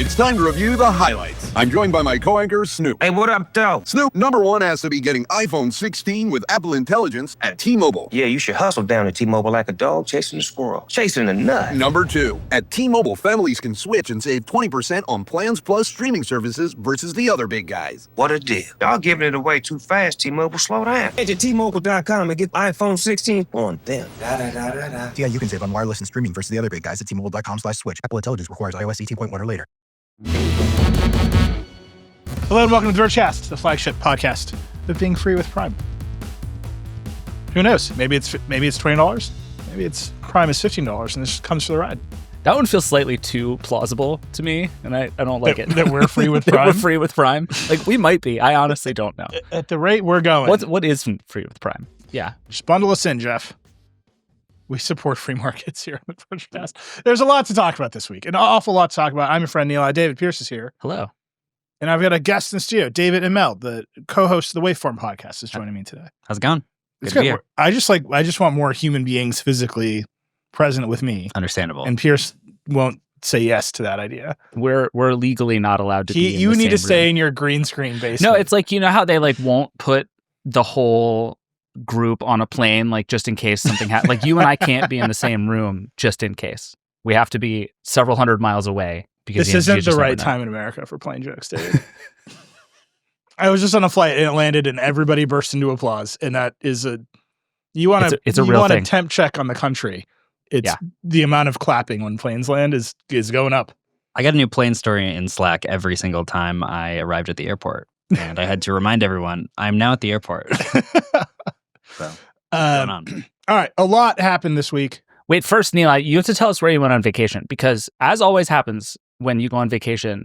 It's time to review the highlights. I'm joined by my co-anchor, Snoop. Hey, what up, though? Snoop, number one has to be getting iPhone 16 with Apple Intelligence at T-Mobile. Yeah, you should hustle down to T-Mobile like a dog chasing a squirrel, chasing a nut. Number two, at T-Mobile, families can switch and save 20% on Plans Plus streaming services versus the other big guys. What a deal. Y'all giving it away too fast, T-Mobile. Slow down. Head to T-Mobile.com and get iPhone 16 on them. Yeah, you can save on wireless and streaming versus the other big guys at T-Mobile.com/switch. Apple Intelligence requires iOS 18.1 or later. Hello and welcome to the Vergecast, the flagship podcast of being free with Prime. Who knows? Maybe it's $20. Maybe it's Prime is $15, and this comes for the ride. That one feels slightly too plausible to me, and I don't like it. That we're free with That Prime? we're free with Prime. Like, we might be. I honestly don't know. At the rate we're going. What is free with Prime? Yeah. Just bundle us in, Jeff. We support free markets here on the Vergecast. There's a lot to talk about this week. An awful lot to talk about. I'm your friend, Neil. David Pierce is here. Hello. And I've got a guest in the studio, David Imel, the co-host of the Waveform podcast, is joining me today. How's it going? It's Good to be good. here. I just want more human beings physically present with me. Understandable. And Pierce won't say yes to that idea. We're legally not allowed to be in You the need to same stay room. in your green screen basement. No, it's like, you know how they like won't put the whole group on a plane, like just in case something happens. Like you and I can't be in the same room just in case. We have to be several hundred miles away because this isn't the right time in America for playing jokes, David. I was just on a flight and it landed and everybody burst into applause. And that is you want a temp check on the country. It's the amount of clapping when planes land is going up. I got a new plane story in Slack every single time I arrived at the airport. And I had to remind everyone, I'm now at the airport. So, what's going on? All right. A lot happened this week. Wait, first, Neil, you have to tell us where you went on vacation, because as always happens when you go on vacation,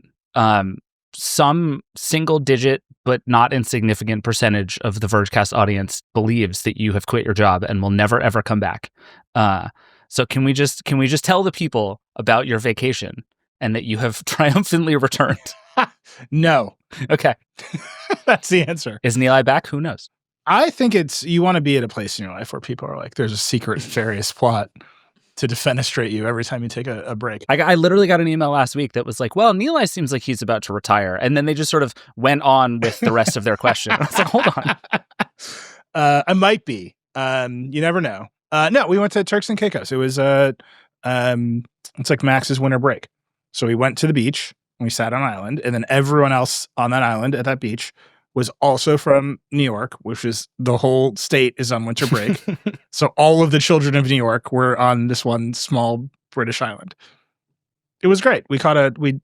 some single digit but not insignificant percentage of the Vergecast audience believes that you have quit your job and will never ever come back. So can we just tell the people about your vacation and that you have triumphantly returned? No. Okay. That's the answer. Is Neil back? Who knows? I think you want to be at a place in your life where people are like, there's a secret nefarious plot to defenestrate you every time you take a break. I literally got an email last week that was like, well, Neil seems like he's about to retire. And then they just sort of went on with the rest of their question. I was like, hold on. I might be. You never know. No, we went to Turks and Caicos. It was it's like Max's winter break. So we went to the beach and we sat on an island, and then everyone else on that island at that beach was also from New York, which is the whole state is on winter break. So all of the children of New York were on this one small British island. It was great. We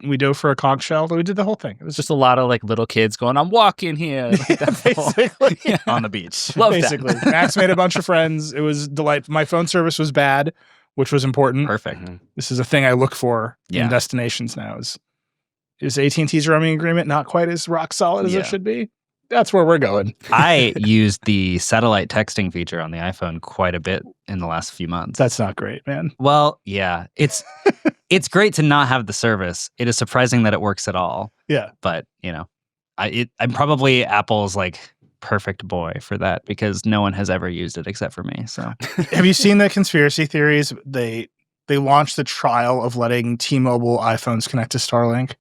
we dove for a conch shell. We did the whole thing. It was Just a lot of like little kids going, I'm walking here. Like basically On the beach. Love basically. that. Max made a bunch of friends. It was delightful. My phone service was bad, which was important. Perfect. This is a thing I look for in destinations now. Is AT&T's roaming agreement not quite as rock solid as it should be? That's where we're going. I used the satellite texting feature on the iPhone quite a bit in the last few months. That's not great, man. Well, yeah. It's great to not have the service. It is surprising that it works at all. Yeah. But, I'm probably Apple's like perfect boy for that because no one has ever used it except for me. So Have you seen the conspiracy theories? They launched the trial of letting T-Mobile iPhones connect to Starlink.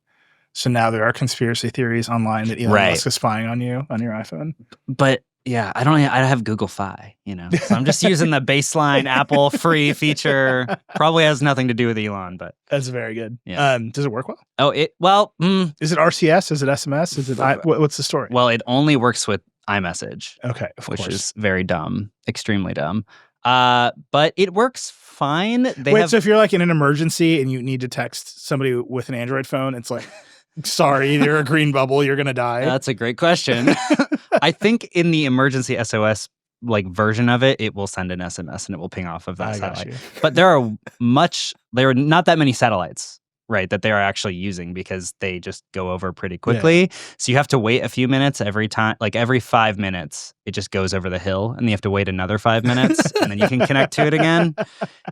So now there are conspiracy theories online that Elon Musk is spying on you on your iPhone. But yeah, I have Google Fi, so I'm just using the baseline Apple free feature. Probably has nothing to do with Elon, but That's very good. Yeah. Does it work well? Is Is it RCS? Is it SMS? Is it what's the story? Well, it only works with iMessage, Okay, of which course. is very dumb, extremely dumb. But it works fine. So if you're like in an emergency and you need to text somebody with an Android phone, it's like, sorry, you're a green bubble, you're gonna die. That's a great question. I think in the emergency SOS like version of it, it will send an SMS and it will ping off of that satellite. But there are not that many satellites, right, that they are actually using because they just go over pretty quickly. Yeah. So you have to wait a few minutes every time, like every 5 minutes, it just goes over the hill and you have to wait another 5 minutes and then you can connect to it again.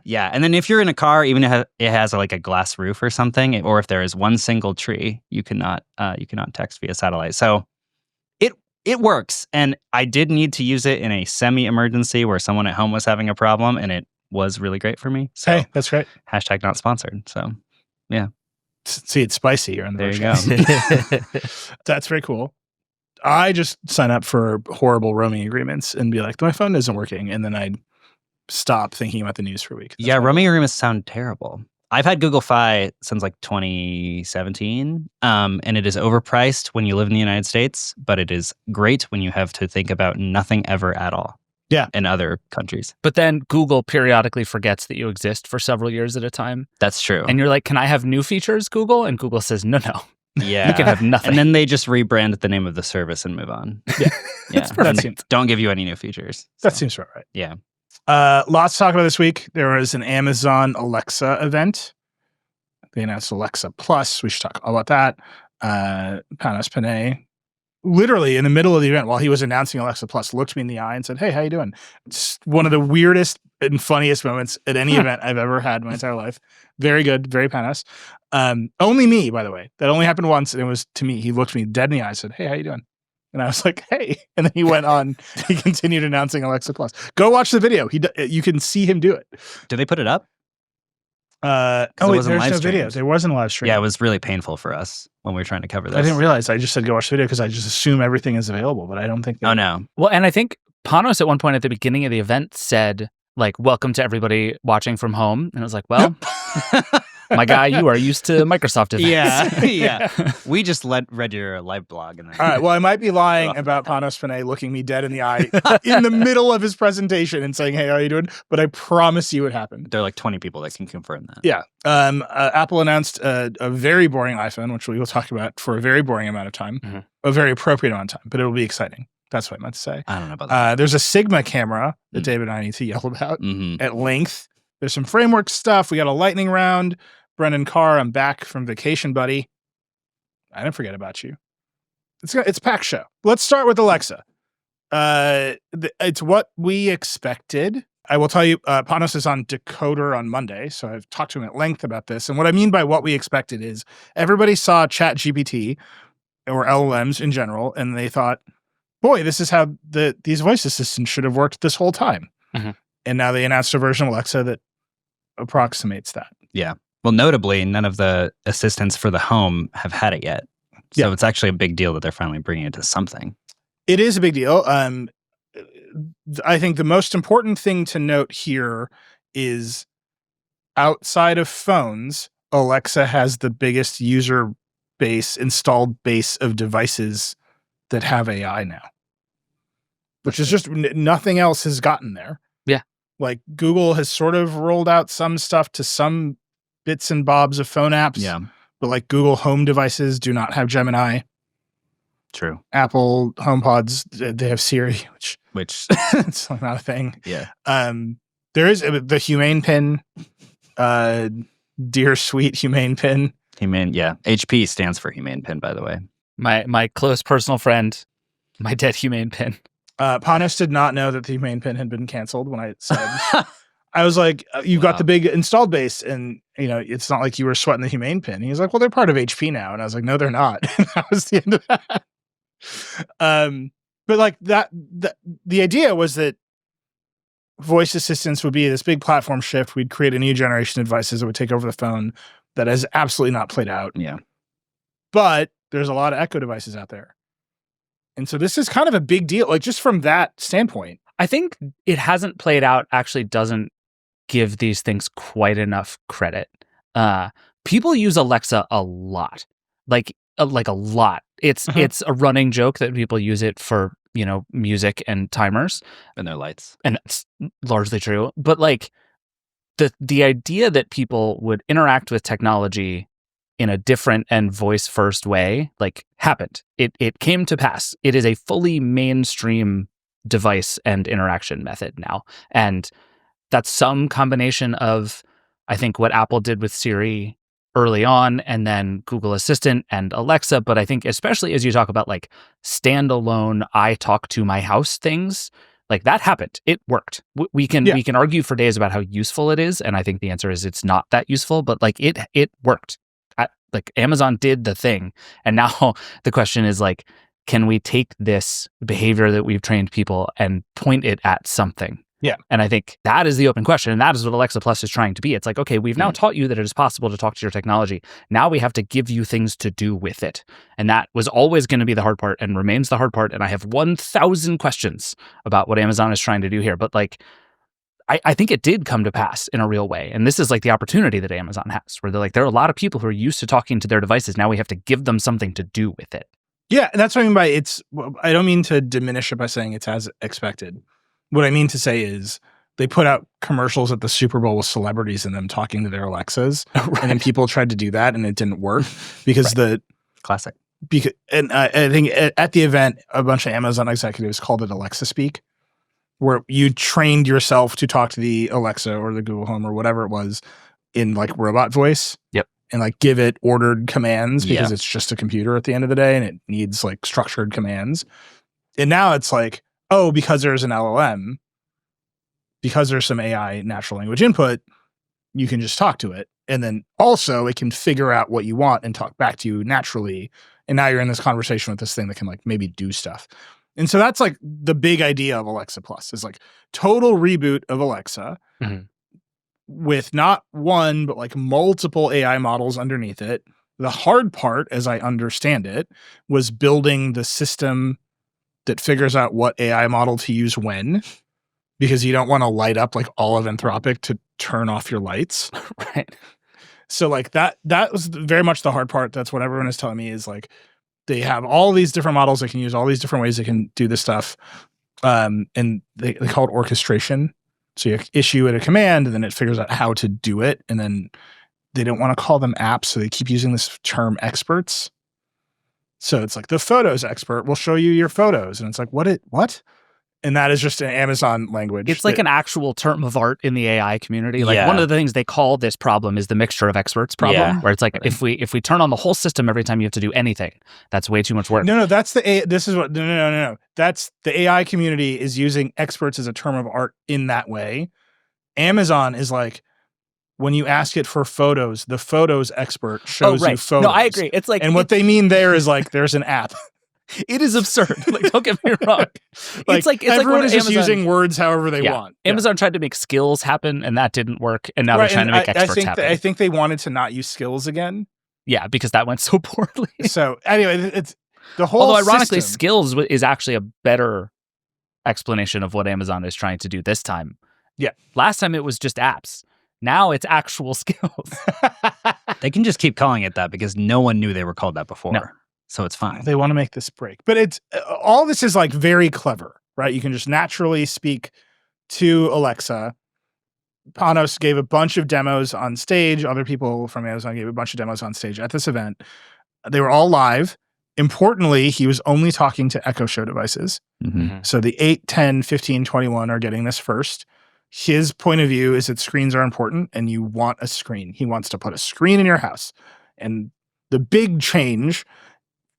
Yeah. And then if you're in a car, even if it has like a glass roof or something, or if there is one single tree, you cannot text via satellite. So it works. And I did need to use it in a semi-emergency where someone at home was having a problem and it was really great for me. So, hey, that's great. # not sponsored. So, yeah. See, it's spicy here on the There you Vergecast. That's very cool. I just sign up for horrible roaming agreements and be like, my phone isn't working. And then I stop thinking about the news for a week. Yeah, roaming agreements sound terrible. I've had Google Fi since like 2017, and it is overpriced when you live in the United States, but it is great when you have to think about nothing ever at all. Yeah. In other countries. But then Google periodically forgets that you exist for several years at a time. That's true. And you're like, can I have new features, Google? And Google says, no. Yeah. You can have nothing. And then they just rebrand the name of the service and move on. Yeah. Yeah. perfect. And don't give you any new features. That So, seems about right. yeah. Lots to talk about this week. There was an Amazon Alexa event. They announced Alexa Plus. We should talk about that. Panos Panay, literally in the middle of the event while he was announcing Alexa Plus, looked me in the eye and said, hey, how you doing? It's one of the weirdest and funniest moments at any event I've ever had in my entire life. Very good. Very Panos. Only me, by the way. That only happened once, and it was to me. He looked me dead in the eye and said, hey, how you doing? And I was like, hey. And then he went on. He continued announcing Alexa Plus. Go watch the video. You can see him do it. Did they put it up? Wait, wasn't there's live no streamed. video. There wasn't a live stream. Yeah, it was really painful for us when we were trying to cover this. I didn't realize. I just said go watch the video because I just assume everything is available, but I don't think. Oh, no. Well, and I think Panos at one point at the beginning of the event said, like, welcome to everybody watching from home. And I was like, well, my guy, you are used to Microsoft events. Yeah. We just read your live blog. And then All right. Well, I might be lying about Panos Panay looking me dead in the eye in the middle of his presentation and saying, hey, how are you doing? But I promise you it happened. there are like 20 people that can confirm that. Yeah. Apple announced a very boring iPhone, which we will talk about for a very boring amount of time, Mhm. a very appropriate amount of time, but it will be exciting. That's what I meant to say. I don't know about that. There's a Sigma camera that David and I need to yell about Mm-hmm. at length. There's some framework stuff. We got a lightning round. Brendan Carr, I'm back from vacation, buddy. I didn't forget about you. It's a packed show. Let's start with Alexa. It's what we expected. I will tell you, Panos is on Decoder on Monday, so I've talked to him at length about this. And what I mean by what we expected is everybody saw ChatGPT or LLMs in general, and they thought, boy, this is how these voice assistants should have worked this whole time. Mhm. And now they announced a version of Alexa that approximates that. Yeah. Well, notably, none of the assistants for the home have had it yet. So Yeah. it's actually a big deal that they're finally bringing it to something. It is a big deal. I think the most important thing to note here is outside of phones, Alexa has the biggest user base, installed base of devices that have AI now, which is just nothing else has gotten there. Yeah. Like Google has sort of rolled out some stuff to some bits and bobs of phone apps. Yeah. But like Google Home devices do not have Gemini. True. Apple HomePods, they have Siri, which Which, it's not a thing. yeah. There is the Humane Pin, dear sweet Humane Pin. Humane, yeah. HP stands for Humane Pin, by the way. My close personal friend, my dead humane pin. Panos did not know that the Humane Pin had been canceled when I said, I was like, you've got Wow. the big installed base and, it's not like you were sweating the Humane Pin. He's like, well, they're part of HP now. And I was like, no, they're not. And that was the end of that. But like the idea was that voice assistants would be this big platform shift. We'd create a new generation of devices that would take over the phone. That has absolutely not played out. Yeah. But there's a lot of Echo devices out there. And so this is kind of a big deal, like just from that standpoint. I think it hasn't played out actually doesn't give these things quite enough credit. People use Alexa a lot, like a lot. It's a running joke that people use it for, music and timers. And their lights. And that's largely true. But like the idea that people would interact with technology in a different and voice first way, like happened. It came to pass. It is a fully mainstream device and interaction method now. And that's some combination of, I think, what Apple did with Siri early on and then Google Assistant and Alexa. But I think especially as you talk about like standalone, I talk to my house things, like that happened. It worked. We can argue for days about how useful it is. And I think the answer is it's not that useful, but like it worked. Like Amazon did the thing. And now the question is like, can we take this behavior that we've trained people and point it at something? Yeah. And I think that is the open question. And that is what Alexa Plus is trying to be. It's like, okay, we've now taught you that it is possible to talk to your technology. Now we have to give you things to do with it. And that was always going to be the hard part and remains the hard part. And I have 1,000 questions about what Amazon is trying to do here. But like, I think it did come to pass in a real way. And this is like the opportunity that Amazon has, where they're like, there are a lot of people who are used to talking to their devices. Now we have to give them something to do with it. Yeah, and that's what I mean by I don't mean to diminish it by saying it's as expected. What I mean to say is they put out commercials at the Super Bowl with celebrities in them talking to their Alexas, and then people tried to do that and it didn't work because Classic. And I think at the event, a bunch of Amazon executives called it Alexa Speak, where you trained yourself to talk to the Alexa or the Google Home or whatever it was in like robot voice. Yep. And like give it ordered commands because it's just a computer at the end of the day and it needs like structured commands. And now it's like, oh, because there's an LLM, because there's some AI natural language input, you can just talk to it. And then also it can figure out what you want and talk back to you naturally. And now you're in this conversation with this thing that can like maybe do stuff. And so that's like the big idea of Alexa Plus is like total reboot of Alexa with not one, but like multiple AI models underneath it. The hard part, as I understand it, was building the system that figures out what AI model to use when, because you don't want to light up like all of Anthropic to turn off your lights. Right. So like that was very much the hard part. That's what everyone is telling me is like, they have all these different models they can use, all these different ways they can do this stuff. And they call it orchestration. So you issue it a command and then it figures out how to do it. And then they don't want to call them apps. So they keep using this term experts. So it's like the photos expert will show you your photos. And it's like, what? And that is just an Amazon language. It's like an actual term of art in the AI community. Like one of the things they call this problem is the mixture of experts problem, where it's like if we turn on the whole system every time you have to do anything, that's way too much work. No, that's no. That's the AI community is using experts as a term of art in that way. Amazon is like, when you ask it for photos, the photos expert shows you photos. No, I agree. It's like, and what they mean there is like, there's an app. It is absurd. Like, don't get me wrong. It's like everyone is just using words however they want. Amazon tried to make skills happen, and that didn't work. And now they're trying to make experts happen. I think they wanted to not use skills again. Yeah, because that went so poorly. So anyway, it's the whole. Although ironically, system. skills is actually a better explanation of what Amazon is trying to do this time. Yeah, last time it was just apps. Now it's actual skills. They can just keep calling it that because no one knew they were called that before. No. So it's fine. They want to make this break. But it's all this is like very clever, right? You can just naturally speak to Alexa. Panos gave a bunch of demos on stage. Other people from Amazon gave a bunch of demos on stage at this event. They were all live. Importantly, he was only talking to Echo Show devices. So the 8, 10, 15, 21 are getting this first. His point of view is that screens are important and you want a screen. He wants to put a screen in your house. And the big change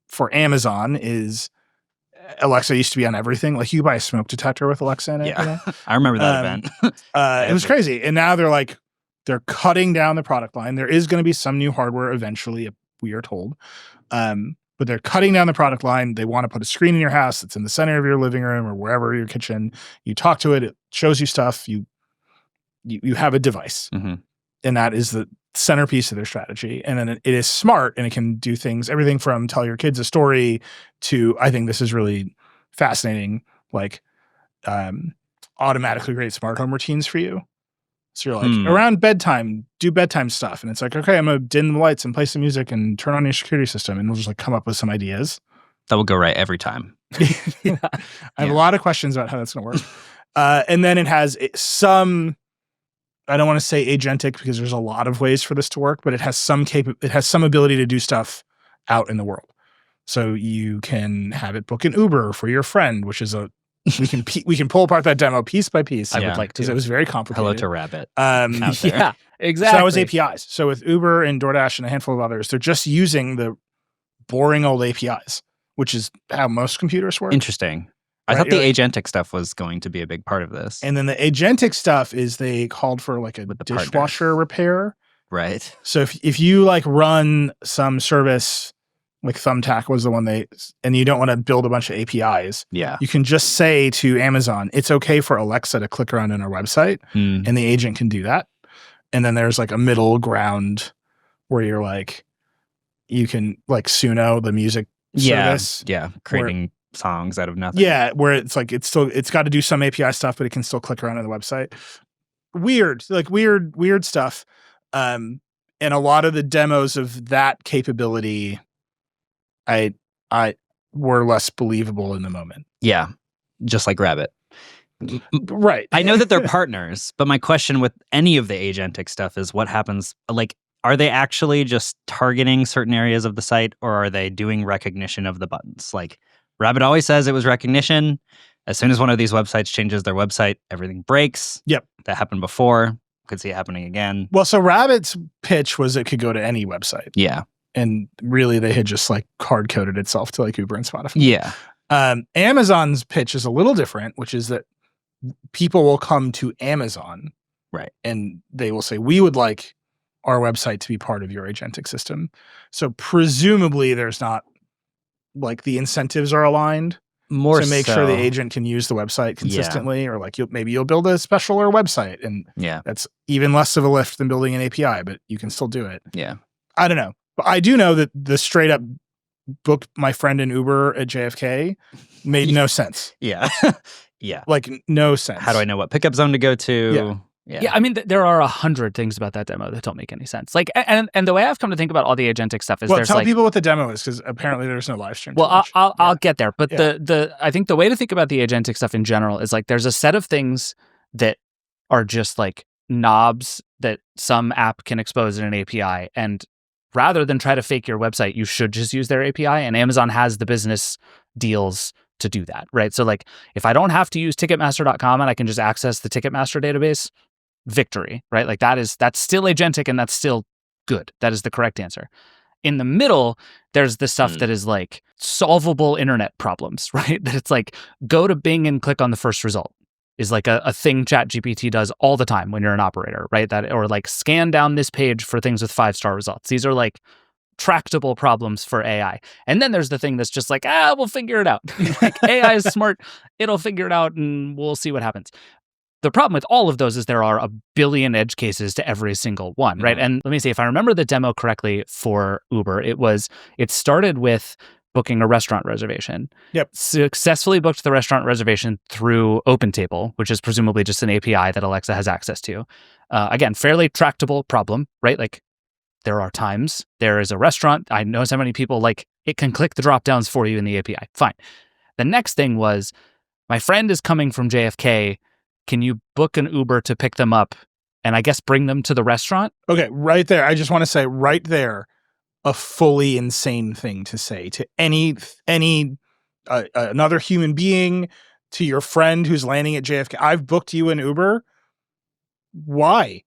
for Amazon is Alexa used to be on everything. Like you could buy a smoke detector with Alexa in it. Yeah, you know? I remember that event. It was crazy. And now they're cutting down the product line. There is going to be some new hardware eventually, we are told. But they're cutting down the product line. They want to put a screen in your house that's in the center of your living room or wherever, your kitchen. You talk to it. It shows you stuff. You have a device. And that is the centerpiece of their strategy. And then it is smart and it can do things, everything from tell your kids a story to, I think this is really fascinating, like automatically create smart home routines for you. So you're like, around bedtime, do bedtime stuff. And it's like, okay, I'm going to dim the lights and play some music and turn on your security system. And we'll just like come up with some ideas. That will go right every time. I have a lot of questions about how that's going to work. And then it has some, I don't want to say agentic because there's a lot of ways for this to work, but it has some ability to do stuff out in the world. So you can have it book an Uber for your friend, which is we can pull apart that demo piece by piece. I would like to. Because it was very complicated. Hello to Rabbit. Yeah, exactly. So that was APIs. So with Uber and DoorDash and a handful of others, they're just using the boring old APIs, which is how most computers work. Interesting. I thought the agentic stuff was going to be a big part of this. And then the agentic stuff is they called for like a dishwasher repair. Right. So if you like run some service like Thumbtack was the one and you don't want to build a bunch of APIs. Yeah. You can just say to Amazon, it's okay for Alexa to click around in our website, and the agent can do that. And then there's like a middle ground where you're like, you can like Suno, the music service. Yeah. Creating songs out of nothing. Yeah. Where it's like, it's got to do some API stuff, but it can still click around on the website. Weird stuff. And a lot of the demos of that capability, I were less believable in the moment. Yeah. Just like Rabbit. Right. I know that they're partners, but my question with any of the agentic stuff is what happens, like, are they actually just targeting certain areas of the site, or are they doing recognition of the buttons? Like, Rabbit always says it was recognition. As soon as one of these websites changes their website, everything breaks. Yep. That happened before. Could see it happening again. Well, so Rabbit's pitch was it could go to any website. Yeah. And really they had just like hard coded itself to like Uber and Spotify. Yeah. Amazon's pitch is a little different, which is that people will come to Amazon. Right. And they will say, we would like our website to be part of your agentic system. So presumably there's not like the incentives are aligned More to make so. sure the agent can use the website consistently, or like maybe you'll build a specialer website, and that's even less of a lift than building an API, but you can still do it. Yeah. I don't know. But I do know that the straight up book my friend in Uber at JFK made no sense. Yeah. Yeah. Like no sense. How do I know what pickup zone to go to? Yeah, I mean, there are 100 things about that demo that don't make any sense. Like, and the way I've come to think about all the agentic stuff is well, there's tell like, people what the demo is, because apparently there's no live stream. Well, I'll get there, but I think the way to think about the agentic stuff in general is like there's a set of things that are just like knobs that some app can expose in an API, and rather than try to fake your website, you should just use their API. And Amazon has the business deals to do that, right? So like, if I don't have to use Ticketmaster.com and I can just access the Ticketmaster database, victory, right? Like that's still agentic and that's still good. That is the correct answer. In the middle, there's the stuff that is like solvable internet problems, right? That it's like, go to Bing and click on the first result is like a thing ChatGPT does all the time when you're an operator, right? That, or like scan down this page for things with 5-star results. These are like tractable problems for AI. And then there's the thing that's just like, we'll figure it out. Like AI is smart. It'll figure it out and we'll see what happens. The problem with all of those is there are a billion edge cases to every single one, right? And let me see, if I remember the demo correctly for Uber, it started with booking a restaurant reservation. Yep. Successfully booked the restaurant reservation through OpenTable, which is presumably just an API that Alexa has access to. Again, fairly tractable problem, right? Like there are times there is a restaurant. I know so many people like it can click the drop downs for you in the API. Fine. The next thing was my friend is coming from JFK. Can you book an Uber to pick them up and I guess bring them to the restaurant? Okay, right there. I just want to say right there, a fully insane thing to say to any another human being, to your friend who's landing at JFK. I've booked you an Uber. Why?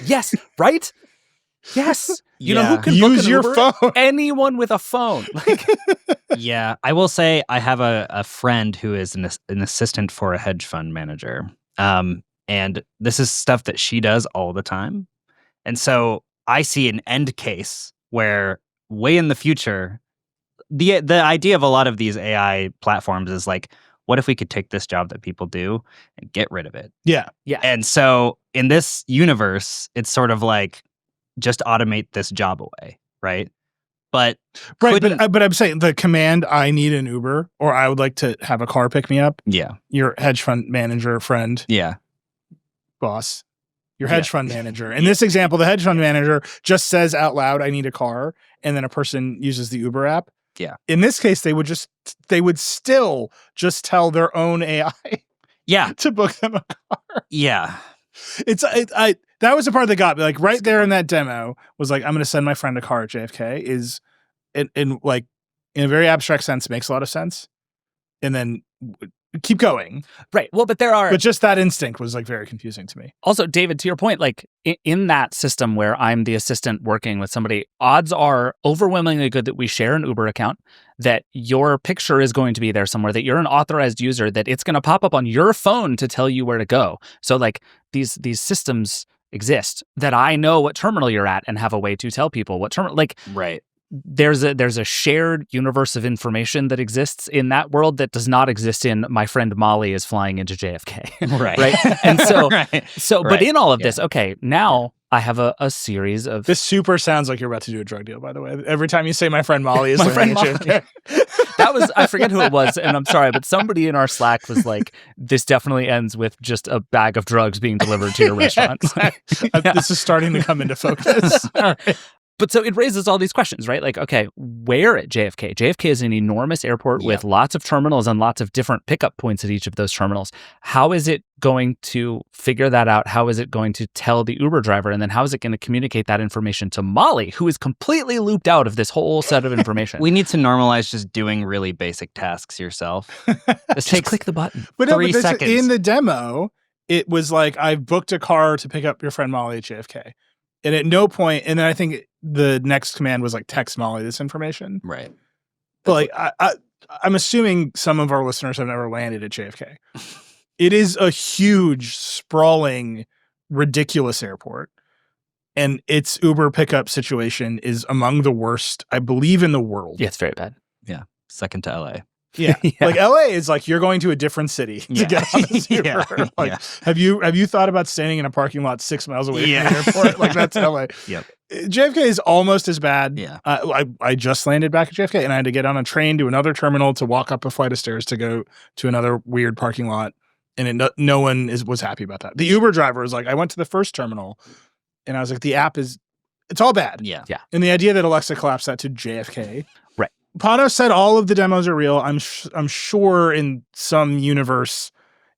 Yes, right? Yes. You know who can use book an your Uber? phone? Anyone with a phone. Like, yeah, I will say I have a friend who is an assistant for a hedge fund manager. And this is stuff that she does all the time. And so I see an end case where way in the future, the idea of a lot of these AI platforms is like, what if we could take this job that people do and get rid of it? Yeah. Yeah. And so in this universe, it's sort of like, just automate this job away, right? But but I'm saying the command, I need an Uber, or I would like to have a car pick me up. Yeah. Your hedge fund manager friend. Yeah. Boss. Your hedge fund manager. In this example, the hedge fund manager just says out loud, I need a car, and then a person uses the Uber app. Yeah. In this case, they would still just tell their own AI to book them a car. Yeah. That was the part that got me. Like right there in that demo was like, I'm going to send my friend a car at JFK is in a very abstract sense makes a lot of sense. And then keep going. Right. Well, but just that instinct was like very confusing to me. Also, David, to your point, like in that system where I'm the assistant working with somebody, odds are overwhelmingly good that we share an Uber account, that your picture is going to be there somewhere, that you're an authorized user, that it's going to pop up on your phone to tell you where to go. So like these systems exist, that I know what terminal you're at and have a way to tell people what terminal, like, right. there's a shared universe of information that exists in that world that does not exist in my friend Molly is flying into JFK. Right. And so, but in all of this, okay, now I have a series of. This super sounds like you're about to do a drug deal, by the way. Every time you say my friend Molly is my friend Molly. That was, I forget who it was, and I'm sorry, but somebody in our Slack was like, this definitely ends with just a bag of drugs being delivered to your restaurant. This is starting to come into focus. All right. But so it raises all these questions, right? Like, okay, where at JFK? JFK is an enormous airport with lots of terminals and lots of different pickup points at each of those terminals. How is it going to figure that out? How is it going to tell the Uber driver? And then how is it going to communicate that information to Molly, who is completely looped out of this whole set of information? We need to normalize just doing really basic tasks yourself. Just click the button. But 3 seconds. In the demo, it was like, I've booked a car to pick up your friend Molly at JFK. And at no point, and then I think the next command was like, text Molly this information. Right. But like, I'm assuming some of our listeners have never landed at JFK. It is a huge, sprawling, ridiculous airport. And its Uber pickup situation is among the worst, I believe, in the world. Yeah, it's very bad. Yeah. Second to LA. Yeah. Like LA is like you're going to a different city to get on this Uber. Have you thought about standing in a parking lot 6 miles away from the airport? Like that's LA. Yep. JFK is almost as bad. Yeah. I just landed back at JFK and I had to get on a train to another terminal to walk up a flight of stairs to go to another weird parking lot. And no one was happy about that. The Uber driver was like, I went to the first terminal and I was like, the app it's all bad. Yeah. Yeah. And the idea that Alexa collapsed that to JFK. Right. Pano said all of the demos are real. I'm sure in some universe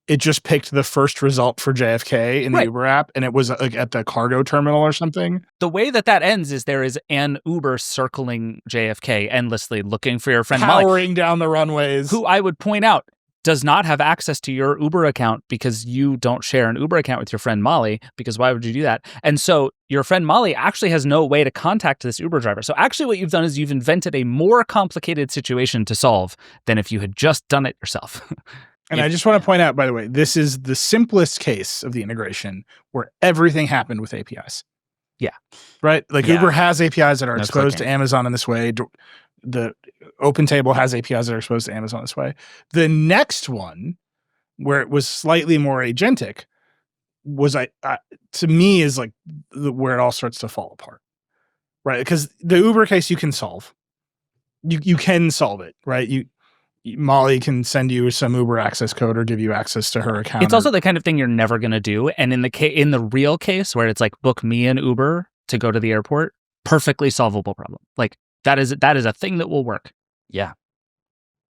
it just picked the first result for JFK in the Uber app, and it was like at the cargo terminal or something. The way that ends is there is an Uber circling JFK endlessly looking for your friend powering Molly, down the runways. who I would point out does not have access to your Uber account because you don't share an Uber account with your friend Molly, because why would you do that? And so your friend Molly actually has no way to contact this Uber driver. So actually what you've done is you've invented a more complicated situation to solve than if you had just done it yourself. And I just want to point out, by the way, this is the simplest case of the integration where everything happened with APIs. Yeah. Right? Like Uber has APIs that are exposed clicking. to Amazon in this way. The OpenTable has APIs that are exposed to Amazon this way. The next one, where it was slightly more agentic, was to me is like where it all starts to fall apart, right? Because the Uber case you can solve, you can solve it, right? Molly can send you some Uber access code or give you access to her account. It's also the kind of thing you're never going to do. And in the real case where it's like book me an Uber to go to the airport, perfectly solvable problem. Like that is a thing that will work. Yeah.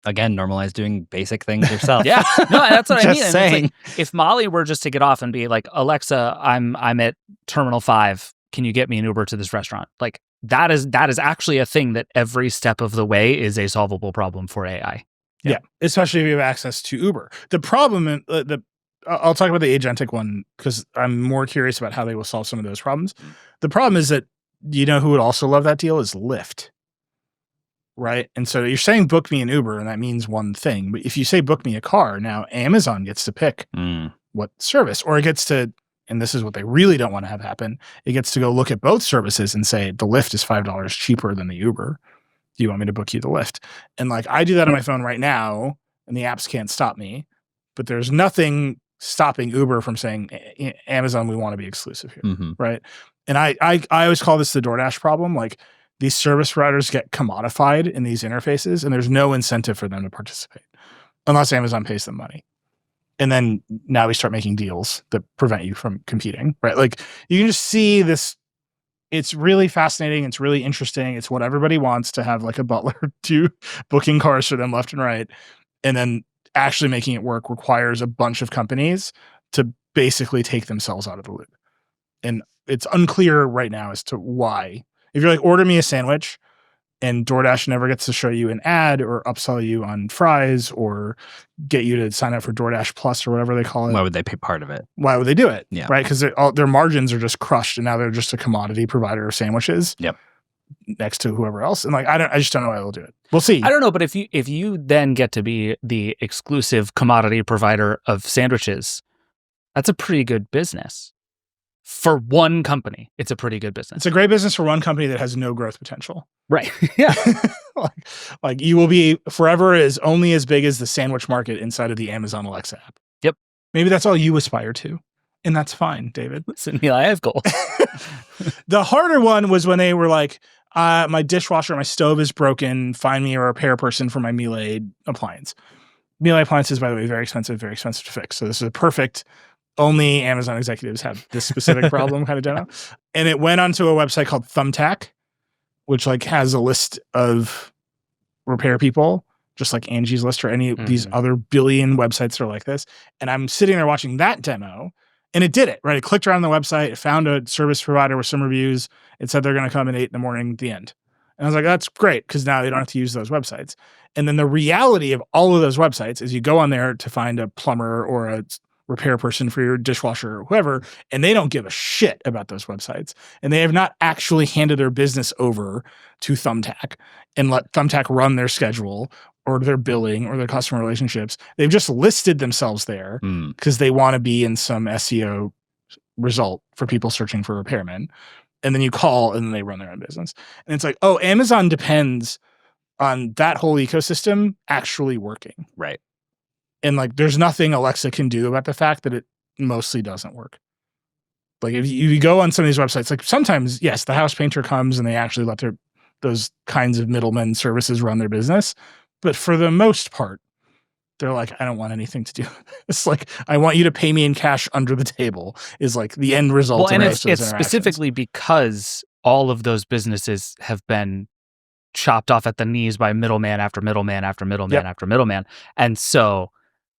Again, normalize doing basic things yourself. Yeah, no, that's what I mean. Just saying. Like, if Molly were just to get off and be like, Alexa, I'm at Terminal 5. Can you get me an Uber to this restaurant? Like that is actually a thing that every step of the way is a solvable problem for AI. Yeah, especially if you have access to Uber. The problem, I'll talk about the agentic one because I'm more curious about how they will solve some of those problems. The problem is that you know who would also love that deal is Lyft. Right. And so you're saying book me an Uber, and that means one thing. But if you say book me a car, now Amazon gets to pick what service, or it gets to, and this is what they really don't want to have happen, it gets to go look at both services and say the Lyft is $5 cheaper than the Uber. Do you want me to book you the Lyft? And like I do that on my phone right now, and the apps can't stop me. But there's nothing stopping Uber from saying, Amazon, we want to be exclusive here. Mm-hmm. Right. And I always call this the DoorDash problem. Like, these service providers get commodified in these interfaces, and there's no incentive for them to participate unless Amazon pays them money. And then now we start making deals that prevent you from competing, right? Like you can just see this. It's really fascinating. It's really interesting. It's what everybody wants, to have like a butler do booking cars for them left and right. And then actually making it work requires a bunch of companies to basically take themselves out of the loop. And it's unclear right now as to why. If you're like, order me a sandwich, and DoorDash never gets to show you an ad or upsell you on fries or get you to sign up for DoorDash Plus or whatever they call it. Why would they pay part of it? Why would they do it? Yeah. Right? Because their margins are just crushed, and now they're just a commodity provider of sandwiches. Yep. Next to whoever else. And like, I just don't know why they'll do it. We'll see. I don't know, but if you then get to be the exclusive commodity provider of sandwiches, that's a pretty good business. for one company, it's a pretty good business. It's a great business for one company that has no growth potential. Right. Yeah. like you will be forever only as big as the sandwich market inside of the Amazon Alexa app. Yep. Maybe that's all you aspire to. And that's fine, David. Listen, Neil, I have goals. The harder one was when they were like, my dishwasher, my stove is broken. Find me a repair person for my Miele appliance. Miele appliances, by the way, very expensive to fix. So this is a perfect, only Amazon executives have this specific problem kind of demo. And it went onto a website called Thumbtack, which like has a list of repair people, just like Angie's List or any of these other billion websites that are like this. And I'm sitting there watching that demo, and it did it, right? It clicked around the website, it found a service provider with some reviews. It said they're going to come at 8 a.m. at the end. And I was like, that's great, because now they don't have to use those websites. And then the reality of all of those websites is you go on there to find a plumber or a repair person for your dishwasher or whoever, and they don't give a shit about those websites. And they have not actually handed their business over to Thumbtack and let Thumbtack run their schedule or their billing or their customer relationships. They've just listed themselves there because they want to be in some SEO result for people searching for repairmen. And then you call and then they run their own business. And it's like, oh, Amazon depends on that whole ecosystem actually working. Right. And like, there's nothing Alexa can do about the fact that it mostly doesn't work. Like if you go on some of these websites, like sometimes, yes, the house painter comes and they actually let those kinds of middlemen services run their business. But for the most part, they're like, I don't want anything to do. It's like, I want you to pay me in cash under the table is like the end result. Well, and of it's specifically because all of those businesses have been chopped off at the knees by middleman after middleman after middleman after middleman. And so,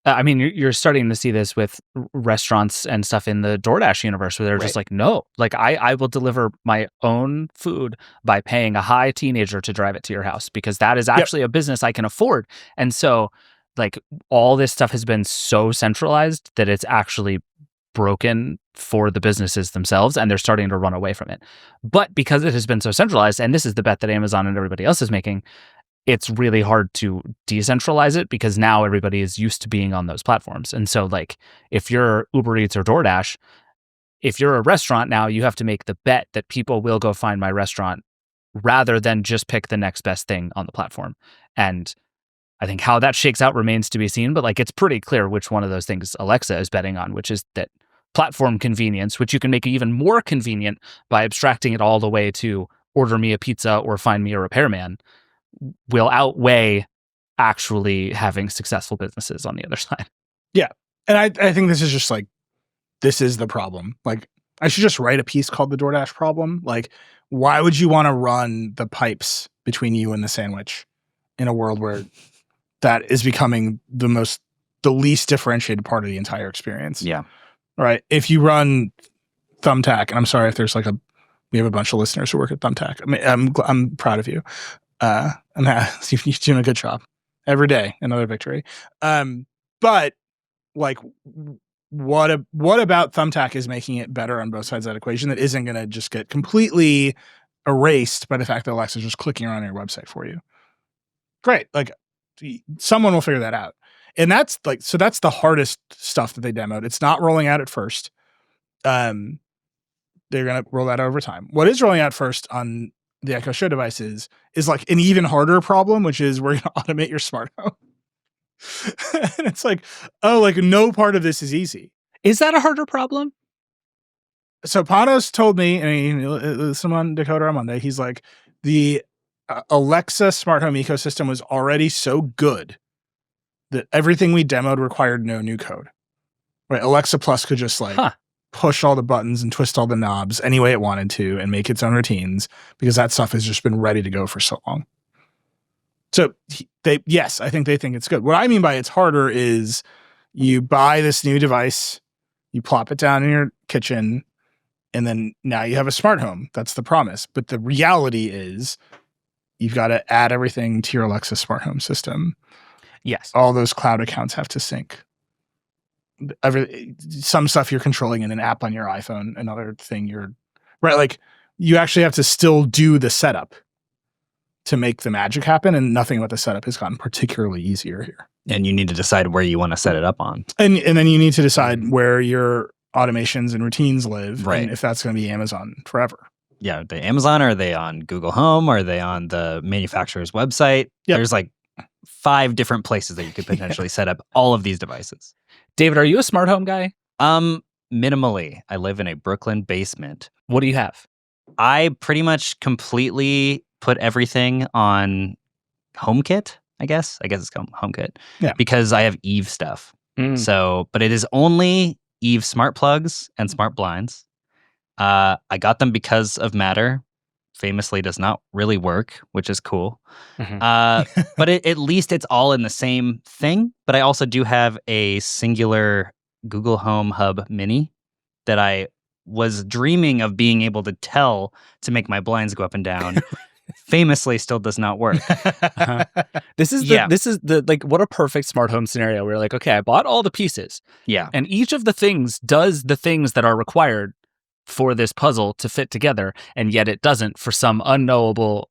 I mean, you're starting to see this with restaurants and stuff in the DoorDash universe where they're just like, no, like I will deliver my own food by paying a high teenager to drive it to your house because that is actually a business I can afford. And so like all this stuff has been so centralized that it's actually broken for the businesses themselves and they're starting to run away from it. But because it has been so centralized, and this is the bet that Amazon and everybody else is making, it's really hard to decentralize it because now everybody is used to being on those platforms. And so like if you're Uber Eats or DoorDash, if you're a restaurant now, you have to make the bet that people will go find my restaurant rather than just pick the next best thing on the platform. And I think how that shakes out remains to be seen, but like it's pretty clear which one of those things Alexa is betting on, which is that platform convenience, which you can make even more convenient by abstracting it all the way to order me a pizza or find me a repairman, will outweigh actually having successful businesses on the other side. Yeah. And I think this is just like, this is the problem. Like I should just write a piece called the DoorDash problem. Like, why would you want to run the pipes between you and the sandwich in a world where that is becoming the least differentiated part of the entire experience? Yeah. Right. If you run Thumbtack, and I'm sorry if there's like we have a bunch of listeners who work at Thumbtack. I mean, I'm proud of you. You're doing a good job every day. Another victory. But like, what about Thumbtack is making it better on both sides of that equation that isn't going to just get completely erased by the fact that Alexa's just clicking around your website for you? Great. Like someone will figure that out. And that's like, so that's the hardest stuff that they demoed. It's not rolling out at first. They're going to roll that out over time. What is rolling out first on the Echo Show devices is like an even harder problem, which is we're going to automate your smart home. And it's like, oh, like no part of this is easy. Is that a harder problem? So Panos told me, and someone Dakota on Monday, he's like, the Alexa smart home ecosystem was already so good that everything we demoed required no new code. Right? Alexa Plus could just like push all the buttons and twist all the knobs any way it wanted to and make its own routines because that stuff has just been ready to go for so long. So yes, I think they think it's good. What I mean by it's harder is you buy this new device, you plop it down in your kitchen, and then now you have a smart home. That's the promise. But the reality is you've got to add everything to your Alexa smart home system. Yes. All those cloud accounts have to sync. Some stuff you're controlling in an app on your iPhone, another thing right. Like you actually have to still do the setup to make the magic happen. And nothing about the setup has gotten particularly easier here. And you need to decide where you want to set it up on. And then you need to decide where your automations and routines live, Right. and if that's going to be Amazon forever. Yeah, are they Amazon? Or are they on Google Home? Or are they on the manufacturer's website? Yep. There's like 5 different places that you could potentially set up all of these devices. David, are you a smart home guy? Minimally. I live in a Brooklyn basement. What do you have? I pretty much completely put everything on HomeKit, I guess. I guess it's called HomeKit. Yeah. Because I have Eve stuff. So, but it is only Eve smart plugs and smart blinds. I got them because of Matter. Famously does not really work, which is cool. But at least it's all in the same thing. But I also do have a singular Google Home Hub Mini that I was dreaming of being able to tell to make my blinds go up and down. Famously still does not work. This is the like, what a perfect smart home scenario where you're like, okay, I bought all the pieces. Yeah. And each of the things does the things that are required for this puzzle to fit together, and yet it doesn't for some unknowable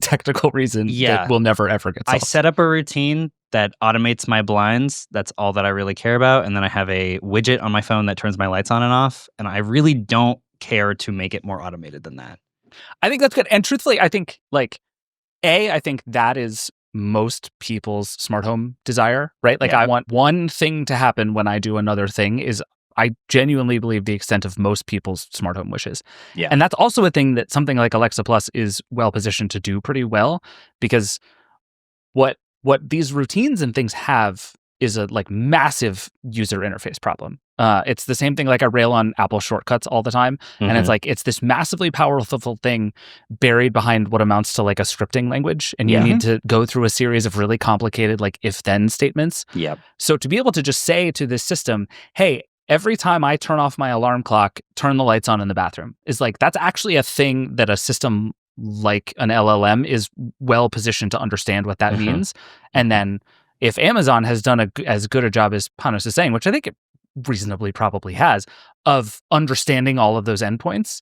technical reason that will never ever get solved. I set up a routine that automates my blinds. That's all that I really care about. And then I have a widget on my phone that turns my lights on and off. And I really don't care to make it more automated than that. I think that's good. And truthfully, I think I think that is most people's smart home desire, right? Like I want one thing to happen when I do another thing is I genuinely believe the extent of most people's smart home wishes. Yeah. And that's also a thing that something like Alexa Plus is well positioned to do pretty well, because what these routines and things have is a like massive user interface problem. It's the same thing, like I rail on Apple shortcuts all the time. And it's like, it's this massively powerful thing buried behind what amounts to like a scripting language. And you need to go through a series of really complicated like if-then statements. Yep. So to be able to just say to this system, hey, every time I turn off my alarm clock, turn the lights on in the bathroom, is like, that's actually a thing that a system like an LLM is well positioned to understand what that means. And then if Amazon has done as good a job as Panos is saying, which I think it reasonably probably has, of understanding all of those endpoints,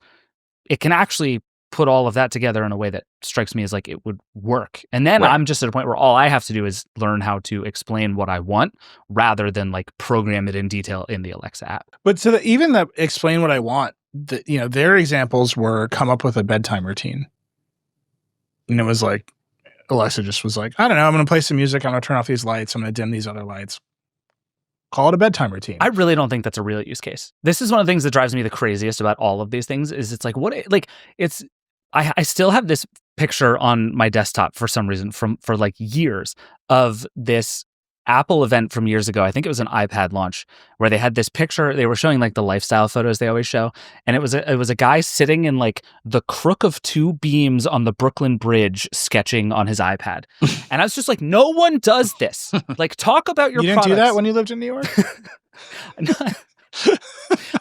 it can actually put all of that together in a way that strikes me as like it would work. And then I'm just at a point where all I have to do is learn how to explain what I want rather than like program it in detail in the Alexa app. But so even that explain what I want, their examples were come up with a bedtime routine. And it was like, Alexa just was like, I don't know, I'm going to play some music. I'm going to turn off these lights. I'm going to dim these other lights. Call it a bedtime routine. I really don't think that's a real use case. This is one of the things that drives me the craziest about all of these things is it's like, I still have this picture on my desktop for some reason for like years of this Apple event from years ago. I think it was an iPad launch where they had this picture. They were showing like the lifestyle photos they always show. And it was a guy sitting in like the crook of 2 beams on the Brooklyn Bridge sketching on his iPad. And I was just like, no one does this. Like, talk about your products. You didn't do that when you lived in New York?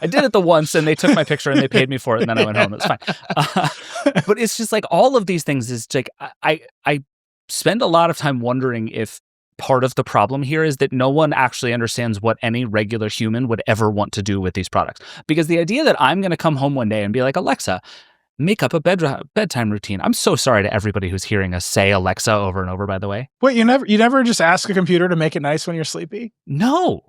I did it the once and they took my picture and they paid me for it and then I went home. That's fine. But it's just like all of these things is like, I spend a lot of time wondering if part of the problem here is that no one actually understands what any regular human would ever want to do with these products. Because the idea that I'm going to come home one day and be like, Alexa, make up a bedtime routine. I'm so sorry to everybody who's hearing us say Alexa over and over, by the way. Wait, you never just ask a computer to make it nice when you're sleepy? No.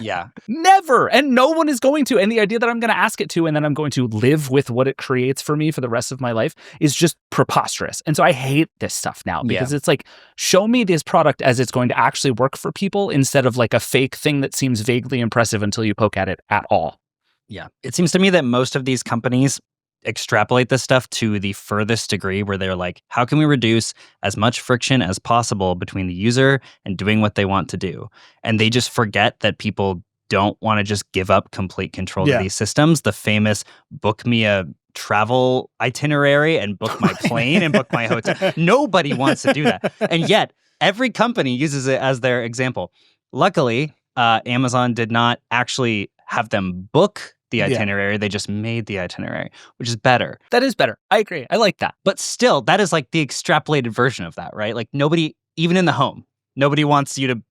Yeah. Never. And no one is going to. And the idea that I'm going to ask it to and then I'm going to live with what it creates for me for the rest of my life is just preposterous. And so I hate this stuff now because it's like, show me this product as it's going to actually work for people instead of like a fake thing that seems vaguely impressive until you poke at it at all. Yeah. It seems to me that most of these companies extrapolate this stuff to the furthest degree where they're like, how can we reduce as much friction as possible between the user and doing what they want to do? And they just forget that people don't want to just give up complete control to these systems. The famous book me a travel itinerary and book my plane and book my hotel. Nobody wants to do that. And yet every company uses it as their example. Luckily, Amazon did not actually have them book the itinerary. They just made the itinerary, which is better. That is better. I agree. I like that. But still, that is like the extrapolated version of that, right? Like nobody, even in the home, nobody wants you to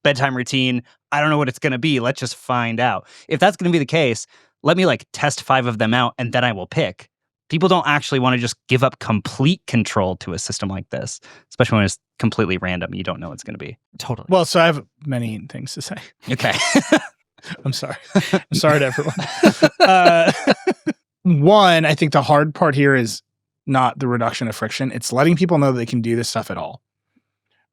bedtime routine. I don't know what it's going to be. Let's just find out. If that's going to be the case, let me like test 5 of them out and then I will pick. People don't actually want to just give up complete control to a system like this, especially when it's completely random. You don't know what it's going to be. Totally. Well, so I have many things to say. Okay. I'm sorry. I'm sorry to everyone. One, I think the hard part here is not the reduction of friction. It's letting people know that they can do this stuff at all.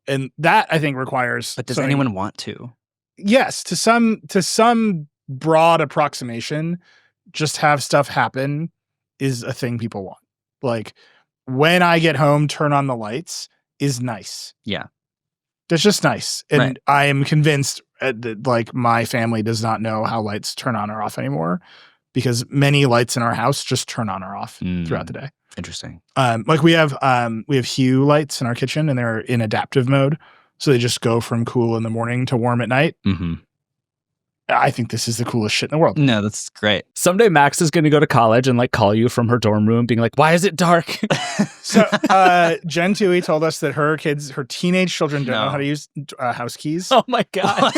And that I think requires. But does anyone want to? Yes, to some broad approximation, just have stuff happen is a thing people want. Like when I get home, turn on the lights is nice. Yeah. That's just nice. And Right. I am convinced that like my family does not know how lights turn on or off anymore because many lights in our house just turn on or off throughout the day. Interesting. Like we have hue lights in our kitchen and they're in adaptive mode. So they just go from cool in the morning to warm at night. Mm-hmm. I think this is the coolest shit in the world. No, that's great. Someday Max is going to go to college and like call you from her dorm room being like, why is it dark? So Jen Tui told us that her teenage children don't know how to use house keys. Oh my God.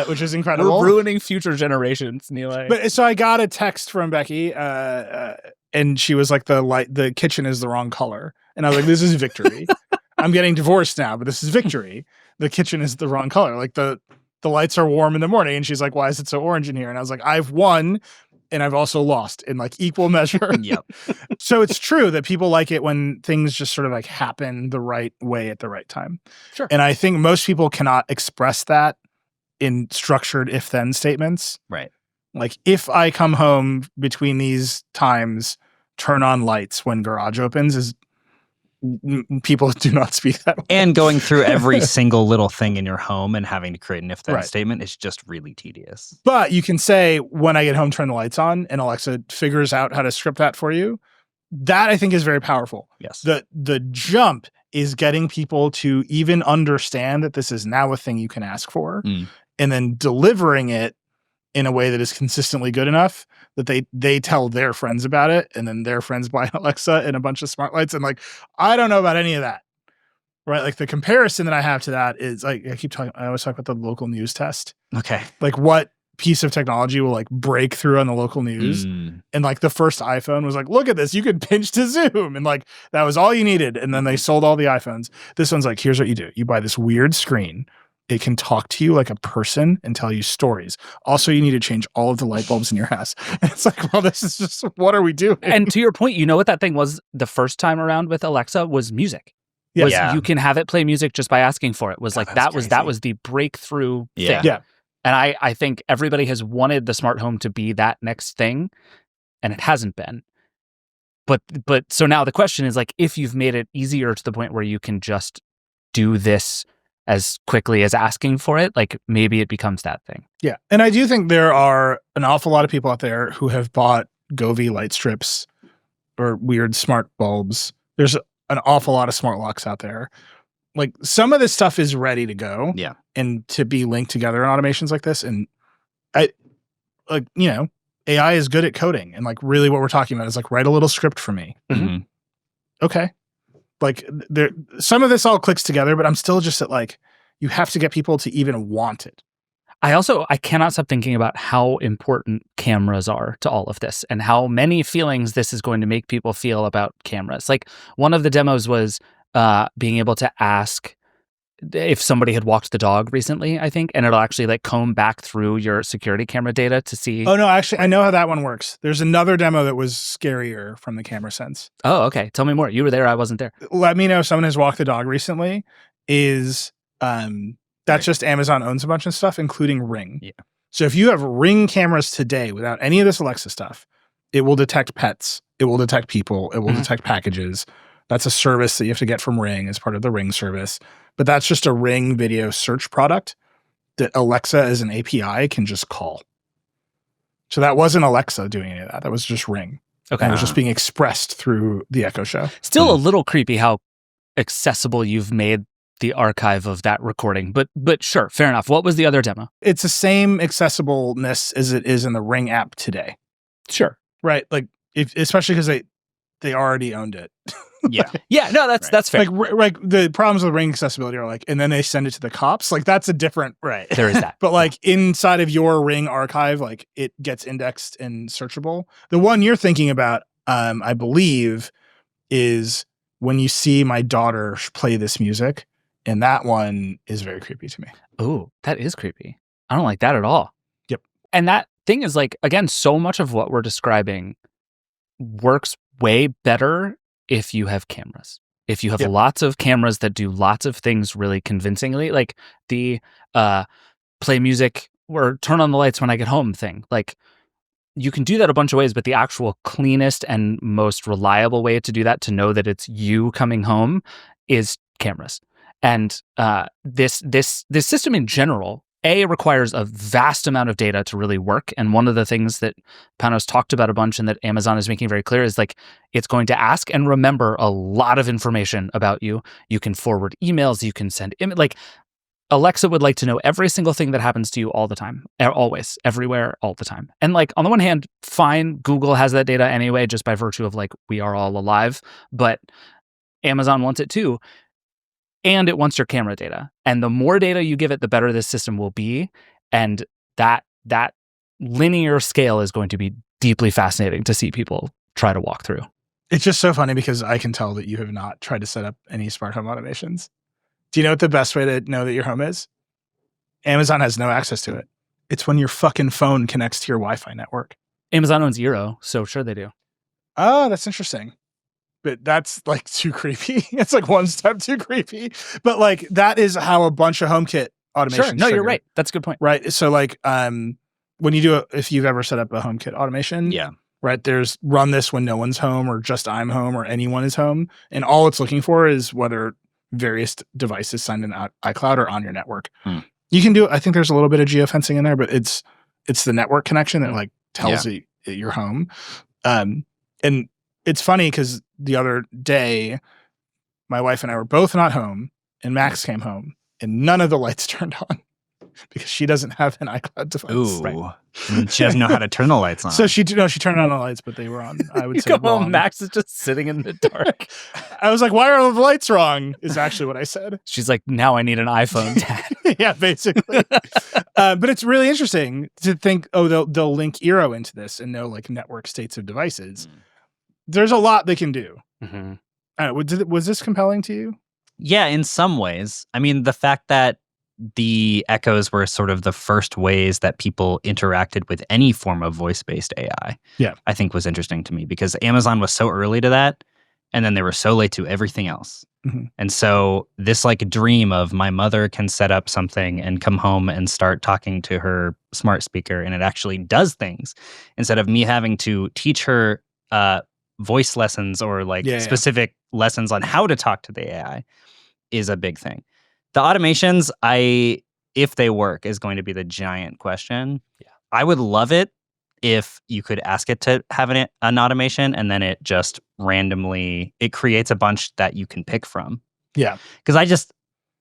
Which is incredible. We're ruining future generations, Neil. But so I got a text from Becky and she was like, the kitchen is the wrong color. And I was like, this is victory. I'm getting divorced now, but this is victory. The kitchen is the wrong color. Like the lights are warm in the morning. And she's like, why is it so orange in here? And I was like, I've won and I've also lost in like equal measure. Yep. So it's true that people like it when things just sort of like happen the right way at the right time. Sure. And I think most people cannot express that in structured if-then statements. Right. Like if I come home between these times, turn on lights when garage opens is people do not speak that way. And going through every single little thing in your home and having to create an if-then Right. statement is just really tedious. But you can say, when I get home, turn the lights on, and Alexa figures out how to script that for you. That I think is very powerful. Yes. The jump is getting people to even understand that this is now a thing you can ask for, and then delivering it in a way that is consistently good enough that they tell their friends about it, and then their friends buy Alexa and a bunch of smart lights. And like, I don't know about any of that, right? Like the comparison that I have to that is like, I always talk about the local news test. Okay. Like what piece of technology will like break through on the local news. And like the first iPhone was like, look at this, you could pinch to zoom. And like, that was all you needed. And then they sold all the iPhones. This one's like, here's what you do. You buy this weird screen. It can talk to you like a person and tell you stories. Also, you need to change all of the light bulbs in your house. And it's like, well, this is just, what are we doing? And to your point, you know what that thing was the first time around with Alexa was music. Yeah. Yeah. You can have it play music just by asking for it. Was God, like that's that crazy. was the breakthrough Yeah. thing. Yeah. And I think everybody has wanted the smart home to be that next thing, and it hasn't been. But so now the question is like, if you've made it easier to the point where you can just do this as quickly as asking for it, like maybe it becomes that thing. Yeah. And I do think there are an awful lot of people out there who have bought Govee light strips or weird smart bulbs. There's an awful lot of smart locks out there. Like some of this stuff is ready to go. Yeah. And to be linked together in automations like this. And I like, you know, AI is good at coding. And like really what we're talking about is like, write a little script for me. Mhm. Okay. Like there, some of this all clicks together, but I'm still just at like, you have to get people to even want it. I cannot stop thinking about how important cameras are to all of this and how many feelings this is going to make people feel about cameras. Like one of the demos was being able to ask if somebody had walked the dog recently, I think, and it'll actually like comb back through your security camera data to see. Oh no, actually, I know how that one works. There's another demo that was scarier from the camera sense. Oh, okay. Tell me more. You were there. I wasn't there. Let me know if someone has walked the dog recently. Is that's just Amazon owns a bunch of stuff, including Ring. Yeah. So if you have Ring cameras today without any of this Alexa stuff, it will detect pets. It will detect people. It will detect packages. That's a service that you have to get from Ring as part of the Ring service. But that's just a Ring video search product that Alexa as an API can just call. So that wasn't Alexa doing any of that. That was just Ring. Okay. And it was just being expressed through the Echo Show. Still a little creepy how accessible you've made the archive of that recording, but sure, fair enough. What was the other demo? It's the same accessibleness as it is in the Ring app today. Sure. Right. Like, especially because they already owned it. Yeah. Yeah, no, that's fair. Like the problems with Ring accessibility are like, and then they send it to the cops. Like that's a different, right. There is that. But like inside of your Ring archive, like it gets indexed and searchable. The one you're thinking about, I believe, is when you see my daughter play this music, and that one is very creepy to me. Oh, that is creepy. I don't like that at all. Yep. And that thing is like, again, so much of what we're describing works way better if you have cameras. If you have lots of cameras that do lots of things really convincingly, like the play music or turn on the lights when I get home thing. Like, you can do that a bunch of ways, but the actual cleanest and most reliable way to do that, to know that it's you coming home, is cameras. And this system in general, requires a vast amount of data to really work. And one of the things that Panos talked about a bunch and that Amazon is making very clear is like, it's going to ask and remember a lot of information about you. You can forward emails, you can send like Alexa would like to know every single thing that happens to you all the time, always, everywhere, all the time. And like, on the one hand, fine, Google has that data anyway, just by virtue of like, we are all alive, but Amazon wants it too. And it wants your camera data. And the more data you give it, the better this system will be. And that linear scale is going to be deeply fascinating to see people try to walk through. It's just so funny because I can tell that you have not tried to set up any smart home automations. Do you know what the best way to know that your home is? Amazon has no access to it. It's when your fucking phone connects to your Wi-Fi network. Amazon owns Eero, so sure they do. Oh, that's interesting. But that's like too creepy. It's like one step too creepy. But like, that is how a bunch of HomeKit automation. Sure. No, you're right. That's a good point. Right. So like, when you do if you've ever set up a HomeKit automation, right, there's run this when no one's home or just I'm home or anyone is home. And all it's looking for is whether various devices signed in iCloud or on your network. You can do, I think there's a little bit of geofencing in there, but it's the network connection that like tells you you're home. And it's funny because the other day, my wife and I were both not home, and Max came home, and none of the lights turned on because she doesn't have an iCloud device. Ooh. Right. She doesn't know how to turn the lights on. So she turned on the lights, but they were on, I would say, go wrong. home, Max is just sitting in the dark. I was like, why are all the lights wrong? Is actually what I said. She's like, now I need an iPhone 10. Yeah, basically. But it's really interesting to think, they'll link Eero into this and know like network states of devices. There's a lot they can do. Was this compelling to you? Yeah, in some ways. I mean, the fact that the Echoes were sort of the first ways that people interacted with any form of voice-based AI, I think was interesting to me, because Amazon was so early to that, and then they were so late to everything else. And so this like dream of my mother can set up something and come home and start talking to her smart speaker, and it actually does things, instead of me having to teach her voice lessons or like specific lessons on how to talk to the AI, is a big thing. The automations, if they work, is going to be the giant question. I would love it if you could ask it to have an automation, and then it just randomly, it creates a bunch that you can pick from. Yeah. Because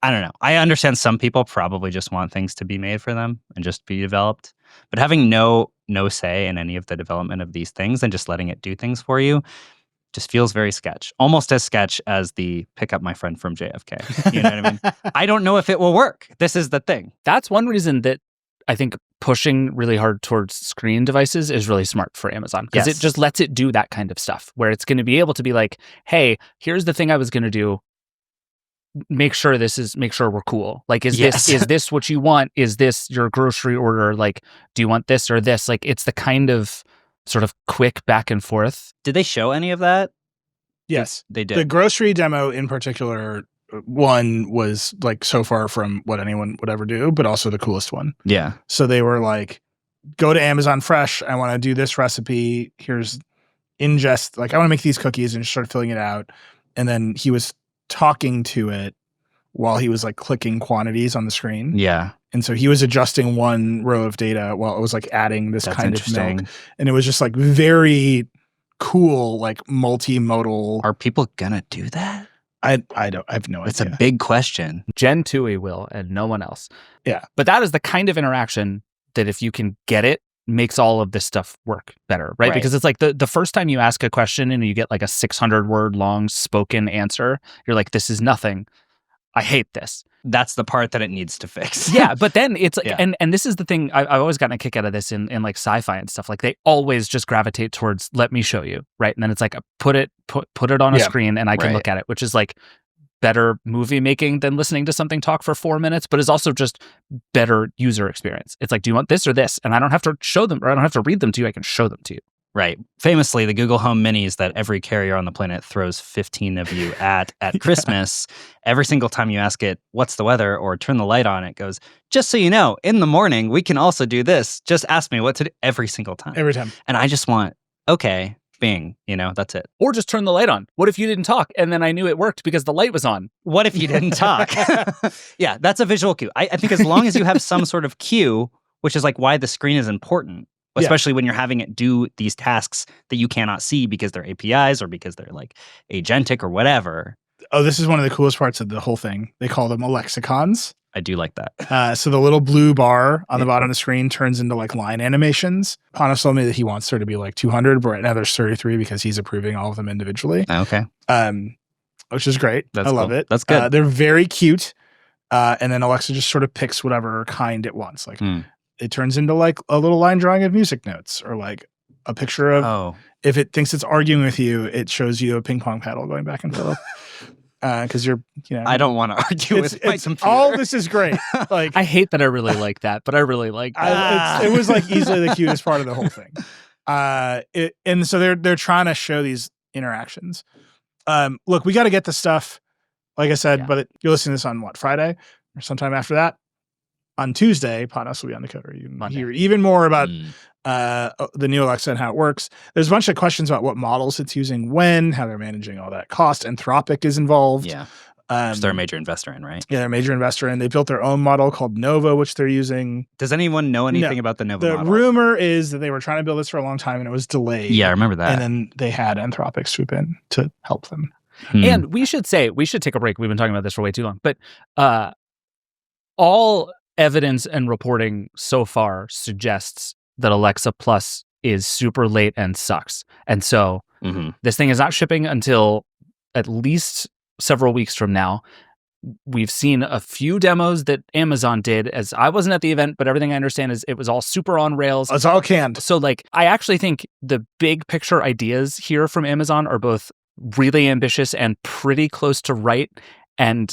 I don't know. I understand some people probably just want things to be made for them and just be developed. But having no say in any of the development of these things and just letting it do things for you just feels very sketch. Almost as sketch as the pick up my friend from JFK. You know what I mean? I don't know if it will work. This is the thing. That's one reason that I think pushing really hard towards screen devices is really smart for Amazon, because it just lets it do that kind of stuff where it's going to be able to be like, hey, here's the thing I was going to do. Make sure we're cool. Like, is this what you want? Is this your grocery order? Like, do you want this or this? Like, it's the kind of sort of quick back and forth. Did they show any of that? Yes, they did. The grocery demo in particular, one was like so far from what anyone would ever do, but also the coolest one. Yeah. So they were like, go to Amazon Fresh. I want to do this recipe. Here's ingest. Like, I want to make these cookies, and just start filling it out. And then he was talking to it while he was like clicking quantities on the screen. Yeah. And so he was adjusting one row of data while it was like adding this kind of milk. And it was just like very cool, like multimodal. Are people gonna do that? I have no idea. It's a big question. Gen Tui will, and no one else. Yeah. But that is the kind of interaction that, if you can get it, makes all of this stuff work better, right? Because it's like the first time you ask a question and you get like a 600-word long spoken answer, you're like, this is nothing. I hate this. That's the part that it needs to fix. Yeah, but then it's like, and this is the thing, I've always gotten a kick out of this in like sci-fi and stuff. Like, they always just gravitate towards, let me show you, right? And then it's like, put it on a screen and I can look at it, which is like better movie making than listening to something talk for 4 minutes, but is also just better user experience. It's like, do you want this or this? And I don't have to show them, or I don't have to read them to you. I can show them to you. Right. Famously, the Google Home Minis that every carrier on the planet throws 15 of you at Christmas, every single time you ask it, what's the weather, or turn the light on, it goes, just so you know, in the morning, we can also do this. Just ask me what to do every single time. Every time. And I just want, okay, Bing, that's it. Or just turn the light on. What if you didn't talk and then I knew it worked because the light was on? What if you didn't talk? Yeah, that's a visual cue. I think as long as you have some sort of cue, which is like why the screen is important, especially when you're having it do these tasks that you cannot see because they're APIs or because they're like agentic or whatever. Oh, this is one of the coolest parts of the whole thing. They call them Alexicons. I do like that. So the little blue bar on the bottom of the screen turns into like line animations. Panos told me that he wants there to be like 200, but right now there's 33 because he's approving all of them individually. Okay. Which is great. That's I love cool. it. That's good. They're very cute. And then Alexa just sort of picks whatever kind it wants. Like it turns into like a little line drawing of music notes or like a picture of, if it thinks it's arguing with you, it shows you a ping pong paddle going back and forth. Because you're, I don't want to argue with my computer. All this is great. Like I hate that I really like that, but I really like that. It was like easily the cutest part of the whole thing. And so they're trying to show these interactions. Look, we got to get the stuff, like I said, but you're listening to this on what, Friday or sometime after that? On Tuesday, Panos will be on the coder. You can hear even more about the new Alexa and how it works. There's a bunch of questions about what models it's using when, how they're managing all that cost. Anthropic is involved. Yeah. Which they're a major investor in, right? Yeah, they're a major investor in. They built their own model called Nova, which they're using. Does anyone know anything about the Nova model? The rumor is that they were trying to build this for a long time and it was delayed. Yeah, I remember that. And then they had Anthropic swoop in to help them. And we should take a break. We've been talking about this for way too long. But all evidence and reporting so far suggests that Alexa Plus is super late and sucks. And so this thing is not shipping until at least several weeks from now. We've seen a few demos that Amazon did, as I wasn't at the event, but everything I understand is it was all super on rails. It's all canned. So like, I actually think the big picture ideas here from Amazon are both really ambitious and pretty close to right. And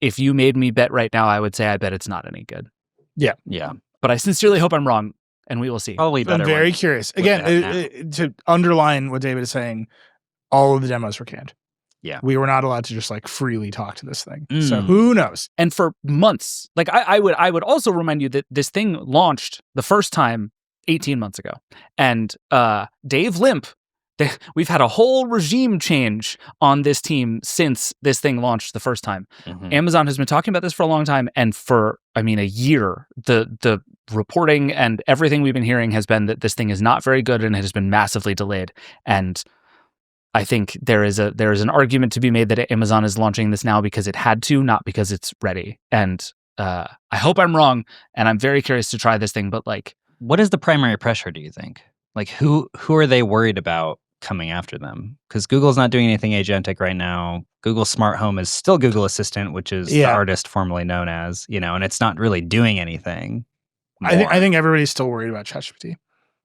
if you made me bet right now, I would say I bet it's not any good. Yeah. Yeah. But I sincerely hope I'm wrong, and we will see. Probably better. I'm very curious. Again, to underline what David is saying, all of the demos were canned. Yeah. We were not allowed to just like freely talk to this thing. So who knows? And for months, like I would also remind you that this thing launched the first time 18 months ago. And Dave Limp, we've had a whole regime change on this team since this thing launched the first time. Amazon has been talking about this for a long time. And for, a year, the reporting and everything we've been hearing has been that this thing is not very good and it has been massively delayed. And I think there is an argument to be made that Amazon is launching this now because it had to, not because it's ready. And I hope I'm wrong, and I'm very curious to try this thing. But like, what is the primary pressure, do you think? Like, who are they worried about coming after them? Because Google's not doing anything agentic right now. Google Smart Home is still Google Assistant, which is the artist formerly known as, and it's not really doing anything. I think everybody's still worried about ChatGPT.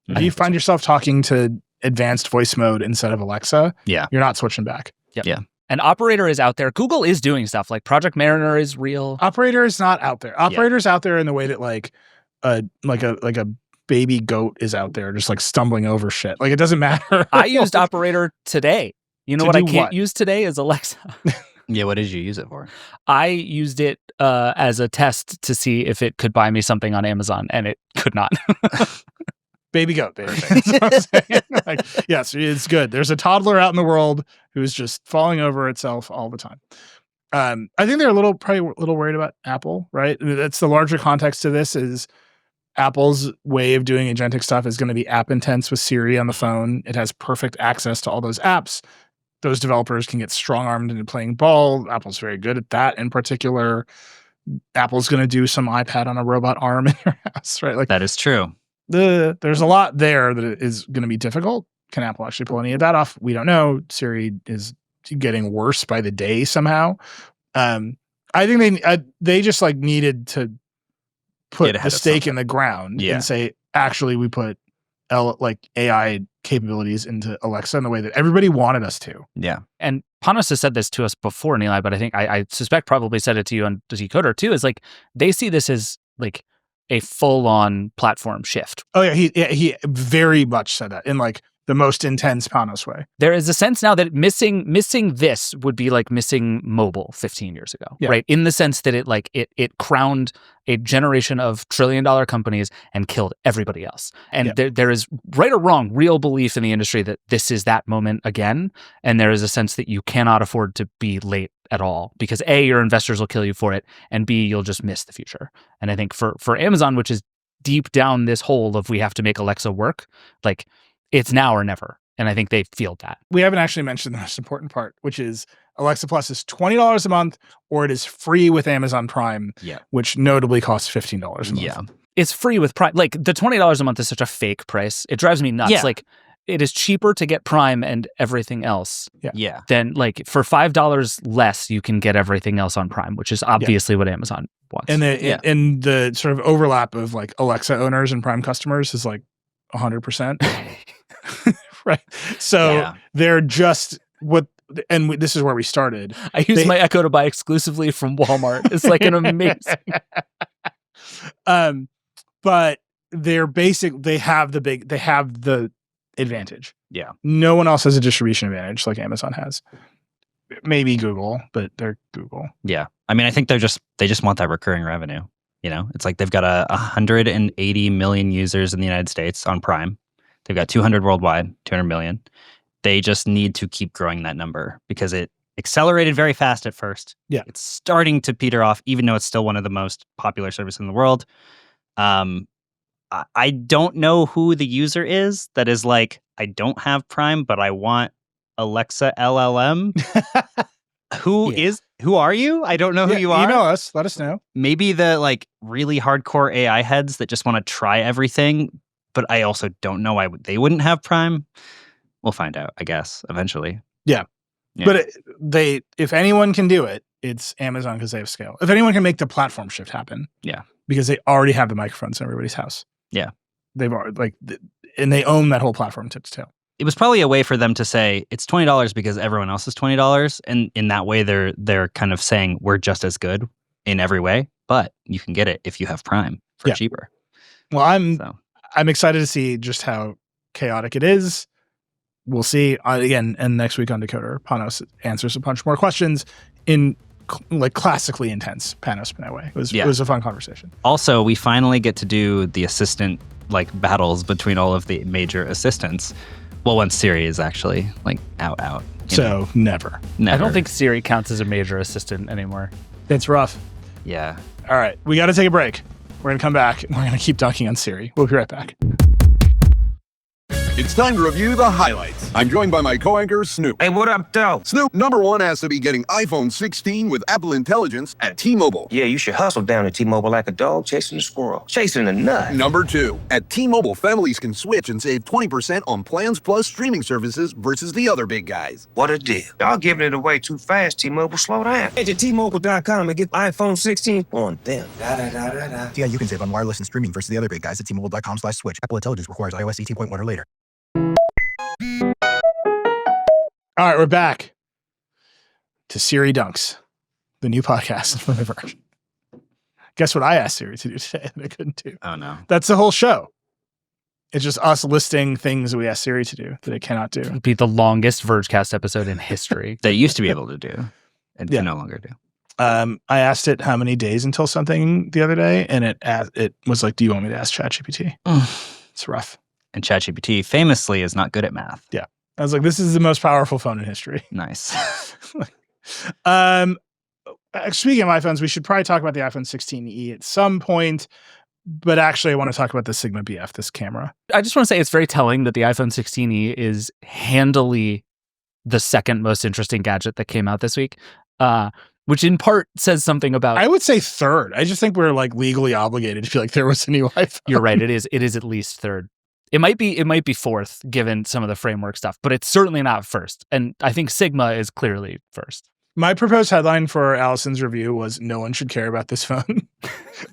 If you find yourself talking to advanced voice mode instead of Alexa, you're not switching back. Yep. Yeah. And Operator is out there. Google is doing stuff like Project Mariner is real. Operator is not out there. Operator's out there in the way that like a baby goat is out there just like stumbling over shit. Like it doesn't matter. I used Operator today. You know what I can't use today is Alexa. Yeah, what did you use it for? I used it as a test to see if it could buy me something on Amazon, and it could not. Baby goat. That's what I'm saying. Like, yes, it's good. There's a toddler out in the world who's just falling over itself all the time. I think they're probably a little worried about Apple, right? That's the larger context to this is Apple's way of doing agentic stuff is going to be app intense with Siri on the phone. It has perfect access to all those apps. Those developers can get strong-armed into playing ball. Apple's very good at that in particular. Apple's going to do some iPad on a robot arm in your house, right? Like that is true. There's a lot there that is going to be difficult. Can Apple actually pull any of that off? We don't know. Siri is getting worse by the day somehow. I think they just like needed to put the stake in the ground and say, actually, we put AI capabilities into Alexa in the way that everybody wanted us to. Yeah. And Panos has said this to us before, Neil, but I think I suspect probably said it to you on the Decoder too, is like they see this as like a full-on platform shift. Oh yeah, he very much said that in like the most intense Panos way. There is a sense now that missing this would be like missing mobile 15 years ago, right? In the sense that it crowned a generation of trillion-dollar companies and killed everybody else. And there is, right or wrong, real belief in the industry that this is that moment again. And there is a sense that you cannot afford to be late at all because A, your investors will kill you for it, and B, you'll just miss the future. And I think for Amazon, which is deep down this hole of we have to make Alexa work, like it's now or never. And I think they feel that. We haven't actually mentioned the most important part, which is Alexa Plus is $20 a month, or it is free with Amazon Prime, which notably costs $15 a month. Yeah. It's free with Prime. Like the $20 a month is such a fake price. It drives me nuts. Yeah. Like it is cheaper to get Prime and everything else. Yeah. Then like for $5 less, you can get everything else on Prime, which is obviously what Amazon wants. And the sort of overlap of like Alexa owners and Prime customers is like 100%. Right. So they're just and this is where we started. I use my Echo to buy exclusively from Walmart. It's like an amazing. But they're they have the advantage. Yeah. No one else has a distribution advantage like Amazon has. Maybe Google, but they're Google. Yeah. I mean, I think they just want that recurring revenue. You know, it's like they've got 180 million users in the United States on Prime. They've got 200 worldwide, 200 million. They just need to keep growing that number because it accelerated very fast at first. Yeah. It's starting to peter off, even though it's still one of the most popular services in the world. I don't know who the user is that is like, I don't have Prime, but I want Alexa LLM. Who are you? I don't know who you are. Email us. Let us know. Maybe the like really hardcore AI heads that just want to try everything, but I also don't know why they wouldn't have Prime. We'll find out, I guess, eventually. Yeah. But if anyone can do it, it's Amazon because they have scale. If anyone can make the platform shift happen, because they already have the microphones in everybody's house. Yeah, they've already and they own that whole platform tip to tail. It was probably a way for them to say it's $20 because everyone else is $20, and in that way, they're kind of saying we're just as good in every way, but you can get it if you have Prime for cheaper. Well, I'm excited to see just how chaotic it is. We'll see again, and next week on Decoder, Panos answers a bunch more questions in like classically intense Panos Panay way. It was a fun conversation. Also, we finally get to do the assistant like battles between all of the major assistants. Well, once Siri is actually like out. So never. I don't think Siri counts as a major assistant anymore. It's rough. Yeah. All right, we got to take a break. We're gonna come back. And we're gonna keep dunking on Siri. We'll be right back. It's time to review the highlights. I'm joined by my co-anchor, Snoop. Hey, what up, though? Snoop, number one has to be getting iPhone 16 with Apple Intelligence at T-Mobile. Yeah, you should hustle down at T-Mobile like a dog chasing a squirrel, chasing a nut. Number two, at T-Mobile, families can switch and save 20% on plans plus streaming services versus the other big guys. What a deal. Y'all giving it away too fast, T-Mobile. Slow down. Head to T-Mobile.com and get iPhone 16 on them. Yeah, you can save on wireless and streaming versus the other big guys at T-Mobile.com/switch. Apple Intelligence requires iOS 18.1 or later. All right, we're back to Siri Dunks, the new podcast from The Verge. Guess what I asked Siri to do today that I couldn't do? Oh, no. That's the whole show. It's just us listing things that we asked Siri to do that it cannot do. It'd be the longest Vergecast episode in history. That it used to be able to do and can no longer do. I asked it how many days until something the other day, and it was like, do you want me to ask ChatGPT? It's rough. And ChatGPT famously is not good at math. Yeah. I was like, this is the most powerful phone in history. Nice. Speaking of iPhones, we should probably talk about the iPhone 16e at some point. But actually, I want to talk about the Sigma BF, this camera. I just want to say it's very telling that the iPhone 16e is handily the second most interesting gadget that came out this week, which in part says something about... I would say third. I just think we're like legally obligated to feel like there was a new iPhone. You're right. It is at least third. It might be fourth, given some of the framework stuff, but it's certainly not first. And I think Sigma is clearly first. My proposed headline for Allison's review was "No one should care about this phone."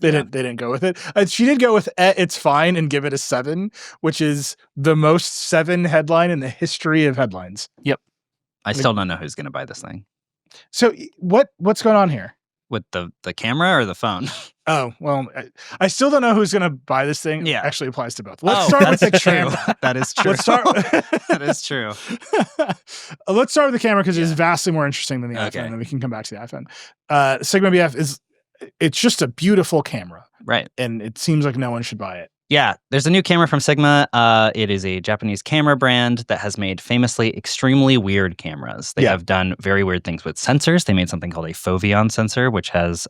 They didn't go with it. She did go with "It's fine" and give it a 7, which is the most 7 headline in the history of headlines. Yep. I still don't know who's going to buy this thing. So what's going on here? With the camera or the phone? Oh, well, I still don't know who's going to buy this thing. Yeah. Actually applies to both. Let's start with the camera. That is true. Let's start. That is true. Let's start with the camera because it's vastly more interesting than the Okay. iPhone, and then we can come back to the iPhone. Sigma BF it's just a beautiful camera, Right. and it seems like no one should buy it. Yeah, there's a new camera from Sigma. It is a Japanese camera brand that has made famously extremely weird cameras. They have done very weird things with sensors. They made something called a foveon sensor, which has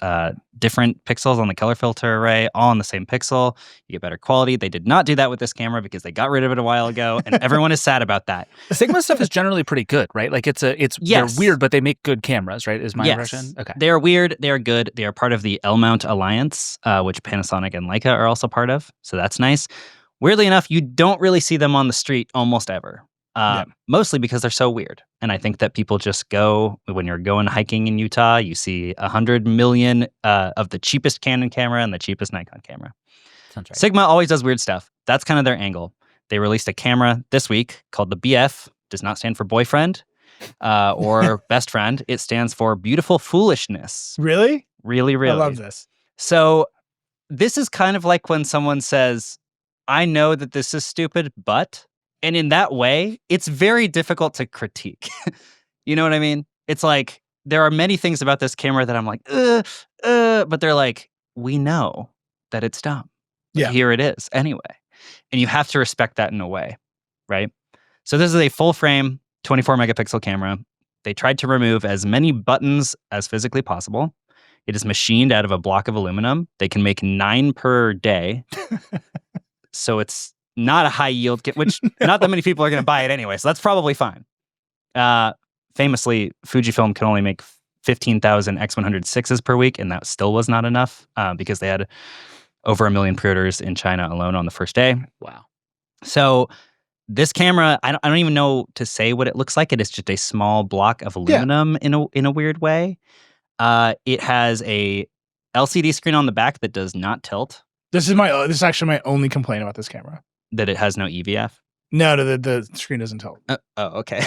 different pixels on the color filter array, all on the same pixel. You get better quality. They did not do that with this camera because they got rid of it a while ago, and everyone is sad about that. Sigma stuff is generally pretty good, right? Like they're weird, but they make good cameras, right? Is my impression? Okay. They are weird. They are good. They are part of the L-Mount Alliance, which Panasonic and Leica are also part of. So that's nice. Weirdly enough, you don't really see them on the street almost ever. Mostly because they're so weird. And I think that people just go, when you're going hiking in Utah, you see 100 million of the cheapest Canon camera and the cheapest Nikon camera. Sounds right. Sigma always does weird stuff. That's kind of their angle. They released a camera this week called the BF. Does not stand for boyfriend or best friend. It stands for beautiful foolishness. Really? Really, really. I love this. So this is kind of like when someone says, I know that this is stupid, but... And in that way, it's very difficult to critique. You know what I mean? It's like, there are many things about this camera that I'm like, but they're like, we know that it's dumb. But Yeah. here it is anyway. And you have to respect that in a way, right? So this is a full frame 24 megapixel camera. They tried to remove as many buttons as physically possible. It is machined out of a block of aluminum. They can make 9 per day. So it's not a high yield kit, which not that many people are going to buy it anyway. So that's probably fine. Famously, Fujifilm can only make 15,000 X106s per week, and that still was not enough because they had over 1 million pre-orders in China alone on the first day. Wow. So this camera, I don't even know to say what it looks like. It is just a small block of aluminum in a weird way. It has a LCD screen on the back that does not tilt. This is actually my only complaint about this camera. That it has no EVF. No, the screen doesn't tilt. Okay.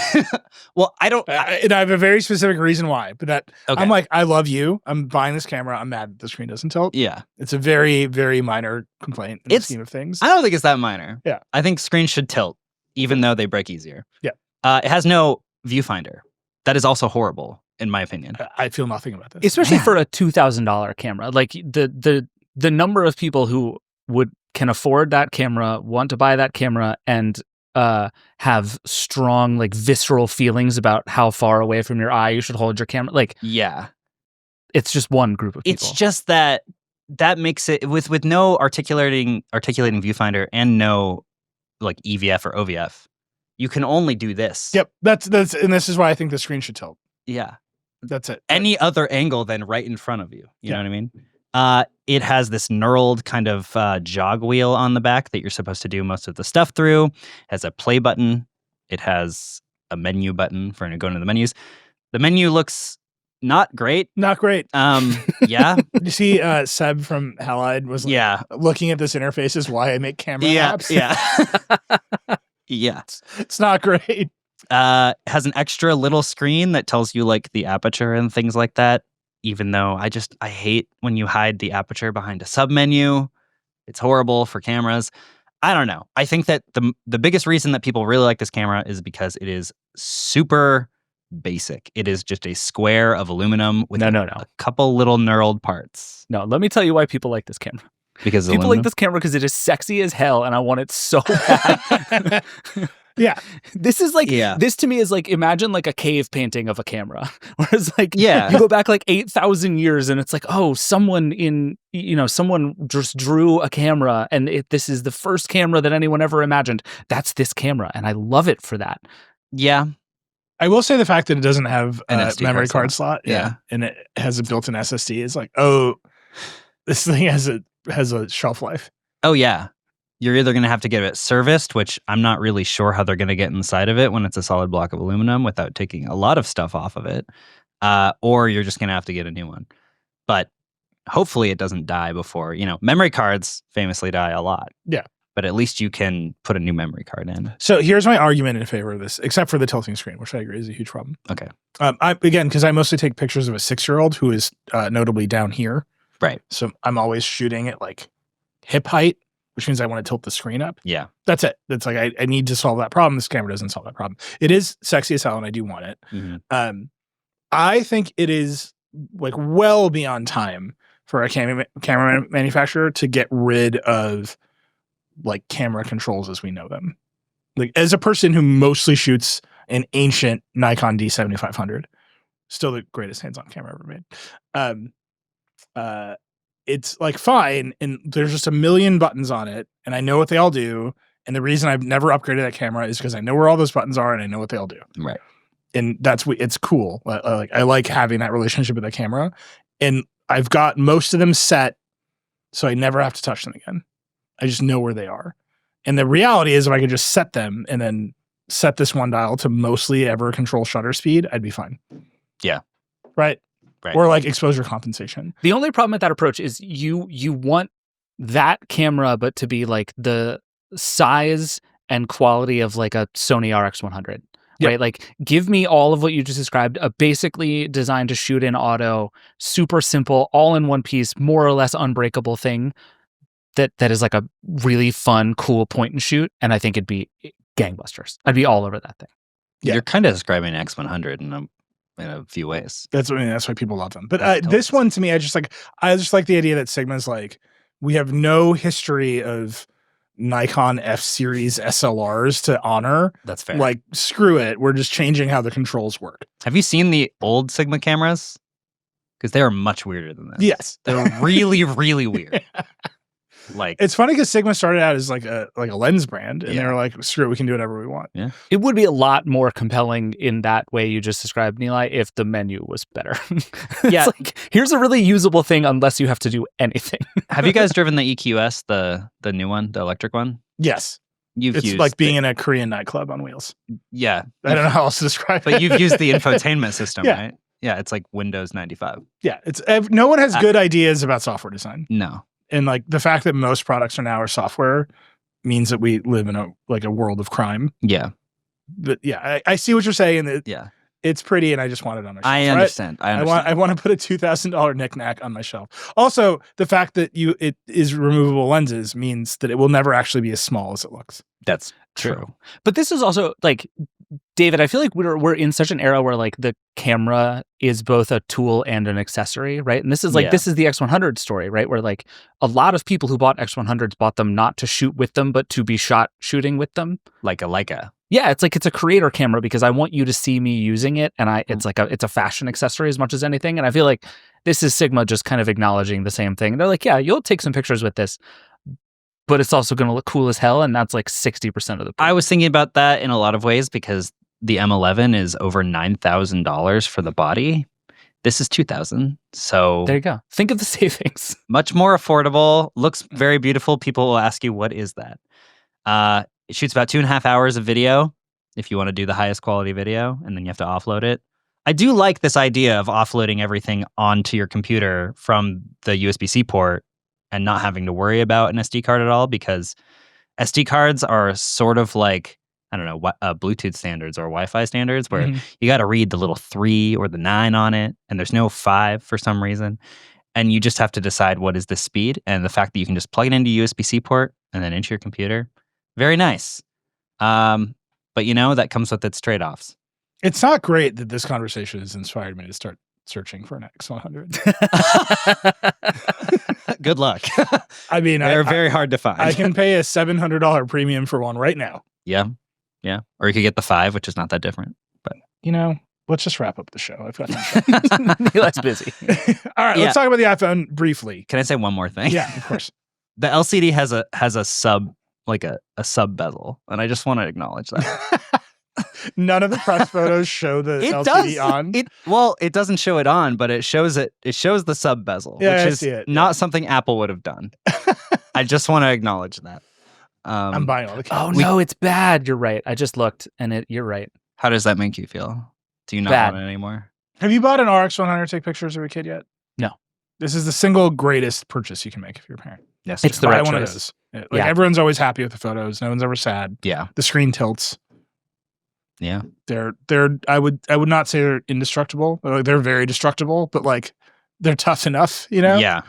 Well, I don't. And I have a very specific reason why, but Okay. I'm like, I love you. I'm buying this camera. I'm mad that the screen doesn't tilt. Yeah. It's a very, very minor complaint in the scheme of things. I don't think it's that minor. Yeah. I think screens should tilt, even though they break easier. Yeah. It has no viewfinder. That is also horrible, in my opinion. I feel nothing about this. Especially for a $2,000 camera. Like the number of people who can afford that camera, want to buy that camera, and have strong, like, visceral feelings about how far away from your eye you should hold your camera. Like, Yeah. it's just one group of people. It's just that makes it with no articulating viewfinder and no like EVF or OVF. You can only do this. Yep. That's and this is why I think the screen should tilt. Yeah. That's it. Any other angle than right in front of you. You know what I mean? It has this knurled kind of jog wheel on the back that you're supposed to do most of the stuff through. It has a play button. It has a menu button for going to the menus. The menu looks not great. Not great. Yeah. You see, Seb from Halide was like, looking at this interface is why I make camera apps. Yeah. Yeah. It's not great. Has an extra little screen that tells you like the aperture and things like that. Even though I hate when you hide the aperture behind a submenu. It's horrible for cameras. I don't know. I think that the biggest reason that people really like this camera is because it is super basic. It is just a square of aluminum with a couple little knurled parts. No, let me tell you why people like this camera. Because people aluminum? like this camera because it is sexy as hell, and I want it so bad. Yeah. This is like, this to me is like, imagine like a cave painting of a camera. Whereas like, you go back like 8,000 years and it's like, oh, someone just drew a camera and this is the first camera that anyone ever imagined. That's this camera. And I love it for that. Yeah. I will say the fact that it doesn't have a SD memory card slot. Yeah. And it has a built-in SSD is like, oh, this thing has a shelf life. Oh, yeah. You're either going to have to get it serviced, which I'm not really sure how they're going to get inside of it when it's a solid block of aluminum without taking a lot of stuff off of it. or you're just gonna have to get a new one. But hopefully it doesn't die before, memory cards famously die a lot. Yeah. But at least you can put a new memory card in. So here's my argument in favor of this, except for the tilting screen, which I agree is a huge problem. Okay. Because I mostly take pictures of a 6-year-old who is notably down here. Right. So I'm always shooting at like hip height, which means I want to tilt the screen up. Yeah. That's it. That's like, I need to solve that problem. This camera doesn't solve that problem. It is sexy as hell and I do want it. Mm-hmm. I think it is like well beyond time for a camera manufacturer to get rid of like camera controls as we know them. Like as a person who mostly shoots an ancient Nikon D7500, still the greatest hands-on camera ever made. It's like fine, and there's just a million buttons on it, and I know what they all do. And the reason I've never upgraded that camera is because I know where all those buttons are and I know what they all do. Right. And it's cool. I like having that relationship with the camera, and I've got most of them set, so I never have to touch them again. I just know where they are. And the reality is if I could just set them and then set this one dial to mostly ever control shutter speed, I'd be fine. Yeah. Right. Or like exposure compensation. The only problem with that approach is you want that camera, but to be like the size and quality of like a Sony RX100. Yep. Right? Like give me all of what you just described, a basically designed to shoot in auto, super simple, all in one piece, more or less unbreakable thing that is like a really fun, cool point and shoot. And I think it'd be gangbusters. I'd be all over that thing. Yeah. You're kind of describing X100 in a few ways. That's why people love them. But this one to me, I just like the idea that Sigma's like, we have no history of Nikon F series SLRs to honor. That's fair. Like, screw it. We're just changing how the controls work. Have you seen the old Sigma cameras? Because they are much weirder than this. Yes. They're really, really weird. Like, it's funny because Sigma started out as like a lens brand, and they were like, screw it, we can do whatever we want. Yeah. It would be a lot more compelling in that way you just described, Nilay, if the menu was better. Yeah. It's like, here's a really usable thing unless you have to do anything. Have you guys driven the EQS, the new one, the electric one? Yes. It's used like being in a Korean nightclub on wheels. Yeah. I don't know how else to describe it. But you've used the infotainment system, Yeah. right? Yeah, it's like Windows 95. Yeah. No one has good ideas about software design. No. And like the fact that most products are software means that we live in a world of crime. Yeah. But yeah, I see what you're saying. Yeah. It's pretty, and I just want it on my shelf. I understand. Right? I want to put a $2,000 knickknack on my shelf. Also, the fact that it is removable lenses means that it will never actually be as small as it looks. That's true. But this is also like, David, I feel like we're in such an era where like the camera is both a tool and an accessory, right? And this is like this is the X100 story, right? Where like a lot of people who bought X100s bought them not to shoot with them, but to be shot shooting with them. Like a Leica. Yeah, it's like it's a creator camera because I want you to see me using it, and it's a fashion accessory as much as anything. And I feel like this is Sigma just kind of acknowledging the same thing. They're like, yeah, you'll take some pictures with this, but it's also going to look cool as hell, and that's like 60% of the point. I was thinking about that in a lot of ways because the M11 is over $9,000 for the body. This is $2,000. So there you go. Think of the savings. Much more affordable. Looks very beautiful. People will ask you, what is that? It shoots about 2.5 hours of video if you want to do the highest quality video, and then you have to offload it. I do like this idea of offloading everything onto your computer from the USB-C port and not having to worry about an SD card at all, because SD cards are sort of like, I don't know, Bluetooth standards or Wi-Fi standards where you got to read the little 3 or the 9 on it, and there's no 5 for some reason. And you just have to decide what is the speed. And the fact that you can just plug it into USB-C port and then into your computer, very nice. But that comes with its trade-offs. It's not great that this conversation has inspired me to start searching for an X100. Good luck. I mean, they're very hard to find. I can pay a $700 premium for one right now. Yeah. Yeah. Or you could get the 5, which is not that different. But let's just wrap up the show. I've got Less busy. All right, let's talk about the iPhone briefly. Can I say one more thing? Yeah, of course. The LCD has a sub, like a sub bezel, and I just want to acknowledge that. None of the press photos show the LCD on. It doesn't show it on, but it shows it. It shows the sub bezel, which is not something Apple would have done. I just want to acknowledge that. I'm buying all the cameras. Oh no, it's bad. You're right. I just looked, and you're right. How does that make you feel? Do you not Bad. want it anymore? Have you bought an RX 100 to take pictures of a kid yet? No. This is the single greatest purchase you can make if you're a parent. Yes, It's the Buy right one choice. of those. Like Yeah. everyone's always happy with the photos. No one's ever sad. yeah, The screen tilts. yeah. They're I would not say they're indestructible. They're very destructible, but like they're tough enough, you know? Yeah.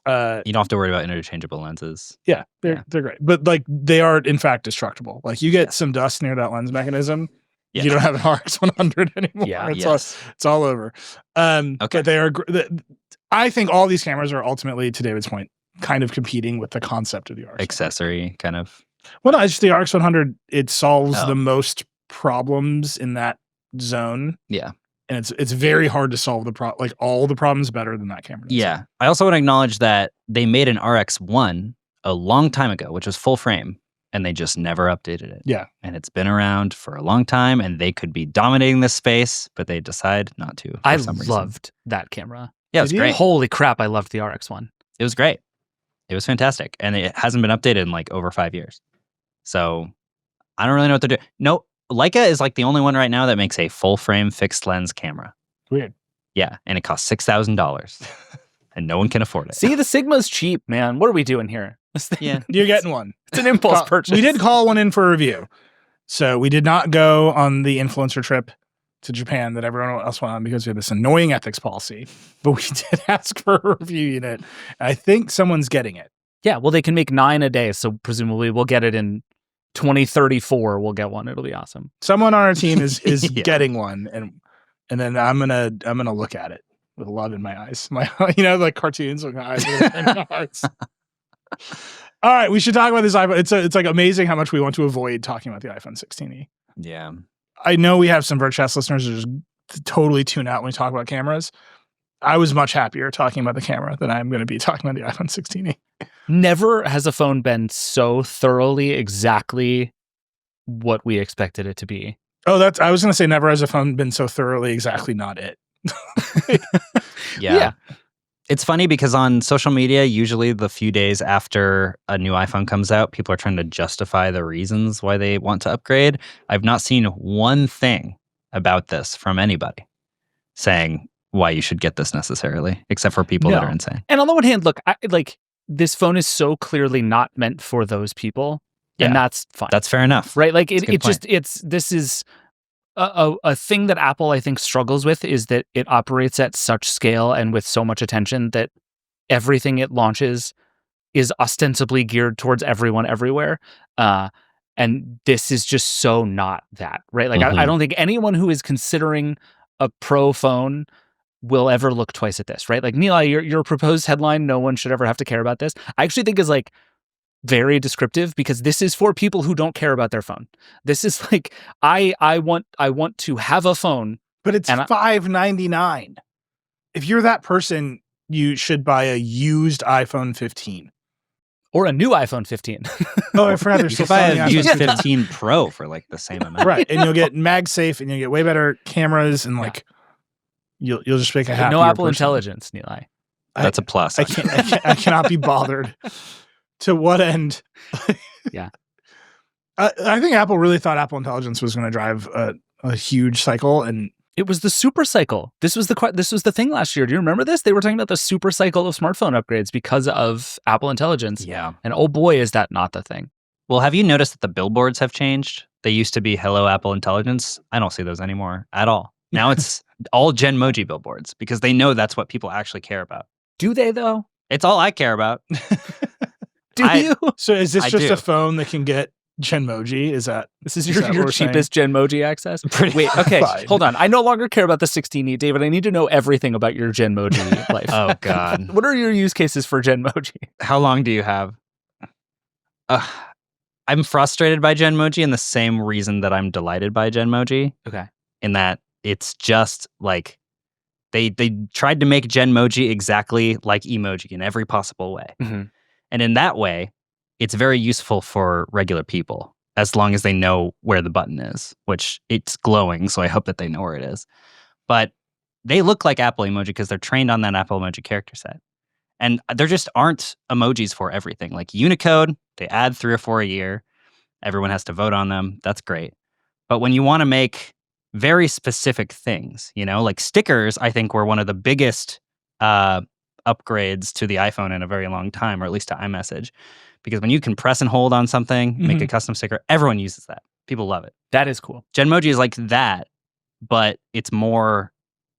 You don't have to worry about interchangeable lenses. Yeah, they're great. But like they are in fact destructible. Like you get some dust near that lens mechanism, Yeah. you don't have an RX 100 anymore. Yeah. It's all over. Okay. But they are I think all these cameras are ultimately, to David's point, kind of competing with the concept of the RX. Accessory kind of. Well, no, it's just the RX 100. It solves Oh. the most problems in that zone. Yeah. And it's very hard to solve like all the problems better than that camera does. Yeah. I also want to acknowledge that they made an RX1 a long time ago, which was full frame, and they just never updated it. Yeah. And it's been around for a long time, and they could be dominating this space, but they decide not to. I for some reason. loved that camera. Yeah, it was Did you? great. Holy crap, I loved the RX one. It was great. It was fantastic. And it hasn't been updated in like over 5 years. So I don't really know what to do. No, Leica is like the only one right now that makes a full frame fixed lens camera. Weird. Yeah. And it costs $6,000 and no one can afford it. See, the Sigma's cheap, man. What are we doing here? This thing- Yeah. You're getting one. It's an impulse purchase. We did call one in for review. So we did not go on the influencer trip to Japan that everyone else went on because we had this annoying ethics policy. But we did ask for a review unit. I think someone's getting it. Yeah, well, they can make 9 a day, so presumably we'll get it in 2034. We'll get one. It'll be awesome. Someone on our team is Yeah. getting one, and then I'm gonna look at it with love in my eyes. My like cartoons with my eyes in my hearts. All right, we should talk about this iPhone. It's like amazing how much we want to avoid talking about the iPhone 16e. Yeah. I know we have some Vergecast listeners who just totally tune out when we talk about cameras. I was much happier talking about the camera than I'm going to be talking about the iPhone 16e. Never has a phone been so thoroughly exactly what we expected it to be. Oh, I was going to say never has a phone been so thoroughly exactly not it. Yeah. It's funny because on social media, usually the few days after a new iPhone comes out, people are trying to justify the reasons why they want to upgrade. I've not seen one thing about this from anybody saying why you should get this necessarily, except for people that No. are insane. And on the one hand, look, this phone is so clearly not meant for those people, and Yeah. that's fine. That's fair enough. right. Like That's a good this is a thing that Apple, I think, struggles with is that it operates at such scale and with so much attention that everything it launches is ostensibly geared towards everyone everywhere. And this is just so not that, right? Like, I don't think anyone who is considering a pro phone will ever look twice at this, right? Like, Neil, your proposed headline, no one should ever have to care about this, I actually think is like very descriptive because this is for people who don't care about their phone. This is like, I want to have a phone. But it's And $599. If you're that person, you should buy a used iPhone 15. Or a new iPhone 15. Oh, I forgot You there's still could buy selling a iPhone used 15. 15 Pro for like the same amount. Right, and you'll get MagSafe, and you'll get way better cameras, and like you'll just make a happier No Apple person. Intelligence, Neil. That's a plus. I cannot be bothered. To what end? Yeah. I think Apple really thought Apple Intelligence was going to drive a huge cycle, and It was the super cycle. This was the thing last year. Do you remember this? They were talking about the super cycle of smartphone upgrades because of Apple Intelligence. Yeah. And oh boy, is that not the thing. Well, have you noticed that the billboards have changed? They used to be Hello Apple Intelligence. I don't see those anymore at all. Now it's all Genmoji billboards because they know that's what people actually care about. Do they though? It's all I care about. Do I- you? so is this I just do. a phone that can get Genmoji? Is that This is Is your, that what your we're saying? cheapest Genmoji access? Pretty Wait, okay, Fine. hold on. I no longer care about the 16e, David. I need to know everything about your Genmoji life. Oh, God. What are your use cases for Genmoji? How long do you have? I'm frustrated by Genmoji in the same reason that I'm delighted by Genmoji, Okay. in that it's just like they tried to make Genmoji exactly like emoji in every possible way. Mhm. And in that way, it's very useful for regular people as long as they know where the button is, which it's glowing, so I hope that they know where it is. But they look like Apple emoji because they're trained on that Apple emoji character set. And there just aren't emojis for everything. Like Unicode, they add 3 or 4 a year. Everyone has to vote on them. That's great. But when you want to make very specific things, like stickers, I think were one of the biggest upgrades to the iPhone in a very long time, or at least to iMessage. Because when you can press and hold on something, make a custom sticker, everyone uses that. People love it. That is cool. Genmoji is like that, but it's more,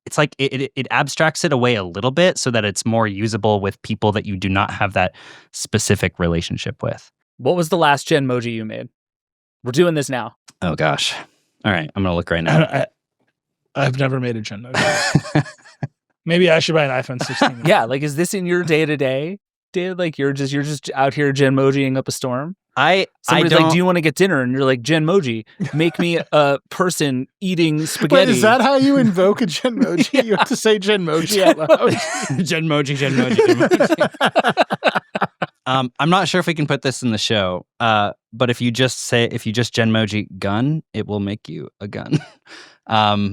it's like it abstracts it away a little bit so that it's more usable with people that you do not have that specific relationship with. What was the last Genmoji you made? We're doing this now. Oh, gosh. All right. I'm going to look right now. I've never made a Genmoji. Maybe I should buy an iPhone 16. Yeah, like, is this in your day-to-day, Dave? Like, you're just out here Genmojiing up a storm? Somebody's like, do you want to get dinner? And you're like, Genmoji, make me a person eating spaghetti. Wait, is that how you invoke a Genmoji? Yeah. You have to say Genmoji out loud. Genmoji. I'm not sure if we can put this in the show, but if you just Genmoji gun, it will make you a gun.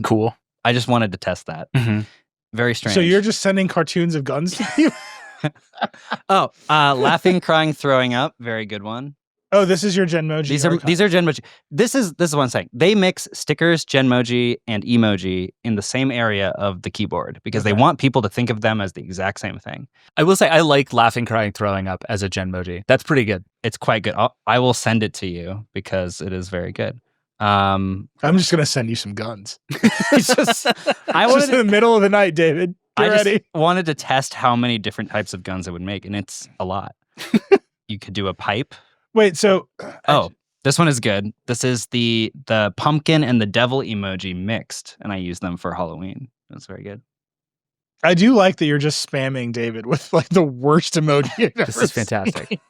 Cool. I just wanted to test that. Mm-hmm. Very strange. So you're just sending cartoons of guns to you? Laughing, crying, throwing up. Very good one. Oh, this is your Genmoji. These are Genmoji. This is what I'm saying. They mix stickers, Genmoji, and emoji in the same area of the keyboard because they want people to think of them as the exact same thing. I will say I like laughing, crying, throwing up as a Genmoji. That's pretty good. It's quite good. I will send it to you because it is very good. I'm just gonna send you some guns. Just in the middle of the night, David. Get ready. Just wanted to test how many different types of guns it would make, and it's a lot. You could do a pipe. Wait, so this one is good. This is the pumpkin and the devil emoji mixed, and I use them for Halloween. That's very good. I do like that you're just spamming David with like the worst emoji I've ever This is fantastic.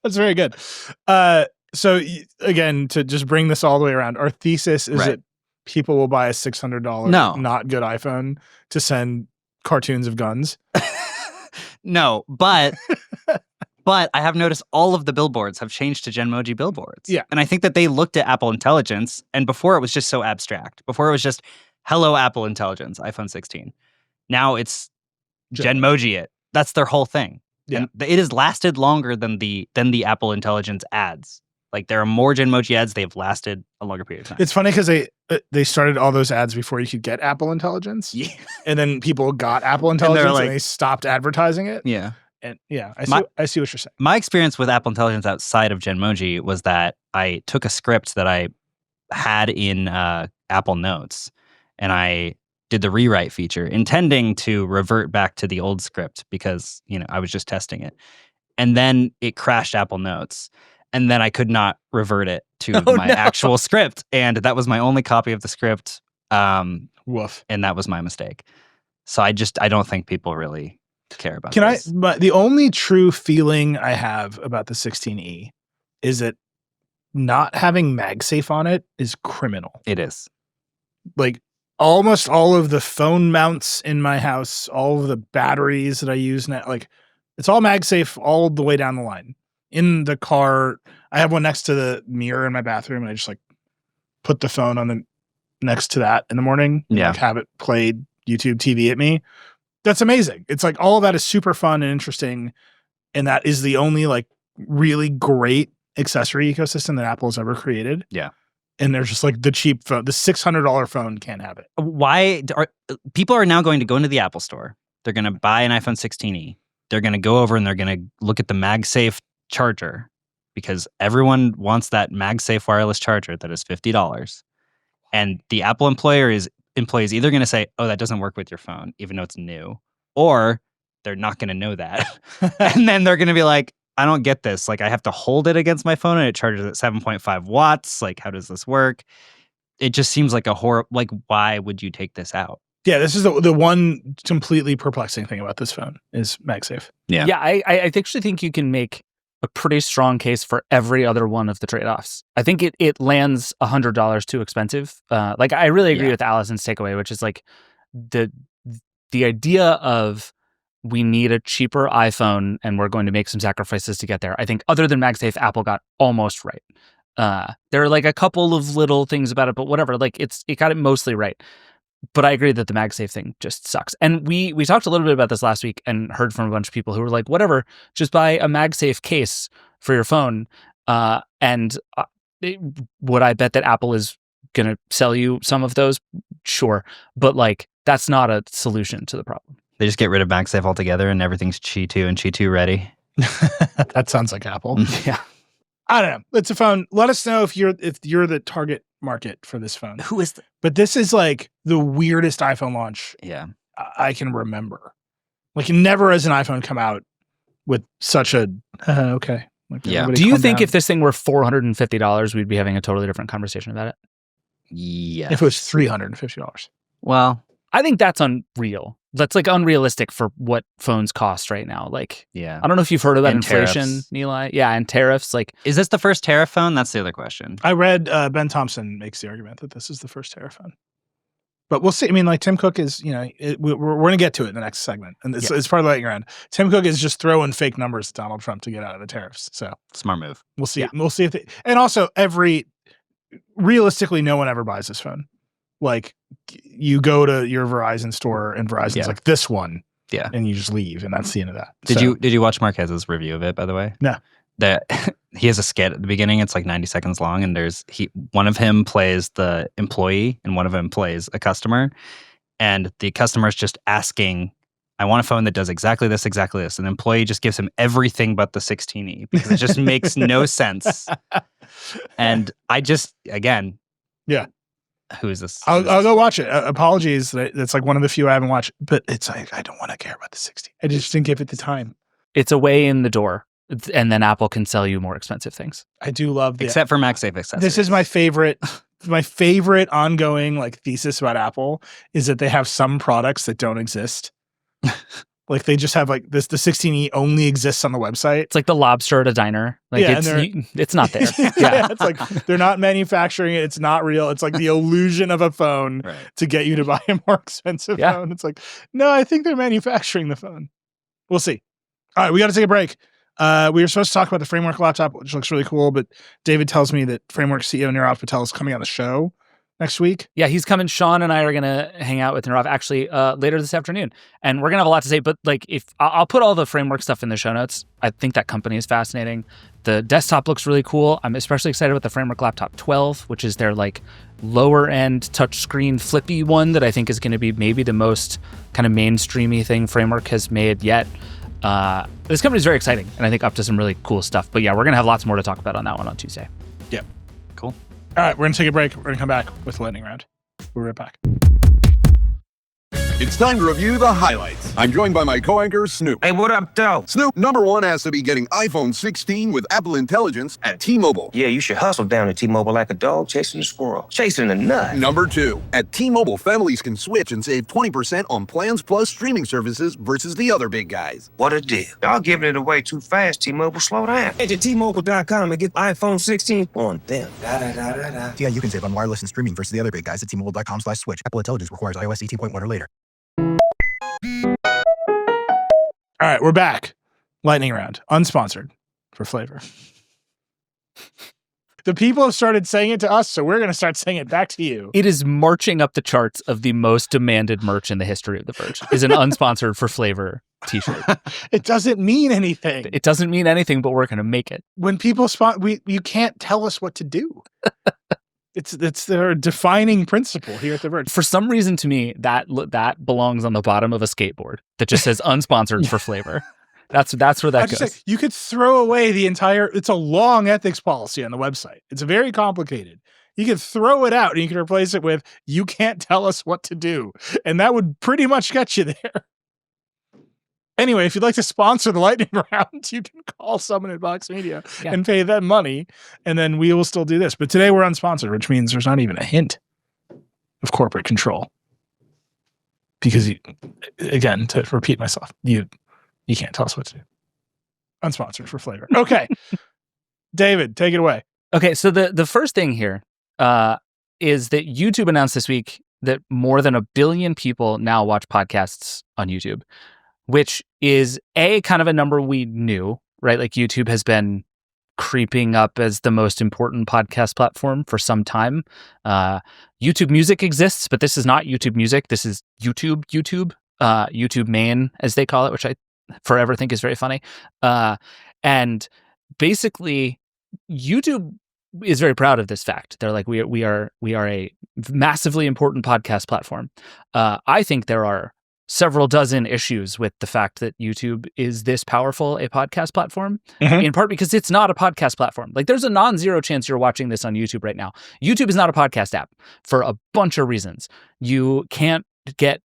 That's very good. So again, to just bring this all the way around, our thesis is that people will buy a $600 not good iPhone to send cartoons of guns. No, but I have noticed all of the billboards have changed to Genmoji billboards. Yeah. And I think that they looked at Apple Intelligence, and before it was just so abstract. Before it was just, hello, Apple Intelligence, iPhone 16. Now it's Genmoji it. That's their whole thing. Yeah. And it has lasted longer than the Apple Intelligence ads. Like, there are more Genmoji ads. They've lasted a longer period of time. It's funny because they started all those ads before you could get Apple Intelligence. Yeah. And then people got Apple Intelligence and they stopped advertising it. Yeah. And yeah, I see what you're saying. My experience with Apple Intelligence outside of Genmoji was that I took a script that I had in Apple Notes and I did the rewrite feature, intending to revert back to the old script because, I was just testing it. And then it crashed Apple Notes. And then I could not revert it to actual script. And that was my only copy of the script. Woof. And that was my mistake. So I don't think people really care about this. But the only true feeling I have about the 16E is that not having MagSafe on it is criminal. It is. Like, almost all of the phone mounts in my house, all of the batteries that I use now, like, it's all MagSafe all the way down the line. In the car, I have one next to the mirror in my bathroom, and I just like put the phone on the next to that in the morning. And, like, have it played YouTube TV at me. That's amazing. It's like all of that is super fun and interesting, and that is the only like really great accessory ecosystem that Apple's ever created. Yeah. And there's just like the cheap phone, the $600 phone can't have it. Why people are now going to go into the Apple store? They're going to buy an iPhone 16e. They're going to go over and they're going to look at the MagSafe charger because everyone wants that MagSafe wireless charger that is $50. And the Apple employee is either going to say, oh, that doesn't work with your phone, even though it's new, or they're not going to know that. And then they're going to be like, I don't get this. Like, I have to hold it against my phone and it charges at 7.5 watts. Like, how does this work? It just seems like a horror. Like, why would you take this out? Yeah, this is the one completely perplexing thing about this phone is MagSafe. Yeah. Yeah, I actually think you can make a pretty strong case for every other one of the trade-offs. I think it lands $100 too expensive. Like, I really agree with Allison's takeaway, which is like the idea of we need a cheaper iPhone and we're going to make some sacrifices to get there. I think other than MagSafe, Apple got almost right. There are like a couple of little things about it, but whatever. Like, it got it mostly right. But I agree that the MagSafe thing just sucks. And we talked a little bit about this last week and heard from a bunch of people who were like, whatever, just buy a MagSafe case for your phone. Would I bet that Apple is gonna sell you some of those, sure, but like that's not a solution to the problem. They just get rid of MagSafe altogether and everything's Qi 2 and Qi 2 ready. That sounds like Apple. Yeah. I don't know. It's a phone. Let us know if you're the target market for this phone. Who is But this is like the weirdest iPhone launch Yeah. I can remember. Like never has an iPhone come out with such a okay. Like, Yeah. everybody Do you calm think down. if this thing were $450, we'd be having a totally different conversation about it? Yes. if it was $350? Well, I think that's unreal. That's like unrealistic for what phones cost right now. Like, yeah. I don't know if you've heard about And inflation, tariffs. Nilay. Yeah, and tariffs. Like, Is this the first tariff phone? That's the other question. I read Ben Thompson makes the argument that this is the first tariff phone. But we'll see. I mean, like Tim Cook is, we're going to get to it in the next segment. And it's part of the lightning round. Tim Cook is just throwing fake numbers at Donald Trump to get out of the tariffs. So Smart move. we'll see. Yeah. We'll see if and also realistically, no one ever buys this phone. Like you go to your Verizon store and Verizon's Yeah. like this one. Yeah. And you just leave. And that's the end of that. Did So, you watch Marquez's review of it, by the way? No. That he has a skit at the beginning. It's like 90 seconds long, and one of him plays the employee and one of them plays a customer. And the customer's just asking, I want a phone that does exactly this. And the employee just gives him everything but the 16E because it just makes no sense. And I just, again. Yeah. Who is this? I'll go watch it. Apologies. That's like one of the few I haven't watched, but it's like, I don't want to care about the 60. I just didn't give it the time. it's a way in the door, and then Apple can sell you more expensive things. I do love the Except for MagSafe accessories. This is my favorite. My favorite ongoing like thesis about Apple is that they have some products that don't exist. Like they just have like this. The 16E only exists on the website. It's like the lobster at a diner. Like Yeah, it's not there. Yeah, it's like they're not manufacturing it. It's not real. It's like the illusion of a phone Right. to get you to buy a more expensive Yeah. phone. It's like, no, I think they're manufacturing the phone. We'll see. All right, we got to take a break. We were supposed to talk about the Framework laptop, which looks really cool, but David tells me that Framework CEO Nirav Patel is coming on the show next week. Yeah, he's coming. Sean and I are gonna hang out with Nirav actually later this afternoon, and we're gonna have a lot to say. But like, if I'll put all the Framework stuff in the show notes. I think that company is fascinating. The desktop looks really cool. I'm especially excited about the Framework Laptop 12, which is their like lower end touchscreen flippy one that I think is going to be maybe the most kind of mainstreamy thing Framework has made yet. This company is very exciting, and I think up to some really cool stuff. But yeah, we're gonna have lots more to talk about on that one on Tuesday. Yep. Cool. All right, we're going to take a break. We're going to come back with the lightning round. We'll be right back. It's time to review the highlights. I'm joined by my co-anchor, Snoop. Hey, what up, though? Snoop, number one has to be getting iPhone 16 with Apple Intelligence at T-Mobile. Yeah, you should hustle down at T-Mobile like a dog chasing a squirrel, chasing a nut. Number two, at T-Mobile, families can switch and save 20% on plans plus streaming services versus the other big guys. What a deal. Y'all giving it away too fast, T-Mobile. Slow down. Head to T-Mobile.com and get iPhone 16 on them. Da-da-da-da-da. Yeah, you can save on wireless and streaming versus the other big guys at T-Mobile.com/switch. Apple Intelligence requires iOS 18.1 or later. All right, we're back. Lightning round, unsponsored for flavor. The people have started saying it to us, so we're going to start saying it back to you. It is marching up the charts of the most demanded merch in the history of The Verge. Is an unsponsored for flavor T-shirt. It doesn't mean anything. It doesn't mean anything, but we're going to make it. When people you can't tell us what to do. It's their defining principle here at The Verge. For some reason, to me, that belongs on the bottom of a skateboard that just says unsponsored for flavor. That's where that goes. Say, you could throw away the entire. It's a long ethics policy on the website. It's very complicated. You could throw it out and you can replace it with "You can't tell us what to do," and that would pretty much get you there. Anyway, if you'd like to sponsor the lightning round, you can call someone at Vox Media and pay them money, and then we will still do this. But today we're unsponsored, which means there's not even a hint of corporate control. Because, again, to repeat myself, you can't tell us what to do. Unsponsored for flavor. Okay. David, take it away. Okay, so the first thing here is that YouTube announced this week that more than 1 billion people now watch podcasts on YouTube, which is kind of a number we knew, right? Like YouTube has been creeping up as the most important podcast platform for some time. YouTube Music exists, but this is not YouTube Music. This is YouTube, YouTube Main, as they call it, which I forever think is very funny. And basically, YouTube is very proud of this fact. They're like, we are a massively important podcast platform. I think there are several dozen issues with the fact that YouTube is this powerful a podcast platform, in part because it's not a podcast platform. Like, there's a non-zero chance you're watching this on YouTube right now. YouTube is not a podcast app for a bunch of reasons. You can't get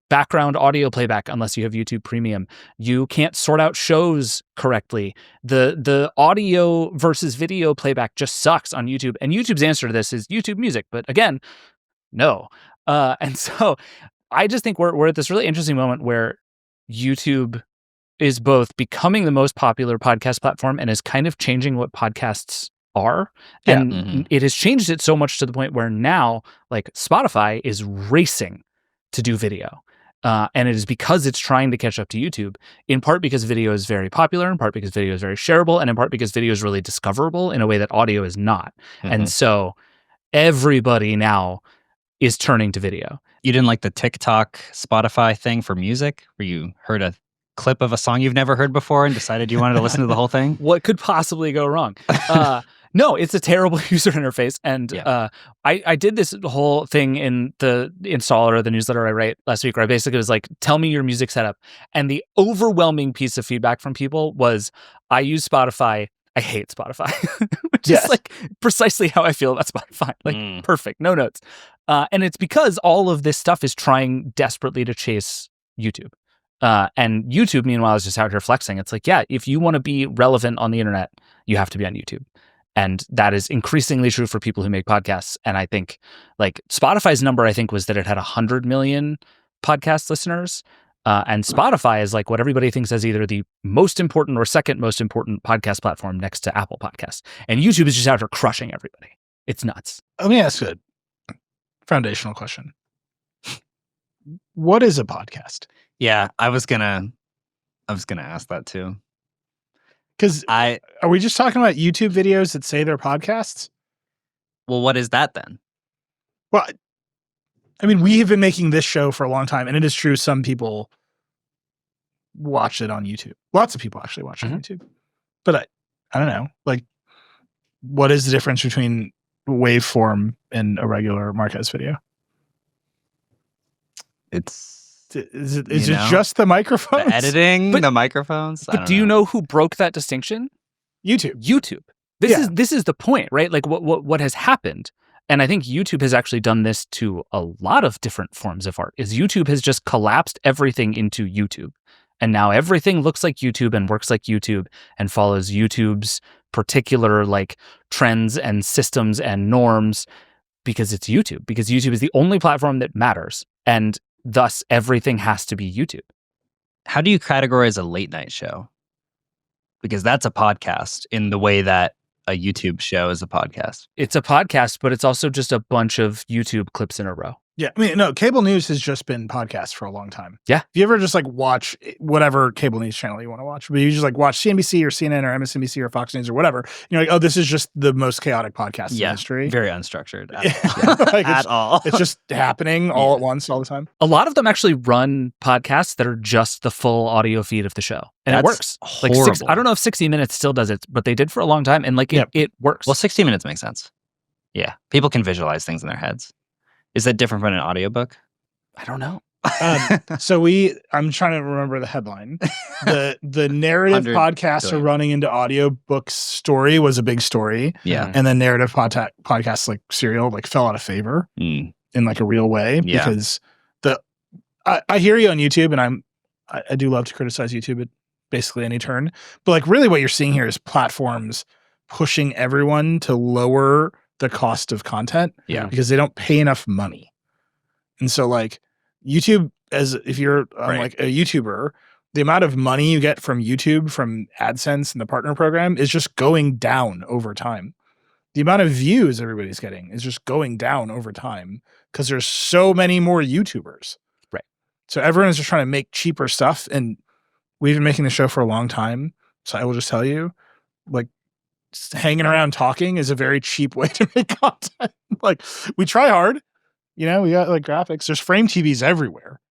background audio playback unless you have YouTube Premium. You can't sort out shows correctly. The audio versus video playback just sucks on YouTube. And YouTube's answer to this is YouTube Music. But again, no. And so I just think we're at this really interesting moment where YouTube is both becoming the most popular podcast platform and is kind of changing what podcasts are. Yeah. And it has changed it so much to the point where now, like, Spotify is racing to do video. And it is because it's trying to catch up to YouTube, in part because video is very popular, in part because video is very shareable, and in part because video is really discoverable in a way that audio is not. And so everybody now is turning to video. You didn't like the TikTok Spotify thing for music, where you heard a clip of a song you've never heard before and decided you wanted to listen to the whole thing? What could possibly go wrong? No, it's a terrible user interface. And I did this whole thing in the installer, the newsletter I write last week, where I basically was like, tell me your music setup. And the overwhelming piece of feedback from people was, I use Spotify. I hate Spotify, which is like precisely how I feel about Spotify. Like, perfect, no notes. And it's because all of this stuff is trying desperately to chase YouTube. And YouTube, meanwhile, is just out here flexing. It's like, yeah, if you want to be relevant on the internet, you have to be on YouTube. And that is increasingly true for people who make podcasts. And I think, like, Spotify's number, I think, was that it had 100 million podcast listeners. And Spotify is like what everybody thinks as either the most important or second most important podcast platform next to Apple Podcasts. And YouTube is just out here crushing everybody. It's nuts. Let me ask a foundational question. What is a podcast? Yeah, I was gonna ask that too. Because are we just talking about YouTube videos that say they're podcasts? Well, what is that then? Well, I mean, we have been making this show for a long time, and it is true some people watch it on YouTube. Lots of people actually watch it on YouTube. But I don't know. Like, what is the difference between waveform and a regular Marquez video? Is it just the microphones? The editing, the microphones? But do you know who broke that distinction? YouTube. This is the point, right? Like, what has happened, and I think YouTube has actually done this to a lot of different forms of art, is YouTube has just collapsed everything into YouTube. And now everything looks like YouTube and works like YouTube and follows YouTube's particular, like, trends and systems and norms because it's YouTube. Because YouTube is the only platform that matters. And thus, everything has to be YouTube. How do you categorize a late night show? Because that's a podcast in the way that a YouTube show is a podcast. It's a podcast, but it's also just a bunch of YouTube clips in a row. Yeah. I mean, no, cable news has just been podcasts for a long time. Yeah. If you ever just like watch whatever cable news channel you want to watch, but you just like watch CNBC or CNN or MSNBC or Fox News or whatever, you're like, oh, this is just the most chaotic podcast in history. Very unstructured. At all. It's just happening all at once, all the time. A lot of them actually run podcasts that are just the full audio feed of the show. And it works. Horrible. Like I don't know if 60 Minutes still does it, but they did for a long time. And like it works. Well, 60 Minutes makes sense. Yeah. People can visualize things in their heads. Is that different from an audiobook? I don't know. I'm trying to remember the headline. The narrative podcasts are running into audiobooks story was a big story. Yeah. And then narrative podcasts like Serial like fell out of favor in like a real way because I hear you on YouTube, and I do love to criticize YouTube at basically any turn. But like really what you're seeing here is platforms pushing everyone to lower the cost of content because they don't pay enough money. And so like YouTube, as if you're like a YouTuber, the amount of money you get from YouTube, from AdSense and the partner program is just going down over time. The amount of views everybody's getting is just going down over time because there's so many more YouTubers. Right. So everyone is just trying to make cheaper stuff. And we've been making the show for a long time. So I will just tell you, like, hanging around talking is a very cheap way to make content. Like, we try hard, we got like graphics. There's frame TVs everywhere.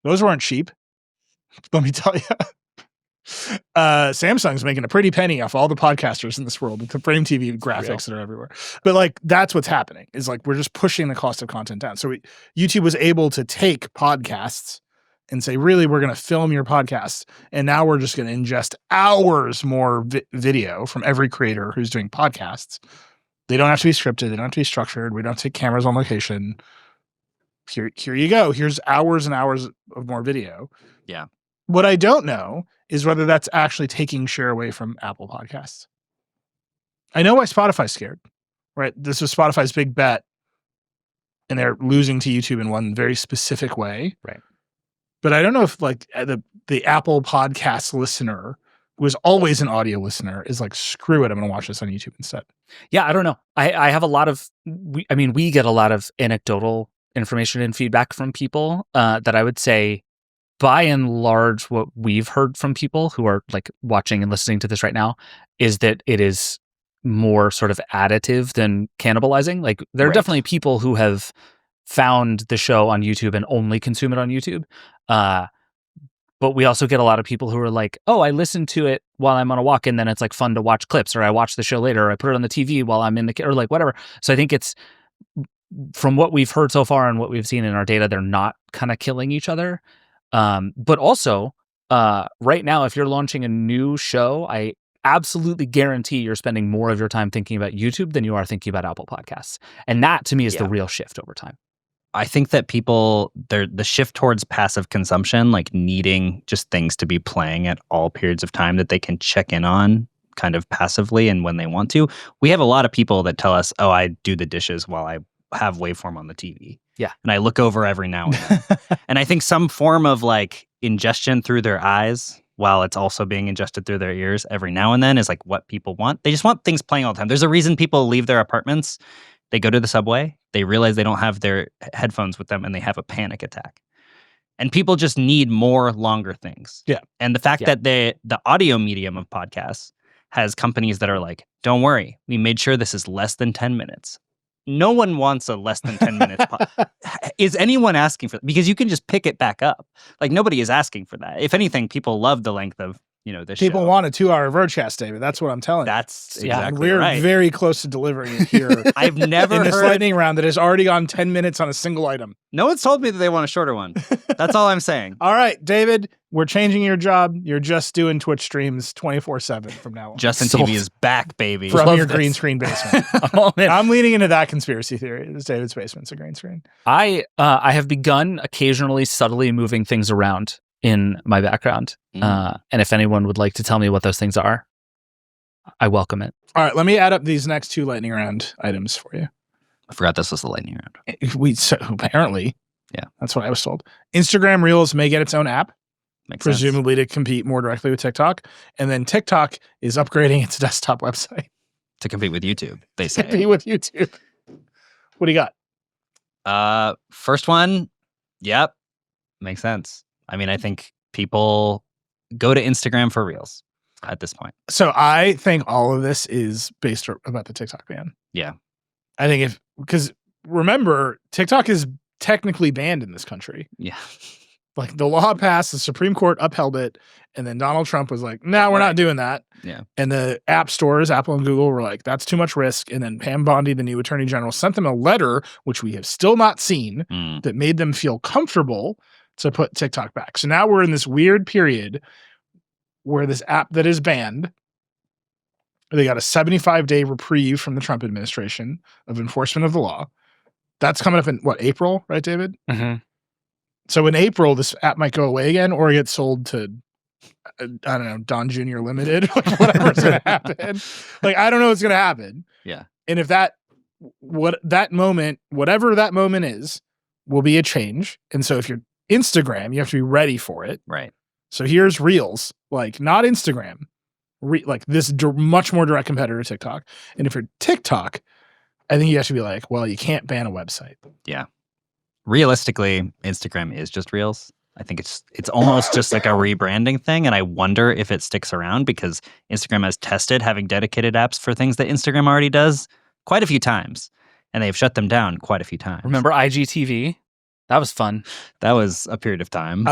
Those weren't cheap. Let me tell you. Samsung's making a pretty penny off all the podcasters in this world with the frame TV graphics that are everywhere. But like that's what's happening is like we're just pushing the cost of content down. So YouTube was able to take podcasts and say, really, we're going to film your podcast. And now we're just going to ingest hours more video from every creator who's doing podcasts. They don't have to be scripted. They don't have to be structured. We don't take cameras on location. Here you go. Here's hours and hours of more video. Yeah. What I don't know is whether that's actually taking share away from Apple Podcasts. I know why Spotify's scared, right? This was Spotify's big bet, and they're losing to YouTube in one very specific way. Right. But I don't know if like the Apple Podcast listener who is always an audio listener is like, screw it, I'm going to watch this on YouTube instead. Yeah, I don't know. I have a lot of, we get a lot of anecdotal information and feedback from people that I would say, by and large, what we've heard from people who are like watching and listening to this right now is that it is more sort of additive than cannibalizing. Like there are definitely people who have found the show on YouTube and only consume it on YouTube. But we also get a lot of people who are like, oh, I listen to it while I'm on a walk and then it's like fun to watch clips, or I watch the show later, or I put it on the TV while I'm in the, or like whatever. So I think it's, from what we've heard so far and what we've seen in our data, they're not kind of killing each other. But also right now, if you're launching a new show, I absolutely guarantee you're spending more of your time thinking about YouTube than you are thinking about Apple Podcasts. And that to me is the real shift over time. I think that the shift towards passive consumption, like needing just things to be playing at all periods of time that they can check in on kind of passively and when they want to. We have a lot of people that tell us, oh, I do the dishes while I have waveform on the TV. Yeah. And I look over every now and then. And I think some form of like ingestion through their eyes while it's also being ingested through their ears every now and then is like what people want. They just want things playing all the time. There's a reason people leave their apartments. They go to the subway, they realize they don't have their headphones with them, and they have a panic attack. And people just need more longer things. Yeah. And the fact that the audio medium of podcasts has companies that are like, don't worry, we made sure this is less than 10 minutes. No one wants a less than 10 minutes. Is anyone asking for that? Because you can just pick it back up. Like nobody is asking for that. If anything, people love the length of, this people show. want a 2-hour Vergecast, David. That's what I'm telling you. That's exactly and we're right. very close to delivering it here. I've never in this heard lightning round that has already gone 10 minutes on a single item. No one's told me that they want a shorter one. That's all I'm saying. All right, David, we're changing your job. You're just doing Twitch streams 24/7 from now on. Justin TV is back, baby. From your green screen basement. I'm leaning into that conspiracy theory. This David's basement's a green screen. I have begun occasionally subtly moving things around in my background. And if anyone would like to tell me what those things are, I welcome it. All right, let me add up these next 2 lightning round items for you. I forgot this was the lightning round. Apparently, yeah, that's what I was told. Instagram Reels may get its own app, Makes presumably sense. to compete more directly with TikTok. And then TikTok is upgrading its desktop website To compete with YouTube, they to say. compete with YouTube. What do you got? First one, yep, makes sense. I mean, I think people go to Instagram for Reels at this point. So I think all of this is based about the TikTok ban. Yeah. I think because remember, TikTok is technically banned in this country. Yeah. Like the law passed, the Supreme Court upheld it, and then Donald Trump was like, no, we're not doing that. Yeah. And the app stores, Apple and Google, were like, that's too much risk. And then Pam Bondi, the new attorney general, sent them a letter, which we have still not seen, that made them feel comfortable to put TikTok back. So now we're in this weird period where this app that is banned, they got a 75-day reprieve from the Trump administration of enforcement of the law. That's coming up in April, right, David? Mm-hmm. So in April, this app might go away again or get sold to, I don't know, Don Jr. Limited, whatever's going to happen. Like, I don't know what's going to happen. Yeah. And if whatever that moment is, will be a change. And so if you're Instagram, you have to be ready for it. Right. So here's Reels, like not Instagram, like this much more direct competitor to TikTok. And if you're TikTok, I think you have to be like, well, you can't ban a website. Yeah. Realistically, Instagram is just Reels. I think it's almost just like a rebranding thing. And I wonder if it sticks around because Instagram has tested having dedicated apps for things that Instagram already does quite a few times. And they've shut them down quite a few times. Remember IGTV? That was fun. That was a period of time.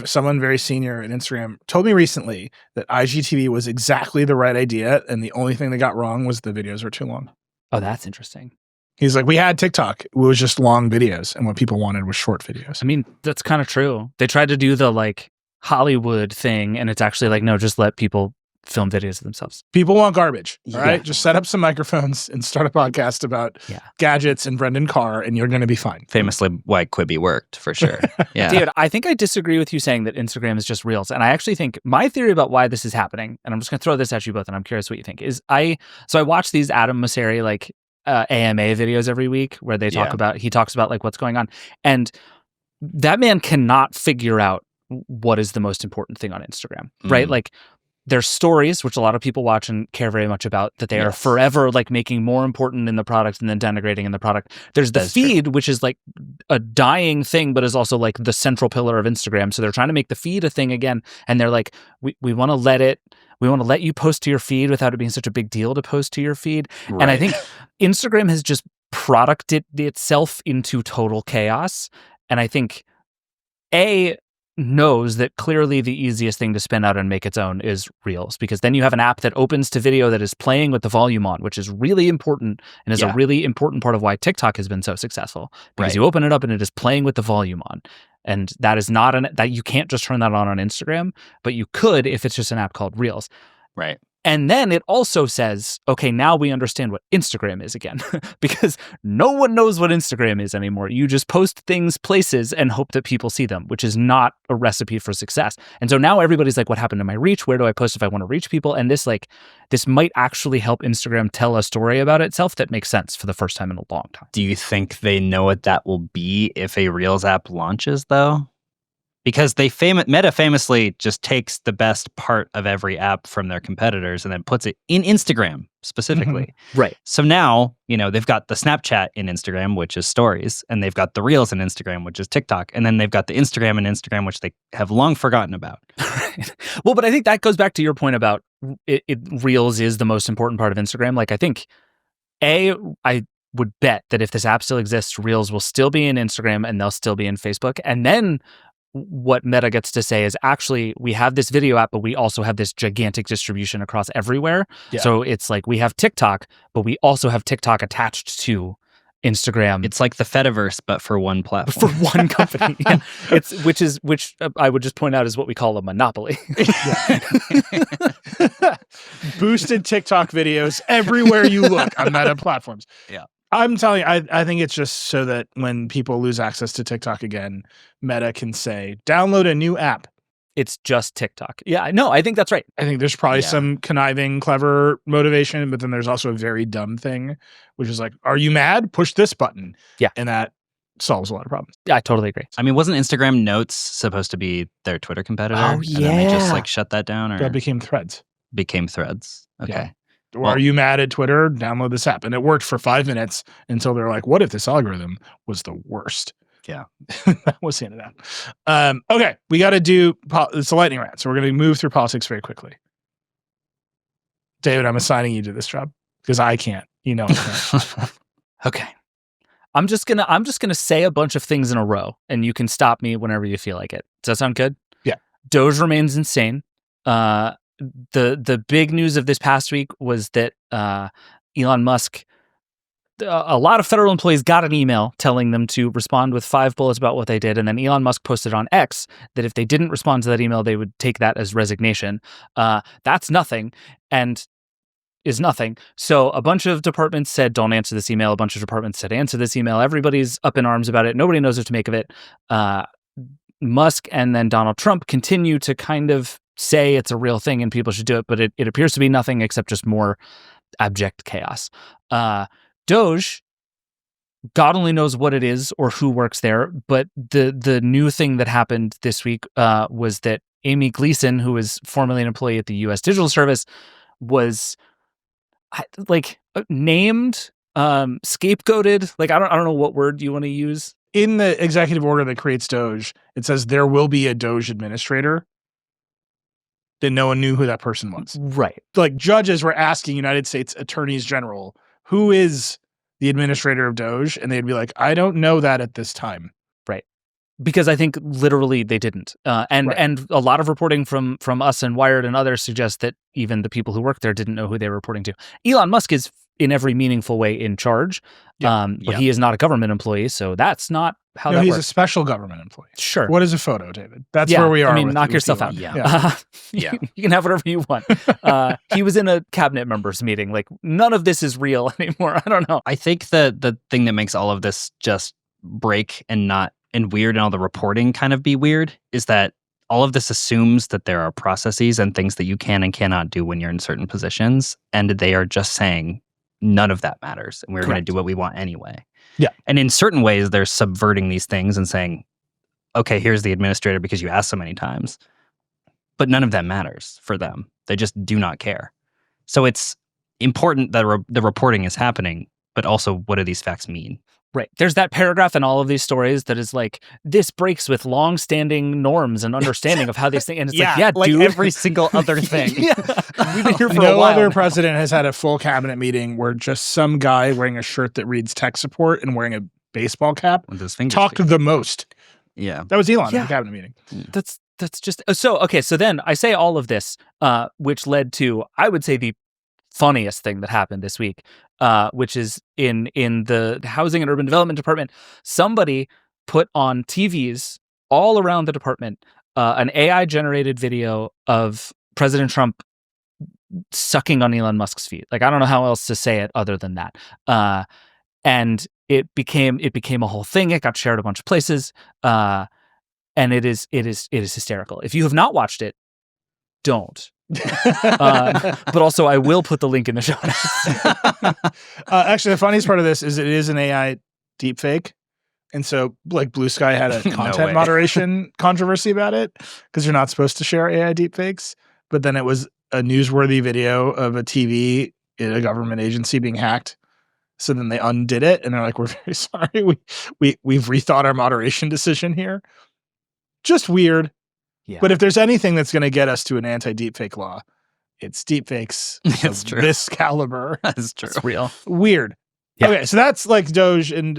Someone very senior at Instagram told me recently that IGTV was exactly the right idea, and the only thing they got wrong was the videos were too long. Oh, that's interesting. He's like, we had TikTok. It was just long videos, and what people wanted was short videos. I mean, that's kind of true. They tried to do the like Hollywood thing, and it's actually like, no, just let people film videos of themselves. People want garbage. All Yeah. right. Just set up some microphones and start a podcast about gadgets and Brendan Carr, and you're going to be fine. Famously, why Quibi worked for sure. Yeah. David, I think I disagree with you saying that Instagram is just Reels. And I actually think my theory about why this is happening, and I'm just going to throw this at you both, and I'm curious what you think, is I watch these Adam Mosseri like AMA videos every week where they talk about, he talks about like what's going on. And that man cannot figure out what is the most important thing on Instagram, right? Like, there's stories, which a lot of people watch and care very much about, that they are forever like making more important in the product and then denigrating in the product. There's the feed, which is like a dying thing, but is also like the central pillar of Instagram. So they're trying to make the feed a thing again. And they're like, we want to let you post to your feed without it being such a big deal to post to your feed. Right. And I think Instagram has just producted itself into total chaos. And I think knows that clearly the easiest thing to spin out and make its own is Reels, because then you have an app that opens to video that is playing with the volume on, which is really important and is a really important part of why TikTok has been so successful, because you open it up and it is playing with the volume on. And that is not that you can't just turn that on Instagram, but you could if it's just an app called Reels. Right. And then it also says, okay, now we understand what Instagram is again, because no one knows what Instagram is anymore. You just post things places and hope that people see them, which is not a recipe for success. And so now everybody's like, what happened to my reach? Where do I post if I want to reach people? And this might actually help Instagram tell a story about itself that makes sense for the first time in a long time. Do you think they know what that will be if a Reels app launches, though? Because Meta famously just takes the best part of every app from their competitors and then puts it in Instagram specifically. Right. So now, they've got the Snapchat in Instagram, which is stories, and they've got the Reels in Instagram, which is TikTok. And then they've got the Instagram in Instagram, which they have long forgotten about. Well, but I think that goes back to your point about Reels is the most important part of Instagram. Like, I think, I would bet that if this app still exists, Reels will still be in Instagram and they'll still be in Facebook. And then what Meta gets to say is, actually, we have this video app, but we also have this gigantic distribution across everywhere. Yeah. So it's like we have TikTok, but we also have TikTok attached to Instagram. It's like the Fediverse, but for one platform. For one company. Yeah. Which I would just point out is what we call a monopoly. Boosted TikTok videos everywhere you look on Meta platforms. Yeah. I'm telling you, I think it's just so that when people lose access to TikTok again, Meta can say, download a new app. It's just TikTok. Yeah, no, I think that's right. I think there's probably some conniving, clever motivation, but then there's also a very dumb thing, which is like, are you mad? Push this button. Yeah. And that solves a lot of problems. Yeah, I totally agree. I mean, wasn't Instagram Notes supposed to be their Twitter competitor? Oh, And then they just shut that down? Or that became Threads. Became Threads. Okay. Yeah. Or are you mad at Twitter? Download this app. And it worked for 5 minutes until they're like, what if this algorithm was the worst? Yeah. That was the end of that. Okay. We got to do, it's a lightning round. So we're going to move through politics very quickly. David, I'm assigning you to this job because I can't. I can't. Okay. I'm just gonna say a bunch of things in a row and you can stop me whenever you feel like it. Does that sound good? Yeah. Doge remains insane. The big news of this past week was that Elon Musk, a lot of federal employees got an email telling them to respond with 5 bullets about what they did, and then Elon Musk posted on X that if they didn't respond to that email, they would take that as resignation. That's nothing, and is nothing. So a bunch of departments said, don't answer this email. A bunch of departments said, answer this email. Everybody's up in arms about it. Nobody knows what to make of it. Musk and then Donald Trump continue to kind of say it's a real thing and people should do it, but it appears to be nothing except just more abject chaos. Doge, God only knows what it is or who works there, but the new thing that happened this week was that Amy Gleason, who was formerly an employee at the U.S. Digital Service, was named, scapegoated. Like, I don't know what word you want to use. In the executive order that creates Doge, it says there will be a Doge administrator. Then no one knew who that person was. Right. Like, judges were asking United States attorneys general, who is the administrator of Doge? And they'd be like, I don't know that at this time. Right. because I think literally they didn't. And a lot of reporting from us and Wired and others suggests that even the people who work there didn't know who they were reporting to. Elon Musk is in every meaningful way in charge, but he is not a government employee, so that's not how that he's works. a special government employee. Sure. What is a photo, David? That's where we are. I mean, with knock yourself out. Yeah. You can have whatever you want. He was in a cabinet members meeting. Like, none of this is real anymore. I don't know. I think the thing that makes all of this just break and weird and all the reporting kind of be weird is that all of this assumes that there are processes and things that you can and cannot do when you're in certain positions, and they are just saying none of that matters, and we're going to do what we want anyway. Yeah. And in certain ways, they're subverting these things and saying, okay, here's the administrator because you asked so many times. But none of that matters for them. They just do not care. So it's important that the reporting is happening, but also what do these facts mean? Right. There's that paragraph in all of these stories that is like, this breaks with long-standing norms and understanding of how these things. And it's like dude. Every single other thing. We've been here for a No while. other president has had a full cabinet meeting where just some guy wearing a shirt that reads tech support and wearing a baseball cap With his fingers talked the most. Yeah. That was Elon at the cabinet meeting. That's just so okay. So then I say all of this, which led to, I would say, the funniest thing that happened this week, which is in the Housing and Urban Development Department. Somebody put on TVs all around the department an AI generated video of President Trump sucking on Elon Musk's feet. Like, I don't know how else to say it other than that. And it became a whole thing. It got shared a bunch of places. And it is hysterical. If you have not watched it, don't. But also, I will put the link in the show notes. Actually, the funniest part of this is it is an AI deepfake. And so, like, Blue Sky had a content moderation controversy about it because you're not supposed to share AI deepfakes. But then it was a newsworthy video of a TV in a government agency being hacked. So then they undid it, and they're like, "We're very sorry. We've rethought our moderation decision here." Just weird. Yeah. But if there's anything that's going to get us to an anti-deepfake law, it's deepfakes It's of true. this caliber. That's true. It's real. Weird. Yeah. Okay, so that's like Doge, and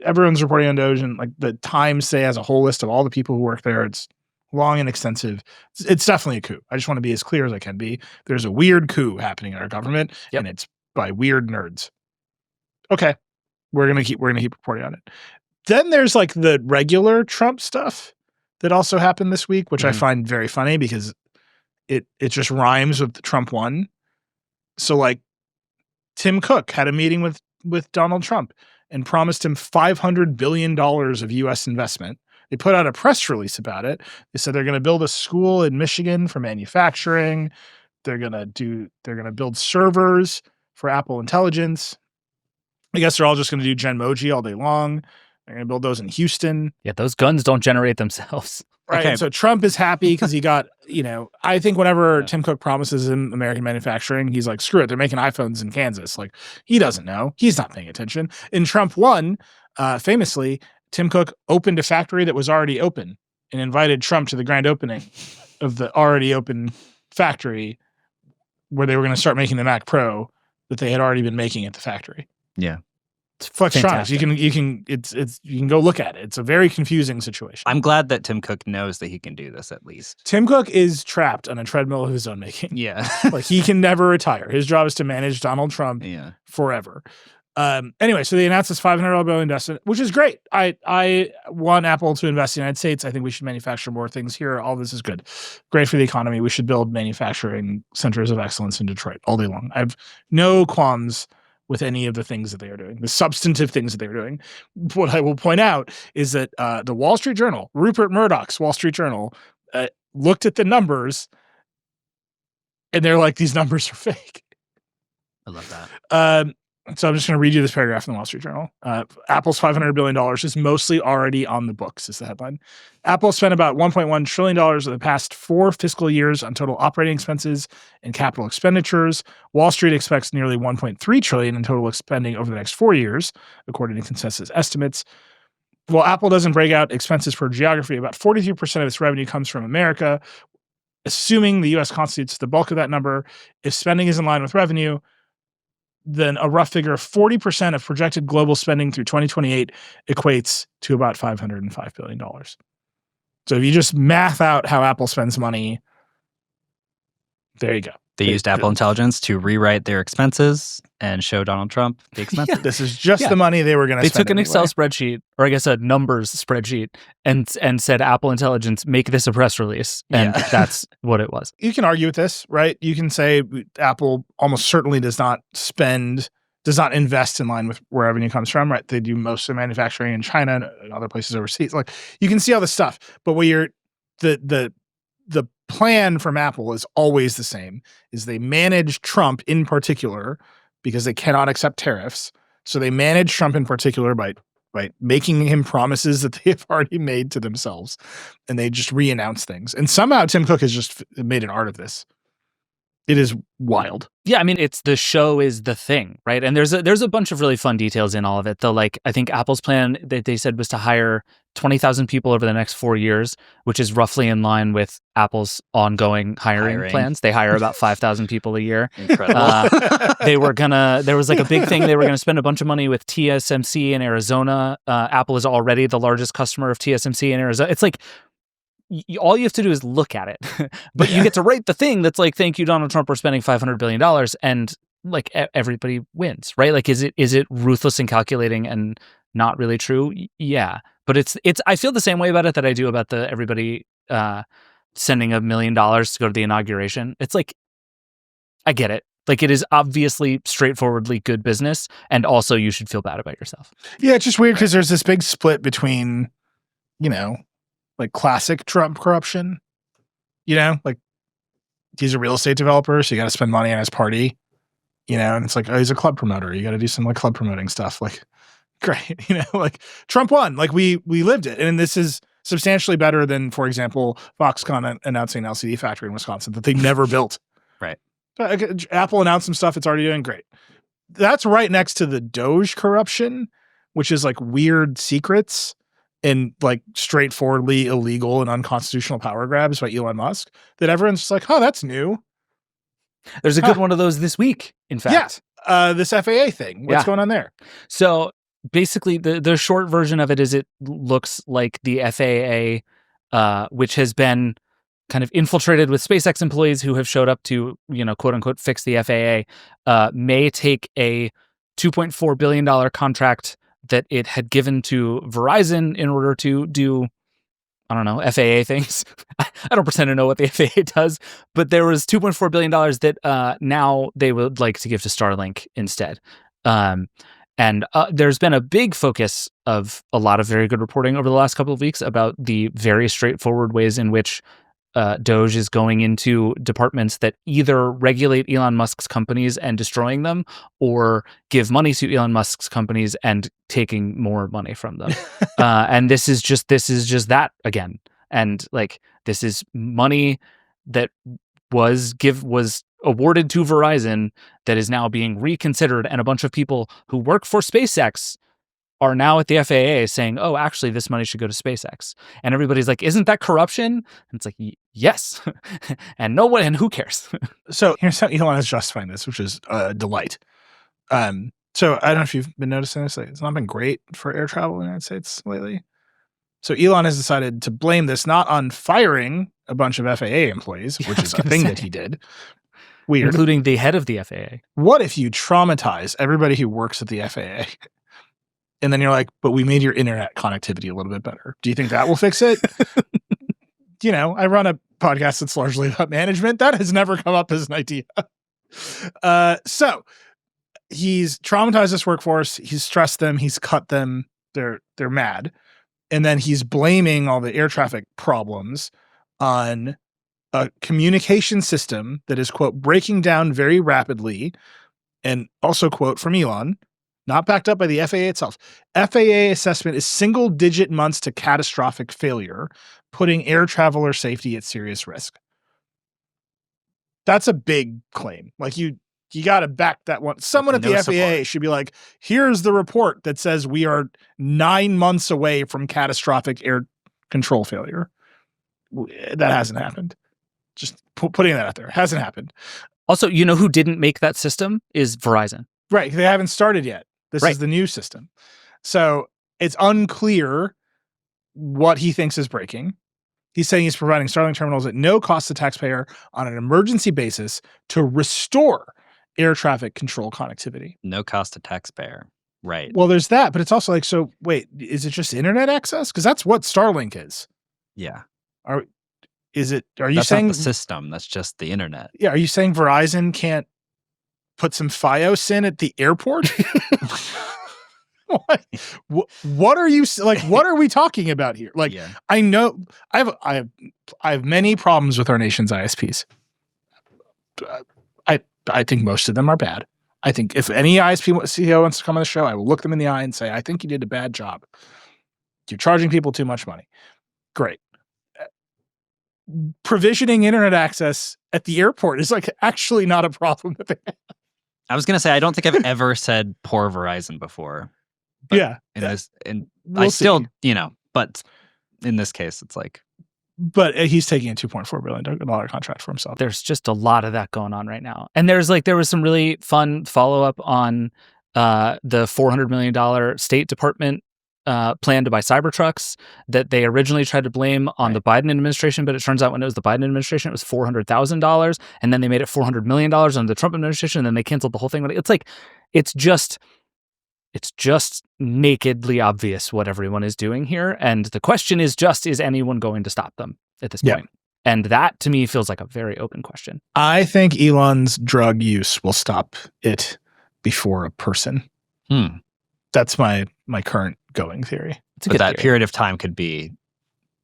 everyone's reporting on Doge, and like the Times say has a whole list of all the people who work there. It's long and extensive. It's definitely a coup. I just want to be as clear as I can be. There's a weird coup happening in our government, and it's by weird nerds. Okay, we're gonna keep reporting on it. Then there's like the regular Trump stuff that also happened this week, which I find very funny because it just rhymes with the Trump one. So like Tim Cook had a meeting with Donald Trump and promised him $500 billion of U.S. investment. They put out a press release about it. They said they're going to build a school in Michigan for manufacturing. They're going to build servers for Apple Intelligence. I guess they're all just going to do Genmoji all day long. They're going to build those in Houston. Yeah, those guns don't generate themselves. Right. Okay. And so Trump is happy because he got, I think whenever Tim Cook promises him American manufacturing, he's like, screw it. They're making iPhones in Kansas. Like, he doesn't know. He's not paying attention. In Trump 1, famously, Tim Cook opened a factory that was already open and invited Trump to the grand opening of the already open factory where they were going to start making the Mac Pro that they had already been making at the factory. Yeah. It's Flextronics. You can go look at it. It's a very confusing situation. I'm glad that Tim Cook knows that he can do this at least. Tim Cook is trapped on a treadmill of his own making. Yeah. Like, he can never retire. His job is to manage Donald Trump forever. Anyway, so they announced this $500 billion investment, which is great. I want Apple to invest in the United States. I think we should manufacture more things here. All this is good. Great for the economy. We should build manufacturing centers of excellence in Detroit all day long. I have no qualms with any of the things that they are doing, the substantive things that they're doing. What I will point out is that the Wall Street Journal, Rupert Murdoch's Wall Street Journal, looked at the numbers, and they're like, these numbers are fake. I love that. So I'm just going to read you this paragraph in the Wall Street Journal. Apple's $500 billion is mostly already on the books, is the headline. Apple spent about $1.1 trillion over the past 4 fiscal years on total operating expenses and capital expenditures. Wall Street expects nearly $1.3 trillion in total spending over the next 4 years, according to consensus estimates. While Apple doesn't break out expenses per geography, about 43% of its revenue comes from America. Assuming the U.S. constitutes the bulk of that number, if spending is in line with revenue, then a rough figure of 40% of projected global spending through 2028 equates to about $505 billion. So if you just math out how Apple spends money, there you go. They used Apple Intelligence to rewrite their expenses and show Donald Trump the expenses. This is just the money they were going to spend. They took an Excel spreadsheet, or I guess a numbers spreadsheet, and said, Apple Intelligence, make this a press release. And that's what it was. You can argue with this, right? You can say Apple almost certainly does not invest in line with where revenue comes from, right? They do most of the manufacturing in China and other places overseas. Like, you can see all this stuff, but what the plan from Apple is always the same, is they manage Trump in particular because they cannot accept tariffs. So they manage Trump in particular by making him promises that they have already made to themselves, and they just re-announce things. And somehow Tim Cook has just made an art of this. It is wild. Yeah, I mean, it's the show is the thing, right? And there's a bunch of really fun details in all of it. Though, like, I think Apple's plan that they said was to hire 20,000 people over the next 4 years, which is roughly in line with Apple's ongoing hiring plans. They hire about 5,000 people a year. Incredible. There was like a big thing. They were going to spend a bunch of money with TSMC in Arizona. Apple is already the largest customer of TSMC in Arizona. It's like, all you have to do is look at it, but you get to write the thing that's like, thank you, Donald Trump, for spending $500 billion. And like, everybody wins, right? Like, is it ruthless and calculating and not really true? Yeah. But it's, I feel the same way about it that I do about everybody sending $1 million to go to the inauguration. It's like, I get it. Like, it is obviously straightforwardly good business. And also you should feel bad about yourself. Yeah. It's just weird because there's this big split between, like classic Trump corruption, like he's a real estate developer, so you got to spend money on his party, and it's like, oh, he's a club promoter. You got to do some like club promoting stuff. Like, great. Like Trump won, like we lived it. And this is substantially better than, for example, Foxconn announcing an LCD factory in Wisconsin that they never built. Right. But Apple announced some stuff it's already doing great. That's right next to the Doge corruption, which is like weird secrets and like straightforwardly illegal and unconstitutional power grabs by Elon Musk that everyone's just like, oh, that's new. There's a good one of those this week, in fact. Yeah. This FAA thing. What's going on there? So basically the short version of it is it looks like the FAA, which has been kind of infiltrated with SpaceX employees who have showed up to, quote unquote, fix the FAA, may take a $2.4 billion contract that it had given to Verizon in order to do, I don't know, FAA things. I don't pretend to know what the FAA does, but there was $2.4 billion that now they would like to give to Starlink instead. And there's been a big focus of a lot of very good reporting over the last couple of weeks about the very straightforward ways in which Doge is going into departments that either regulate Elon Musk's companies and destroying them, or give money to Elon Musk's companies and taking more money from them. And this is just that again. And like, this is money that was awarded to Verizon that is now being reconsidered, and a bunch of people who work for SpaceX are now at the FAA saying, oh, actually, this money should go to SpaceX. And everybody's like, isn't that corruption? And it's like, yes. And no one, and who cares? So here's how Elon is justifying this, which is a delight. So I don't know if you've been noticing this. Like, it's not been great for air travel in the United States lately. So Elon has decided to blame this not on firing a bunch of FAA employees, which is a thing that he did. Weird. Including the head of the FAA. What if you traumatize everybody who works at the FAA? And then you're like, but we made your internet connectivity a little bit better. Do you think that will fix it? I run a podcast that's largely about management. That has never come up as an idea. So he's traumatized this workforce. He's stressed them. He's cut them. They're mad. And then he's blaming all the air traffic problems on a communication system that is, quote, breaking down very rapidly. And also, quote, from Elon, not backed up by the FAA itself. FAA assessment is single-digit months to catastrophic failure, putting air traveler safety at serious risk. That's a big claim. Like, you got to back that one. Someone at the FAA should be like, here's the report that says we are 9 months away from catastrophic air control failure. That hasn't happened. Just putting that out there. Hasn't happened. Also, who didn't make that system is Verizon. Right. They haven't started yet. This is the new system. So it's unclear what he thinks is breaking. He's saying he's providing Starlink terminals at no cost to taxpayer on an emergency basis to restore air traffic control connectivity. No cost to taxpayer. Right. Well, there's that, but it's also like, so wait, is it just internet access? Because that's what Starlink is. Yeah. Are you That's saying not the system? That's just the internet. Yeah. Are you saying Verizon can't put some FiOS in at the airport? What are you like? What are we talking about here? Like, I know I have many problems with our nation's ISPs. I think most of them are bad. I think if any ISP CEO wants to come on the show, I will look them in the eye and say, I think you did a bad job. You're charging people too much money. Great. Provisioning internet access at the airport is like actually not a problem that they have. I was going to say, I don't think I've ever said poor Verizon before. But we'll I still, see. But in this case, it's like. But he's taking a $2.4 billion contract for himself. There's just a lot of that going on right now. And there was some really fun follow-up on the $400 million State Department plan to buy Cybertrucks that they originally tried to blame on the Biden administration, but it turns out when it was the Biden administration, it was $400,000, and then they made it $400 million under the Trump administration, and then they canceled the whole thing. It's like, it's just nakedly obvious what everyone is doing here, and the question is anyone going to stop them at this point? And that, to me, feels like a very open question. I think Elon's drug use will stop it before a person. That's my current going theory. But that period of time could be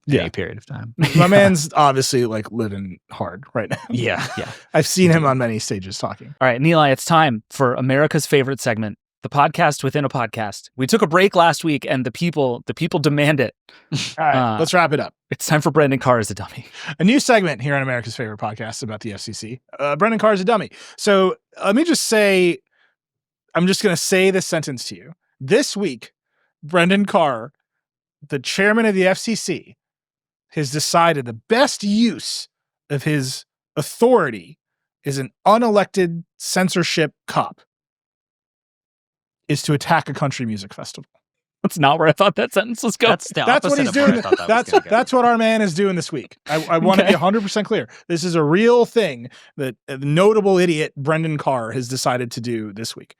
a period of time. My man's obviously like living hard right now. Yeah. I've seen him on many stages talking. All right, Nilay, it's time for America's favorite segment, the podcast within a podcast. We took a break last week, and the people demand it. All right, let's wrap it up. It's time for Brendan Carr as a dummy. A new segment here on America's favorite podcast about the FCC. Brendan Carr is a dummy. So let me just say, I'm just going to say this sentence to you. This week, Brendan Carr, the chairman of the FCC, has decided the best use of his authority as an unelected censorship cop is to attack a country music festival. That's not where I thought that sentence was going. That's what he's doing. That's what our man is doing this week. I want to be 100% clear. This is a real thing that a notable idiot Brendan Carr has decided to do this week.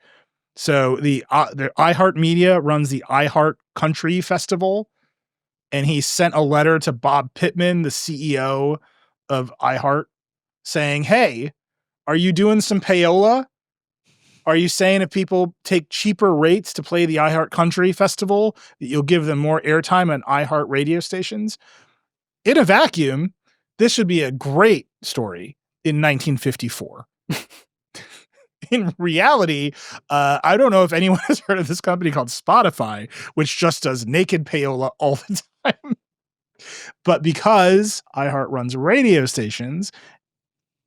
So the iHeartMedia runs the iHeart Country Festival, and he sent a letter to Bob Pittman, the CEO of iHeart, saying, hey, are you doing some payola? Are you saying if people take cheaper rates to play the iHeart Country Festival, that you'll give them more airtime on iHeart radio stations? In a vacuum, this should be a great story in 1954. In reality, I don't know if anyone has heard of this company called Spotify, which just does naked payola all the time. But because iHeart runs radio stations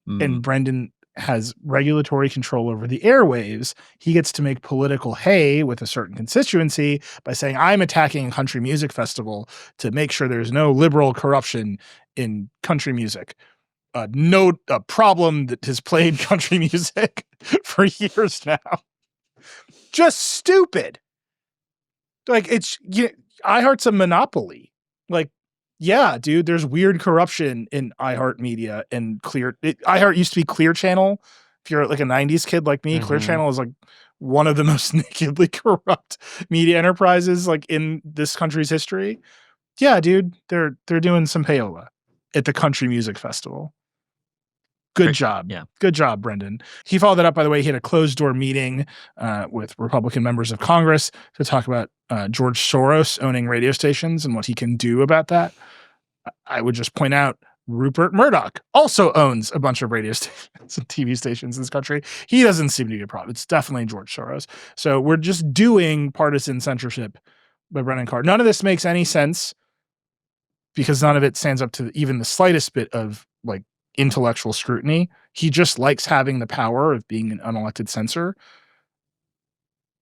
and Brendan has regulatory control over the airwaves, he gets to make political hay with a certain constituency by saying, I'm attacking a country music festival to make sure there's no liberal corruption in country music. A problem that has played country music for years now. Just stupid. Like, iHeart's a monopoly. Like, yeah, dude, there's weird corruption in iHeartMedia and iHeart used to be Clear Channel. If you're like a 90s kid like me, Clear Channel is like one of the most nakedly corrupt media enterprises like in this country's history. Yeah, dude, they're doing some payola at the country music festival. Good job. Yeah. Good job, Brendan. He followed that up, by the way. He had a closed door meeting with Republican members of Congress to talk about George Soros owning radio stations and what he can do about that. I would just point out Rupert Murdoch also owns a bunch of radio stations and TV stations in this country. He doesn't seem to be a problem. It's definitely George Soros. So we're just doing partisan censorship by Brendan Carr. None of this makes any sense because none of it stands up to even the slightest bit of like intellectual scrutiny. He just likes having the power of being an unelected censor.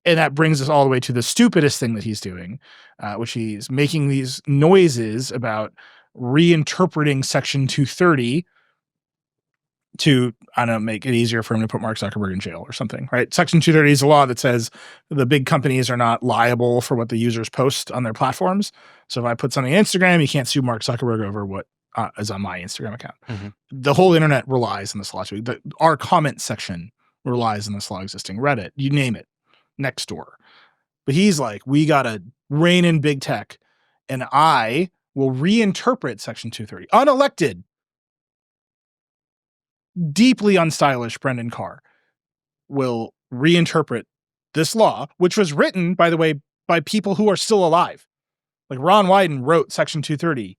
And that brings us all the way to the stupidest thing that he's doing, which he's making these noises about reinterpreting Section 230 to, I don't know, make it easier for him to put Mark Zuckerberg in jail or something, right? Section 230 is a law that says the big companies are not liable for what the users post on their platforms. So if I put something on Instagram, you can't sue Mark Zuckerberg over what is on my Instagram account. The whole internet relies on this law. Our comment section relies on this law existing. Reddit, you name it, Nextdoor. But he's like, we got to rein in big tech, and I will reinterpret Section 230. Unelected, deeply unstylish Brendan Carr will reinterpret this law, which was written, by the way, by people who are still alive. Like Ron Wyden wrote Section 230.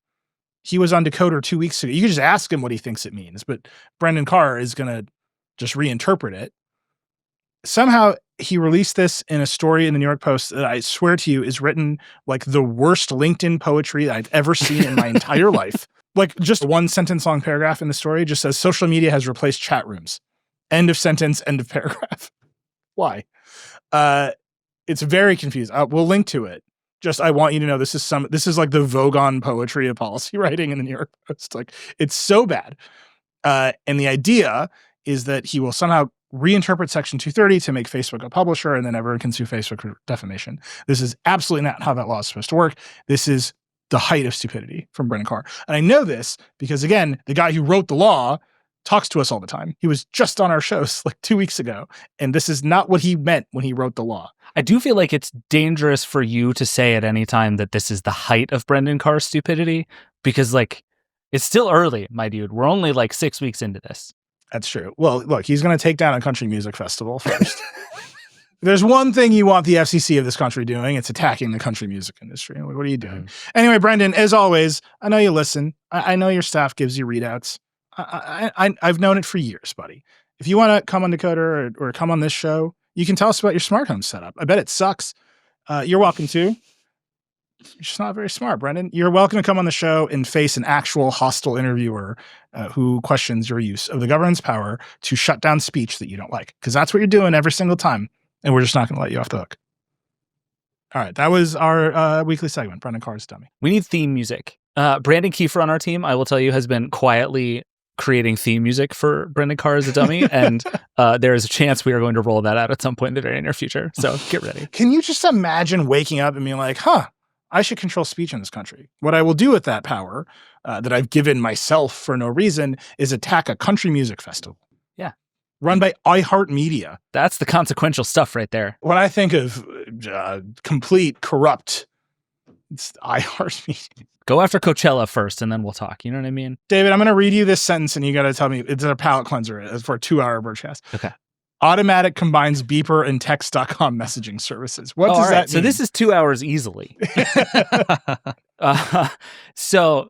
He was on Decoder 2 weeks ago. You can just ask him what he thinks it means, but Brendan Carr is going to just reinterpret it. Somehow he released this in a story in the New York Post that I swear to you is written like the worst LinkedIn poetry that I've ever seen in my entire life. Like just one sentence long paragraph in the story just says social media has replaced chat rooms. End of sentence, end of paragraph. Why? It's very confusing. We'll link to it. Just, I want you to know this is like the Vogon poetry of policy writing in the New York Post. Like, it's so bad. And the idea is that he will somehow reinterpret Section 230 to make Facebook a publisher, and then everyone can sue Facebook for defamation. This is absolutely not how that law is supposed to work. This is the height of stupidity from Brendan Carr. And I know this because, again, the guy who wrote the law talks to us all the time. He was just on our shows like 2 weeks ago, and this is not what he meant when he wrote the law. I do feel like it's dangerous for you to say at any time that this is the height of Brendan Carr's stupidity, because like it's still early, my dude. We're only like 6 weeks into this. That's true. Well, look, he's going to take down a country music festival first. There's one thing you want the FCC of this country doing. It's attacking the country music industry. What are you doing? Anyway, Brendan, as always, I know you listen. I know your staff gives you readouts. I've known it for years, buddy. If you want to come on Decoder or come on this show, you can tell us about your smart home setup. I bet it sucks. You're welcome to. You're just not very smart, Brendan. You're welcome to come on the show and face an actual hostile interviewer who questions your use of the government's power to shut down speech that you don't like. Because that's what you're doing every single time. And we're just not going to let you off the hook. All right. That was our weekly segment, Brendan Carr's Dummy. We need theme music. Brandon Kiefer on our team, I will tell you, has been quietly creating theme music for Brendan Carr as a dummy. And there is a chance we are going to roll that out at some point in the very near future. So get ready. Can you just imagine waking up and being like, I should control speech in this country. What I will do with that power that I've given myself for no reason is attack a country music festival. Yeah. Run by iHeartMedia. That's the consequential stuff right there. When I think of complete corrupt, it's iHeartMedia. Go after Coachella first, and then we'll talk. You know what I mean? David, I'm going to read you this sentence, and you got to tell me it's a palate cleanser. It's for a 2-hour Vergecast. Okay. Automatic combines beeper and text.com messaging services. What does that mean? So this is 2 hours easily. So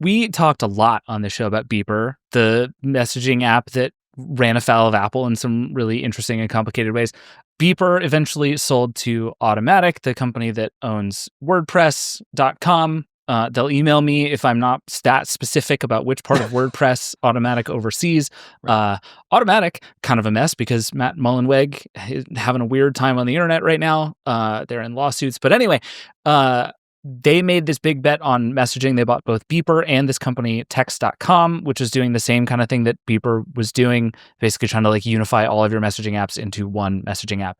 we talked a lot on the show about Beeper, the messaging app that ran afoul of Apple in some really interesting and complicated ways. Beeper eventually sold to Automatic, the company that owns WordPress.com. They'll email me if I'm not stat specific about which part of WordPress Automatic oversees. Automatic, kind of a mess because Matt Mullenweg is having a weird time on the internet right now. They're in lawsuits. But anyway, they made this big bet on messaging. They bought both Beeper and this company Text.com, which is doing the same kind of thing that Beeper was doing, basically trying to like unify all of your messaging apps into one messaging app.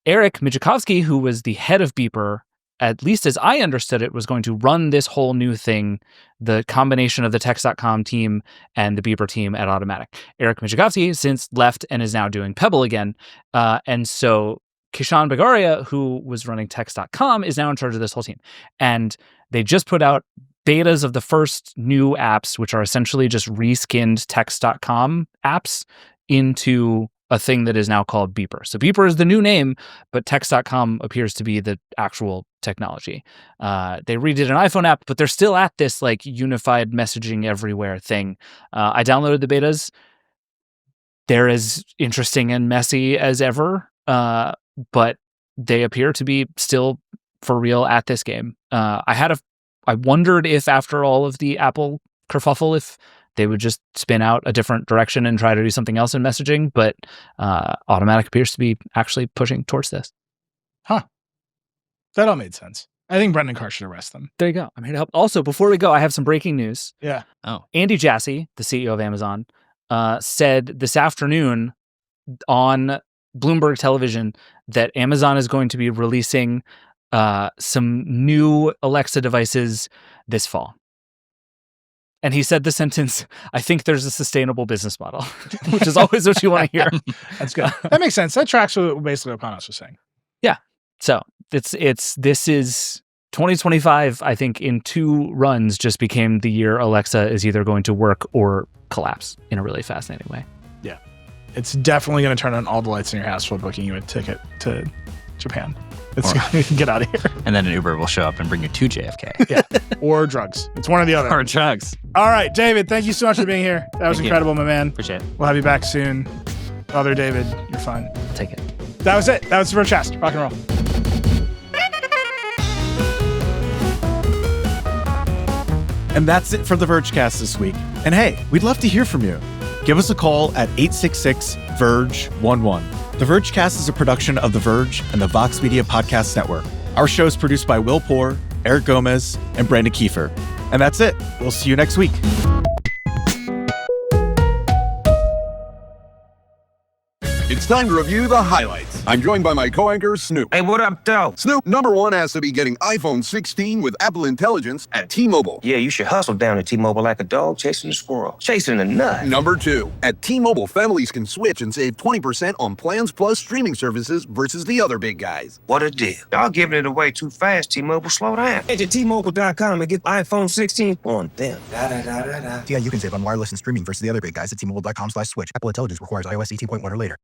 Eric Mijakovsky, who was the head of Beeper, at least as I understood it, was going to run this whole new thing, the combination of the Text.com team and the Beeper team at Automatic. Eric Mijakovsky since left and is now doing Pebble again. And so Kishan Bagaria, who was running Text.com, is now in charge of this whole team. And they just put out betas of the first new apps, which are essentially just reskinned Text.com apps into a thing that is now called Beeper. So Beeper is the new name, but Text.com appears to be the actual technology. They redid an iPhone app, but they're still at this like unified messaging everywhere thing. I downloaded the betas. They're as interesting and messy as ever, but they appear to be still for real at this game. I wondered if after all of the Apple kerfuffle, if they would just spin out a different direction and try to do something else in messaging, but Automatic appears to be actually pushing towards this. That all made sense. I think Brendan Carr should arrest them. There you go. I'm here to help. Also, before we go, I have some breaking news. Yeah. Andy Jassy, the CEO of Amazon, said this afternoon on Bloomberg Television that Amazon is going to be releasing some new Alexa devices this fall. And he said the sentence, "I think there's a sustainable business model," which is always what you want to hear. That's good. That makes sense. That tracks with basically what Panos was saying. Yeah. So this is 2025, I think, in 2 runs just became the year Alexa is either going to work or collapse in a really fascinating way. Yeah. It's definitely going to turn on all the lights in your house while booking you a ticket to Japan. It's going to get out of here. And then an Uber will show up and bring you to JFK. Yeah. Or drugs. It's one or the other. Or drugs. All right, David, thank you so much for being here. That was incredible, my man. Appreciate it. We'll have you back soon. Other David, you're fine. Take it. That was it. That was the Vergecast. Rock and roll. And that's it for the Vergecast this week. And hey, we'd love to hear from you. Give us a call at 866-VERGE-11. The Vergecast is a production of The Verge and the Vox Media Podcast Network. Our show is produced by Will Poor, Eric Gomez, and Brandon Kiefer. And that's it. We'll see you next week. It's time to review the highlights. I'm joined by my co-anchor, Snoop. Hey, what up, though? Snoop, number 1 has to be getting iPhone 16 with Apple Intelligence at T-Mobile. Yeah, you should hustle down to T-Mobile like a dog chasing a squirrel, chasing a nut. Number 2, at T-Mobile, families can switch and save 20% on plans plus streaming services versus the other big guys. What a deal. Y'all giving it away too fast, T-Mobile. Slow down. Head to T-Mobile.com and get iPhone 16 on them. Yeah, you can save on wireless and streaming versus the other big guys at T-Mobile.com/switch. Apple Intelligence requires iOS 18.1 or later.